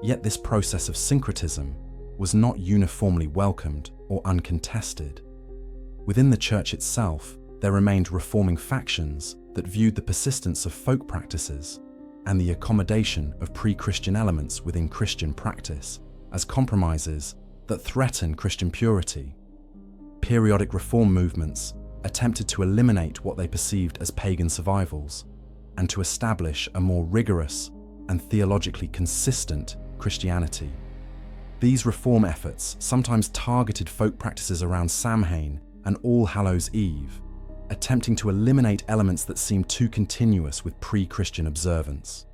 Yet this process of syncretism was not uniformly welcomed or uncontested. Within the church itself, there remained reforming factions that viewed the persistence of folk practices and the accommodation of pre-Christian elements within Christian practice as compromises that threaten Christian purity. Periodic reform movements attempted to eliminate what they perceived as pagan survivals and to establish a more rigorous and theologically consistent Christianity. These reform efforts sometimes targeted folk practices around Samhain and All Hallows Eve, attempting to eliminate elements that seemed too continuous with pre-Christian observance.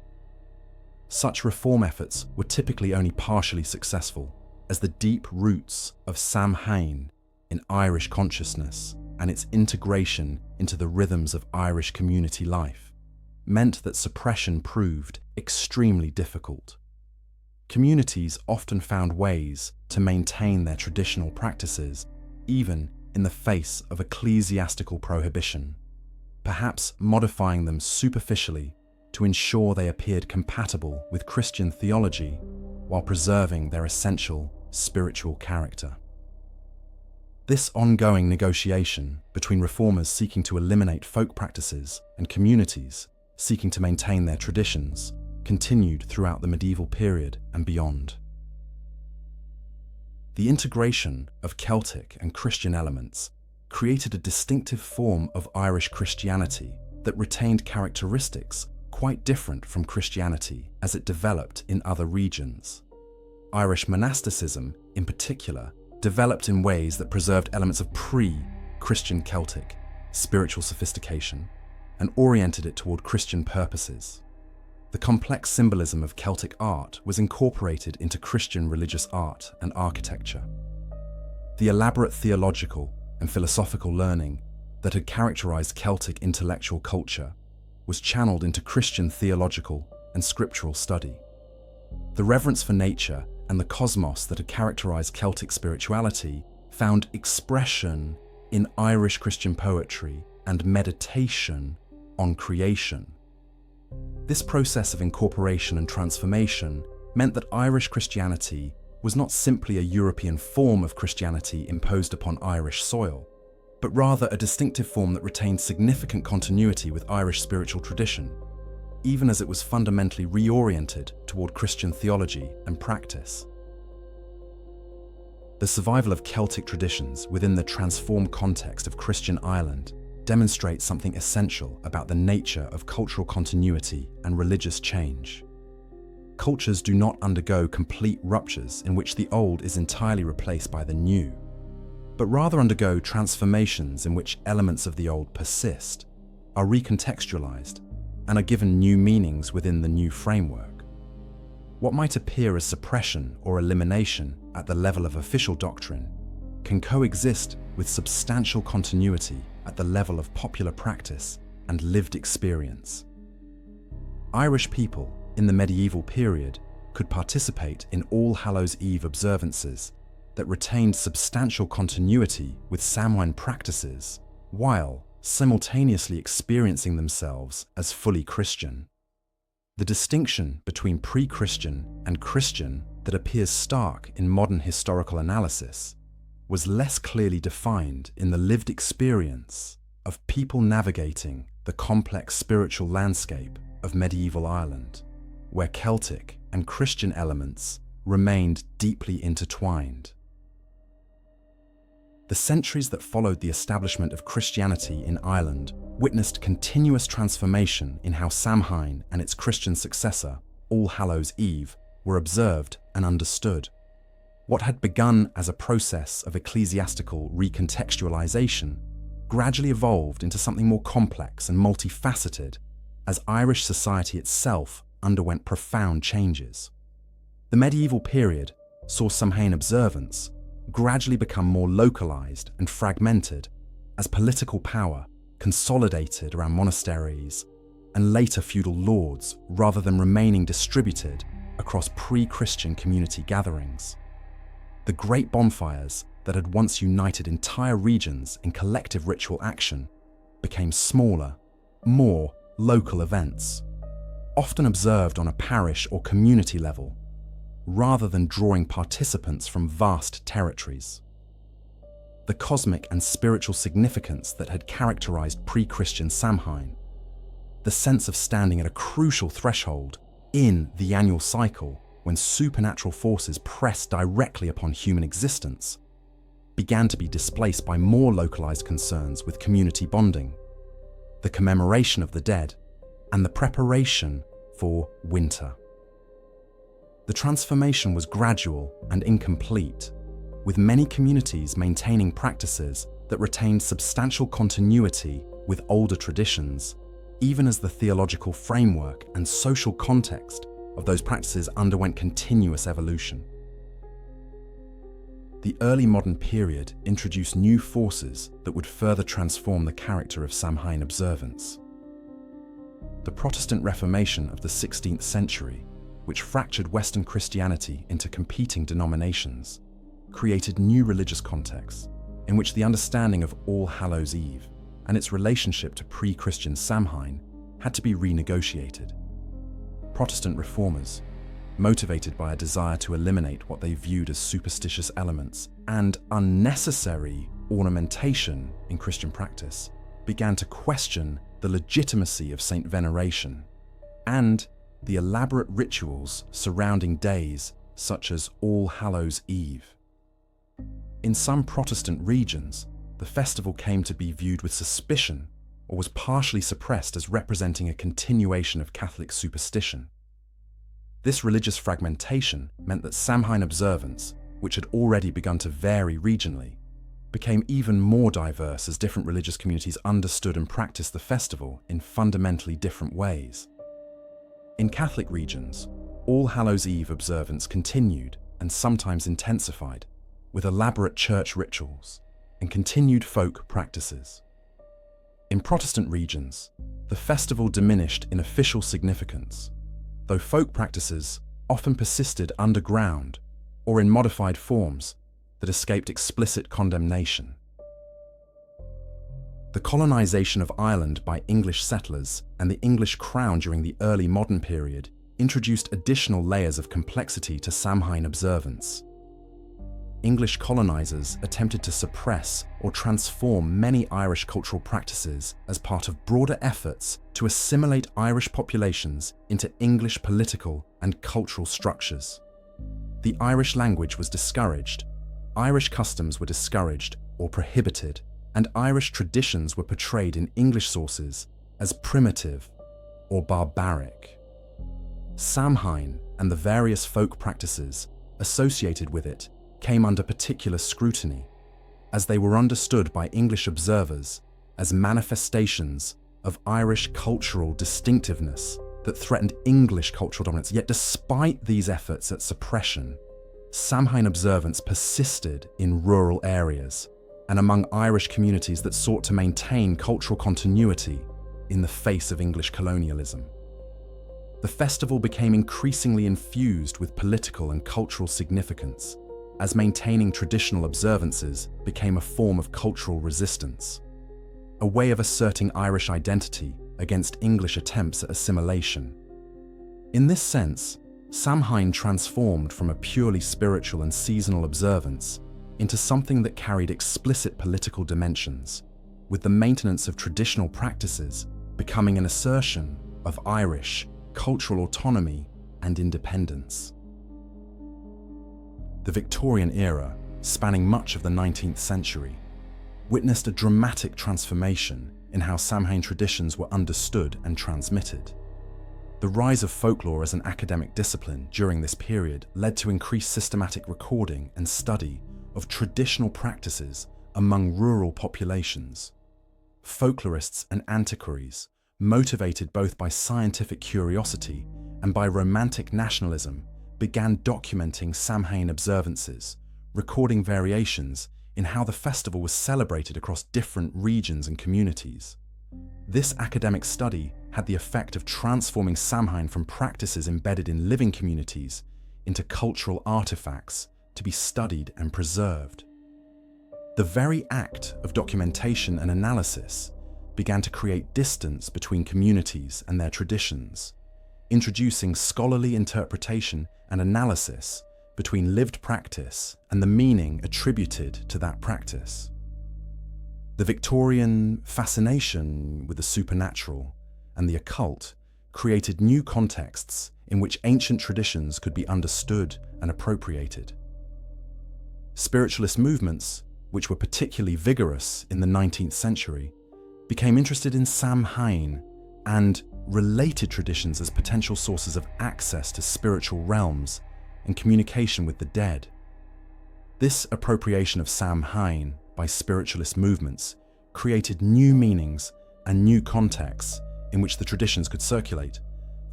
Such reform efforts were typically only partially successful, as the deep roots of Samhain in Irish consciousness and its integration into the rhythms of Irish community life meant that suppression proved extremely difficult. Communities often found ways to maintain their traditional practices, even in the face of ecclesiastical prohibition, perhaps modifying them superficially to ensure they appeared compatible with Christian theology while preserving their essential spiritual character. This ongoing negotiation between reformers seeking to eliminate folk practices and communities seeking to maintain their traditions continued throughout the medieval period and beyond. The integration of Celtic and Christian elements created a distinctive form of Irish Christianity that retained characteristics quite different from Christianity as it developed in other regions. Irish monasticism, in particular, developed in ways that preserved elements of pre-Christian Celtic spiritual sophistication and oriented it toward Christian purposes. The complex symbolism of Celtic art was incorporated into Christian religious art and architecture. The elaborate theological and philosophical learning that had characterized Celtic intellectual culture was channeled into Christian theological and scriptural study. The reverence for nature and the cosmos that had characterized Celtic spirituality found expression in Irish Christian poetry and meditation on creation. This process of incorporation and transformation meant that Irish Christianity was not simply a European form of Christianity imposed upon Irish soil, but rather a distinctive form that retained significant continuity with Irish spiritual tradition, even as it was fundamentally reoriented toward Christian theology and practice. The survival of Celtic traditions within the transformed context of Christian Ireland demonstrates something essential about the nature of cultural continuity and religious change. Cultures do not undergo complete ruptures in which the old is entirely replaced by the new, but rather undergo transformations in which elements of the old persist, are recontextualized, and are given new meanings within the new framework. What might appear as suppression or elimination at the level of official doctrine can coexist with substantial continuity at the level of popular practice and lived experience. Irish people in the medieval period could participate in All Hallows Eve observances that retained substantial continuity with Samhain practices, while simultaneously experiencing themselves as fully Christian. The distinction between pre-Christian and Christian that appears stark in modern historical analysis was less clearly defined in the lived experience of people navigating the complex spiritual landscape of medieval Ireland, where Celtic and Christian elements remained deeply intertwined. The centuries that followed the establishment of Christianity in Ireland witnessed continuous transformation in how Samhain and its Christian successor, All Hallows Eve, were observed and understood. What had begun as a process of ecclesiastical recontextualization gradually evolved into something more complex and multifaceted as Irish society itself underwent profound changes. The medieval period saw Samhain observance gradually become more localized and fragmented as political power consolidated around monasteries and later feudal lords rather than remaining distributed across pre-Christian community gatherings. The great bonfires that had once united entire regions in collective ritual action became smaller, more local events, often observed on a parish or community level, rather than drawing participants from vast territories. The cosmic and spiritual significance that had characterized pre-Christian Samhain, the sense of standing at a crucial threshold in the annual cycle when supernatural forces pressed directly upon human existence, began to be displaced by more localized concerns with community bonding, the commemoration of the dead, and the preparation for winter. The transformation was gradual and incomplete, with many communities maintaining practices that retained substantial continuity with older traditions, even as the theological framework and social context of those practices underwent continuous evolution. The early modern period introduced new forces that would further transform the character of Samhain observance. The Protestant Reformation of the 16th century, which fractured Western Christianity into competing denominations, created new religious contexts in which the understanding of All Hallows Eve and its relationship to pre-Christian Samhain had to be renegotiated. Protestant reformers, motivated by a desire to eliminate what they viewed as superstitious elements and unnecessary ornamentation in Christian practice, began to question the legitimacy of saint veneration and the elaborate rituals surrounding days such as All Hallows Eve. In some Protestant regions, the festival came to be viewed with suspicion or was partially suppressed as representing a continuation of Catholic superstition. This religious fragmentation meant that Samhain observance which had already begun to vary regionally, became even more diverse as different religious communities understood and practiced the festival in fundamentally different ways. In Catholic regions, All Hallows Eve observance continued and sometimes intensified, with elaborate church rituals and continued folk practices. In Protestant regions, the festival diminished in official significance, though folk practices often persisted underground or in modified forms that escaped explicit condemnation. The colonization of Ireland by English settlers and the English crown during the early modern period introduced additional layers of complexity to Samhain observance. English colonizers attempted to suppress or transform many Irish cultural practices as part of broader efforts to assimilate Irish populations into English political and cultural structures. The Irish language was discouraged, Irish customs were discouraged or prohibited, and Irish traditions were portrayed in English sources as primitive or barbaric. Samhain and the various folk practices associated with it came under particular scrutiny, as they were understood by English observers as manifestations of Irish cultural distinctiveness that threatened English cultural dominance. Yet despite these efforts at suppression, Samhain observance persisted in rural areas and among Irish communities that sought to maintain cultural continuity in the face of English colonialism. The festival became increasingly infused with political and cultural significance, as maintaining traditional observances became a form of cultural resistance, a way of asserting Irish identity against English attempts at assimilation. In this sense, Samhain transformed from a purely spiritual and seasonal observance into something that carried explicit political dimensions, with the maintenance of traditional practices becoming an assertion of Irish cultural autonomy and independence. The Victorian era, spanning much of the 19th century, witnessed a dramatic transformation in how Samhain traditions were understood and transmitted. The rise of folklore as an academic discipline during this period led to increased systematic recording and study of traditional practices among rural populations. Folklorists and antiquaries, motivated both by scientific curiosity and by romantic nationalism, began documenting Samhain observances, recording variations in how the festival was celebrated across different regions and communities. This academic study had the effect of transforming Samhain from practices embedded in living communities into cultural artifacts to be studied and preserved. The very act of documentation and analysis began to create distance between communities and their traditions, introducing scholarly interpretation and analysis between lived practice and the meaning attributed to that practice. The Victorian fascination with the supernatural and the occult created new contexts in which ancient traditions could be understood and appropriated. Spiritualist movements, which were particularly vigorous in the 19th century, became interested in Samhain and related traditions as potential sources of access to spiritual realms and communication with the dead. This appropriation of Samhain by spiritualist movements created new meanings and new contexts in which the traditions could circulate,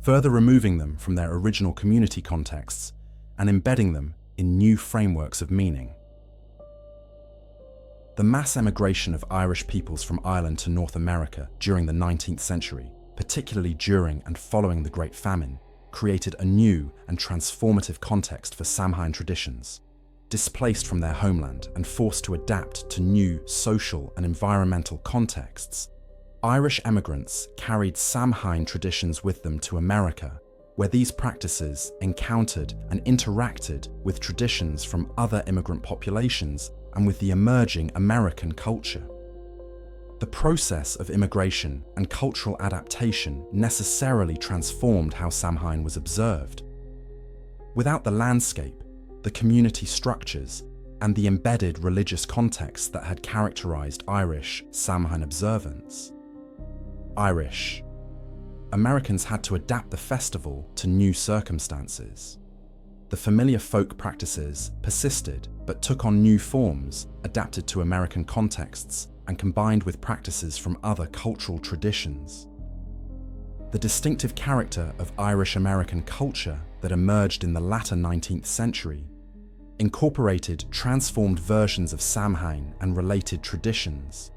further removing them from their original community contexts and embedding them in new frameworks of meaning. The mass emigration of Irish peoples from Ireland to North America during the 19th century, particularly during and following the Great Famine, created a new and transformative context for Samhain traditions. Displaced from their homeland and forced to adapt to new social and environmental contexts, Irish emigrants carried Samhain traditions with them to America, where these practices encountered and interacted with traditions from other immigrant populations and with the emerging American culture. The process of immigration and cultural adaptation necessarily transformed how Samhain was observed. Without the landscape, the community structures, and the embedded religious context that had characterized Irish Samhain observance, Americans had to adapt the festival to new circumstances. the familiar folk practices persisted but took on new forms, adapted to American contexts, and combined with practices from other cultural traditions. The distinctive character of Irish-American culture that emerged in the latter 19th century incorporated transformed versions of Samhain and related traditions,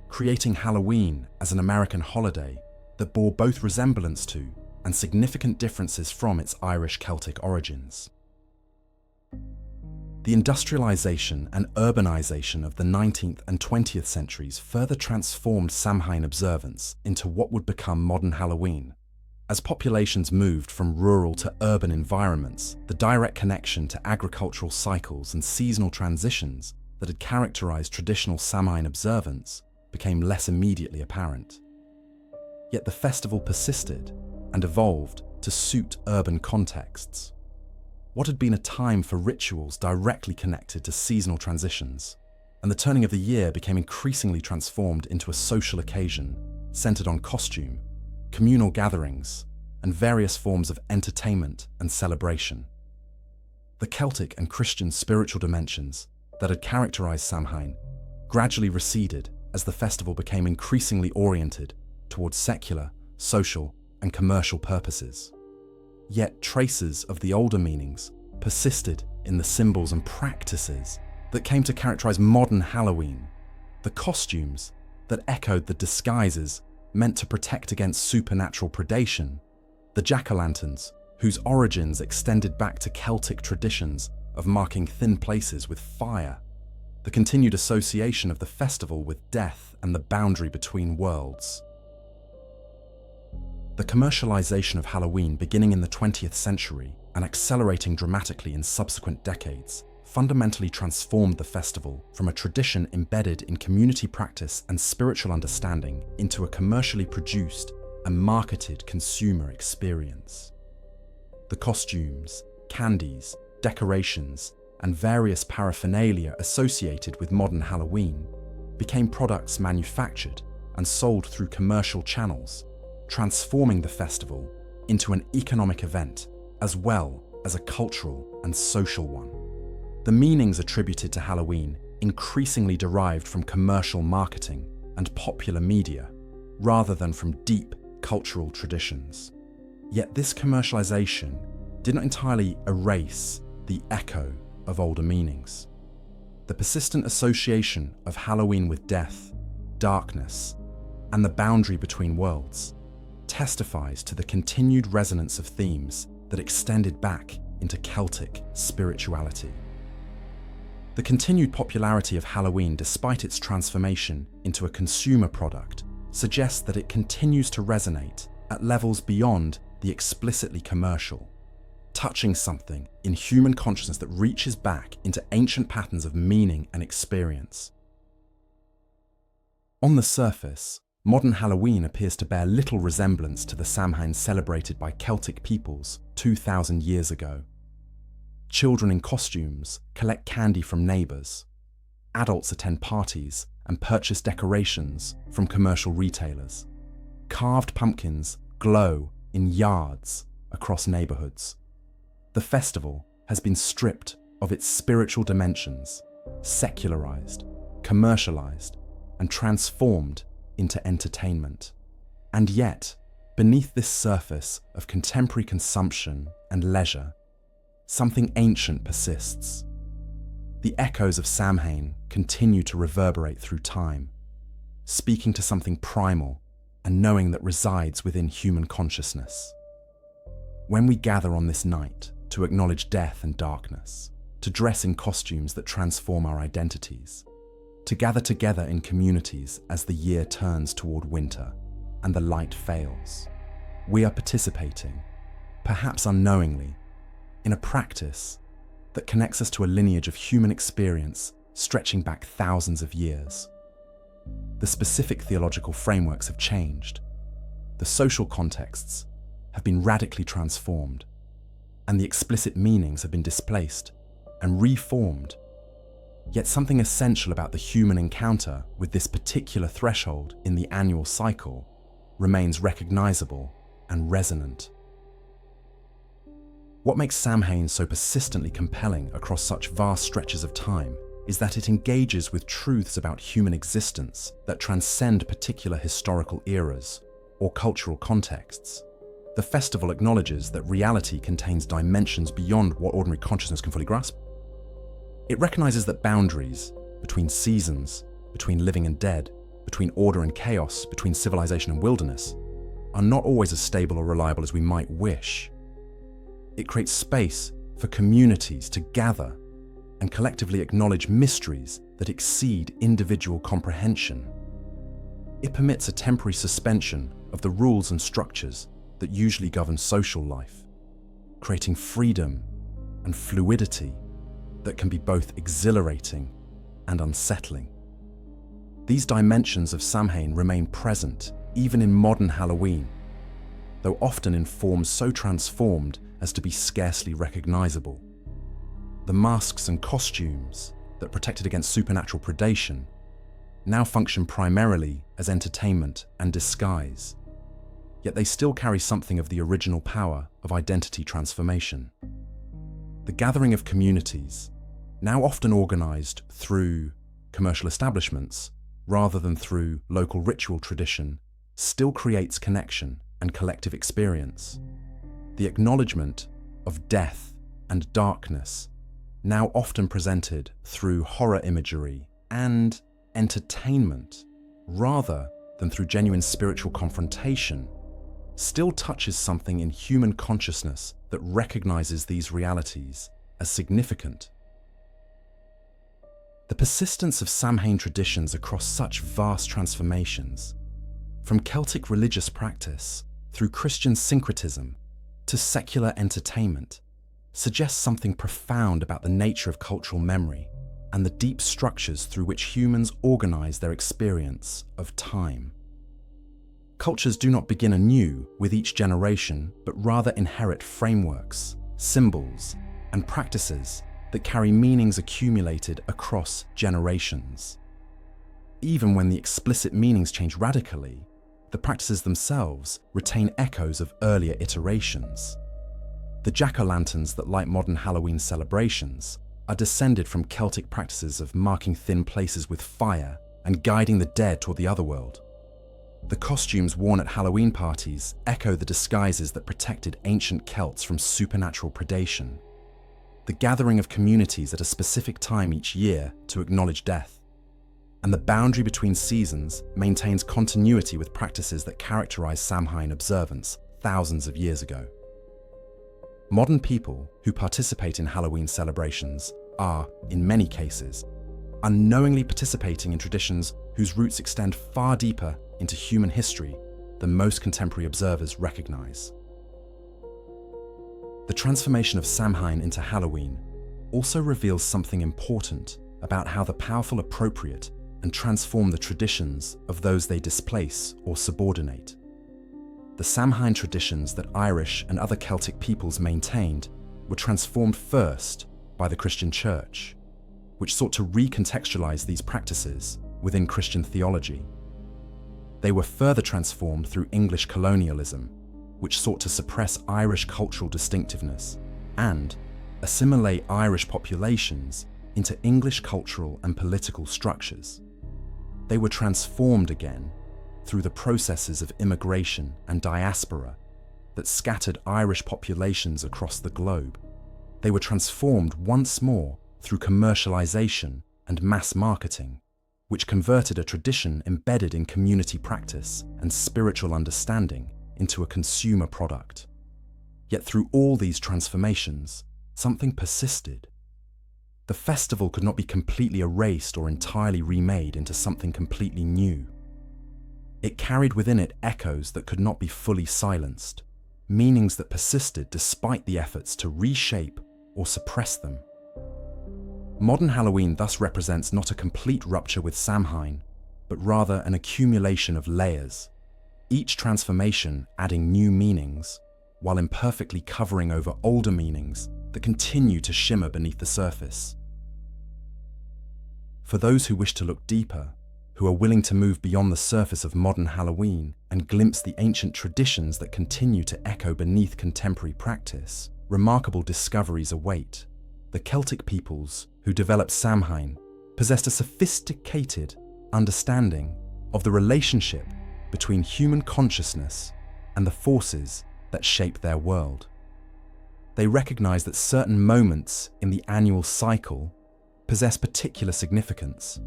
creating Halloween as an American holiday that bore both resemblance to and significant differences from its Irish Celtic origins. The industrialization and urbanization of the 19th and 20th centuries further transformed Samhain observance into what would become modern Halloween. As populations moved from rural to urban environments, the direct connection to agricultural cycles and seasonal transitions that had characterized traditional Samhain observance became less immediately apparent. Yet the festival persisted and evolved to suit urban contexts. What had been a time for rituals directly connected to seasonal transitions, and the turning of the year became increasingly transformed into a social occasion centered on costume, communal gatherings, and various forms of entertainment and celebration. The Celtic and Christian spiritual dimensions that had characterized Samhain gradually receded as the festival became increasingly oriented towards secular, social, and commercial purposes. Yet traces of the older meanings persisted in the symbols and practices that came to characterize modern Halloween, the costumes that echoed the disguises meant to protect against supernatural predation, the jack-o'-lanterns whose origins extended back to Celtic traditions of marking thin places with fire, the continued association of the festival with death and the boundary between worlds. The commercialization of Halloween beginning in the 20th century and accelerating dramatically in subsequent decades fundamentally transformed the festival from a tradition embedded in community practice and spiritual understanding into a commercially produced and marketed consumer experience. The costumes, candies, decorations, and various paraphernalia associated with modern Halloween became products manufactured and sold through commercial channels, transforming the festival into an economic event as well as a cultural and social one. The meanings attributed to Halloween increasingly derived from commercial marketing and popular media, rather than from deep cultural traditions. Yet this commercialization did not entirely erase the echo of older meanings. The persistent association of Halloween with death, darkness, and the boundary between worlds testifies to the continued resonance of themes that extended back into Celtic spirituality. The continued popularity of Halloween, despite its transformation into a consumer product, suggests that it continues to resonate at levels beyond the explicitly commercial, touching something in human consciousness that reaches back into ancient patterns of meaning and experience. On the surface, modern Halloween appears to bear little resemblance to the Samhain celebrated by Celtic peoples 2,000 years ago. Children in costumes collect candy from neighbours. Adults attend parties and purchase decorations from commercial retailers. Carved pumpkins glow in yards across neighbourhoods. The festival has been stripped of its spiritual dimensions, secularized, commercialized, and transformed into entertainment. And yet, beneath this surface of contemporary consumption and leisure, something ancient persists. The echoes of Samhain continue to reverberate through time, speaking to something primal and knowing that resides within human consciousness. When we gather on this night to acknowledge death and darkness, to dress in costumes that transform our identities, to gather together in communities as the year turns toward winter and the light fails, we are participating, perhaps unknowingly, in a practice that connects us to a lineage of human experience stretching back thousands of years. The specific theological frameworks have changed, the social contexts have been radically transformed, and the explicit meanings have been displaced and reformed. Yet something essential about the human encounter with this particular threshold in the annual cycle remains recognizable and resonant. What makes Samhain so persistently compelling across such vast stretches of time is that it engages with truths about human existence that transcend particular historical eras or cultural contexts. The festival acknowledges that reality contains dimensions beyond what ordinary consciousness can fully grasp. It recognizes that boundaries between seasons, between living and dead, between order and chaos, between civilization and wilderness, are not always as stable or reliable as we might wish. It creates space for communities to gather and collectively acknowledge mysteries that exceed individual comprehension. It permits a temporary suspension of the rules and structures that usually govern social life, creating freedom and fluidity that can be both exhilarating and unsettling. These dimensions of Samhain remain present even in modern Halloween, though often in forms so transformed as to be scarcely recognizable. The masks and costumes that protected against supernatural predation now function primarily as entertainment and disguise, yet they still carry something of the original power of identity transformation. The gathering of communities, now often organized through commercial establishments rather than through local ritual tradition, still creates connection and collective experience. The acknowledgement of death and darkness, now often presented through horror imagery and entertainment rather than through genuine spiritual confrontation, still touches something in human consciousness that recognizes these realities as significant. The persistence of Samhain traditions across such vast transformations, from Celtic religious practice through Christian syncretism to secular entertainment, suggests something profound about the nature of cultural memory and the deep structures through which humans organize their experience of time. Cultures do not begin anew with each generation, but rather inherit frameworks, symbols, and practices that carry meanings accumulated across generations. Even when the explicit meanings change radically, the practices themselves retain echoes of earlier iterations. The jack-o'-lanterns that light modern Halloween celebrations are descended from Celtic practices of marking thin places with fire and guiding the dead toward the otherworld. The costumes worn at Halloween parties echo the disguises that protected ancient Celts from supernatural predation. The gathering of communities at a specific time each year to acknowledge death. And the boundary between seasons maintains continuity with practices that characterize Samhain observance thousands of years ago. Modern people who participate in Halloween celebrations are, in many cases, unknowingly participating in traditions whose roots extend far deeper into human history than most contemporary observers recognize. The transformation of Samhain into Halloween also reveals something important about how the powerful appropriate and transform the traditions of those they displace or subordinate. The Samhain traditions that Irish and other Celtic peoples maintained were transformed first by the Christian Church, which sought to recontextualize these practices within Christian theology. They were further transformed through English colonialism, which sought to suppress Irish cultural distinctiveness and assimilate Irish populations into English cultural and political structures. They were transformed again through the processes of immigration and diaspora that scattered Irish populations across the globe. They were transformed once more through commercialization and mass marketing, which converted a tradition embedded in community practice and spiritual understanding into a consumer product. Yet through all these transformations, something persisted. The festival could not be completely erased or entirely remade into something completely new. It carried within it echoes that could not be fully silenced, meanings that persisted despite the efforts to reshape or suppress them. Modern Halloween thus represents not a complete rupture with Samhain, but rather an accumulation of layers, each transformation adding new meanings, while imperfectly covering over older meanings that continue to shimmer beneath the surface. For those who wish to look deeper, who are willing to move beyond the surface of modern Halloween and glimpse the ancient traditions that continue to echo beneath contemporary practice, remarkable discoveries await. The Celtic peoples who developed Samhain possessed a sophisticated understanding of the relationship between human consciousness and the forces that shape their world. They recognized that certain moments in the annual cycle possess particular significance,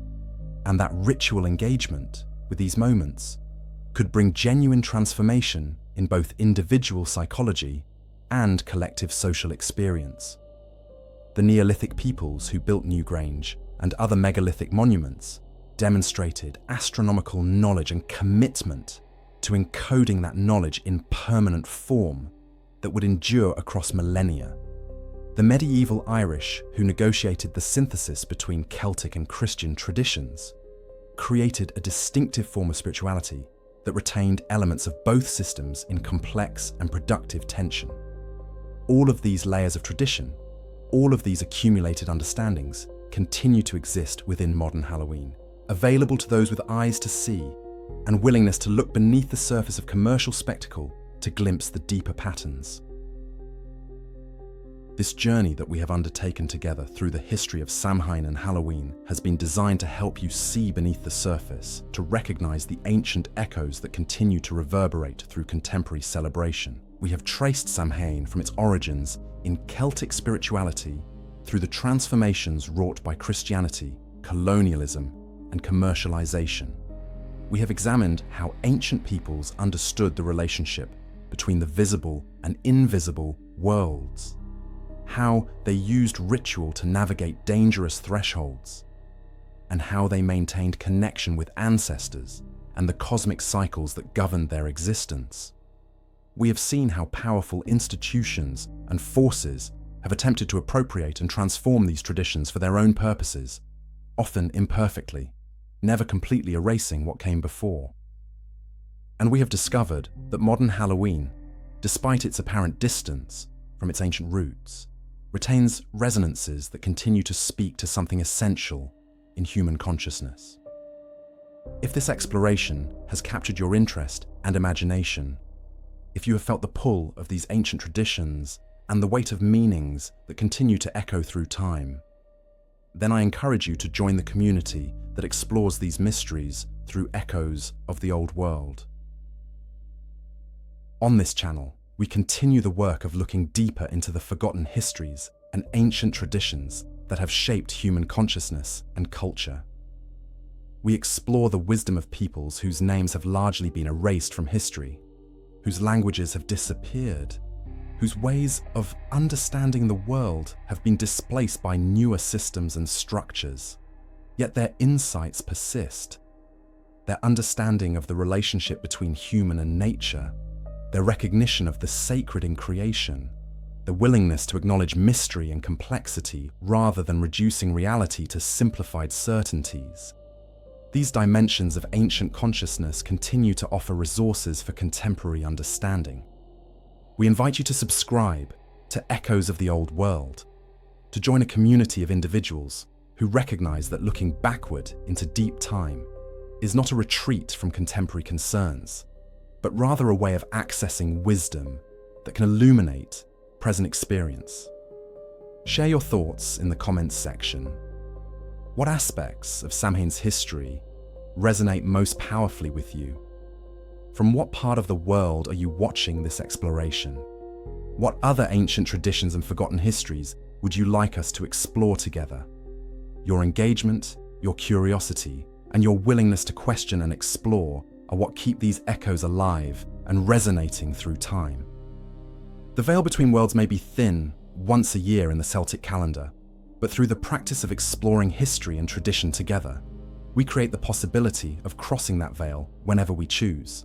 and that ritual engagement with these moments could bring genuine transformation in both individual psychology and collective social experience. The Neolithic peoples who built Newgrange and other megalithic monuments demonstrated astronomical knowledge and commitment to encoding that knowledge in permanent form that would endure across millennia. The medieval Irish, who negotiated the synthesis between Celtic and Christian traditions, created a distinctive form of spirituality that retained elements of both systems in complex and productive tension. All of these layers of tradition, all of these accumulated understandings, continue to exist within modern Halloween, available to those with eyes to see and willingness to look beneath the surface of commercial spectacle to glimpse the deeper patterns. This journey that we have undertaken together through the history of Samhain and Halloween has been designed to help you see beneath the surface, to recognize the ancient echoes that continue to reverberate through contemporary celebration. We have traced Samhain from its origins in Celtic spirituality through the transformations wrought by Christianity, colonialism, and commercialization. We have examined how ancient peoples understood the relationship between the visible and invisible worlds, how they used ritual to navigate dangerous thresholds, and how they maintained connection with ancestors and the cosmic cycles that governed their existence. We have seen how powerful institutions and forces have attempted to appropriate and transform these traditions for their own purposes, often imperfectly, never completely erasing what came before. And we have discovered that modern Halloween, despite its apparent distance from its ancient roots, retains resonances that continue to speak to something essential in human consciousness. If this exploration has captured your interest and imagination, if you have felt the pull of these ancient traditions and the weight of meanings that continue to echo through time, then I encourage you to join the community that explores these mysteries through echoes of the old world. On this channel, we continue the work of looking deeper into the forgotten histories and ancient traditions that have shaped human consciousness and culture. We explore the wisdom of peoples whose names have largely been erased from history, whose languages have disappeared, whose ways of understanding the world have been displaced by newer systems and structures, yet their insights persist. Their understanding of the relationship between human and nature, their recognition of the sacred in creation, the willingness to acknowledge mystery and complexity rather than reducing reality to simplified certainties. These dimensions of ancient consciousness continue to offer resources for contemporary understanding. We invite you to subscribe to Echoes of the Old World, to join a community of individuals who recognize that looking backward into deep time is not a retreat from contemporary concerns, but rather a way of accessing wisdom that can illuminate present experience. Share your thoughts in the comments section. What aspects of Samhain's history resonate most powerfully with you? From what part of the world are you watching this exploration? What other ancient traditions and forgotten histories would you like us to explore together? Your engagement, your curiosity, and your willingness to question and explore are what keep these echoes alive and resonating through time. The veil between worlds may be thin once a year in the Celtic calendar, but through the practice of exploring history and tradition together, we create the possibility of crossing that veil whenever we choose.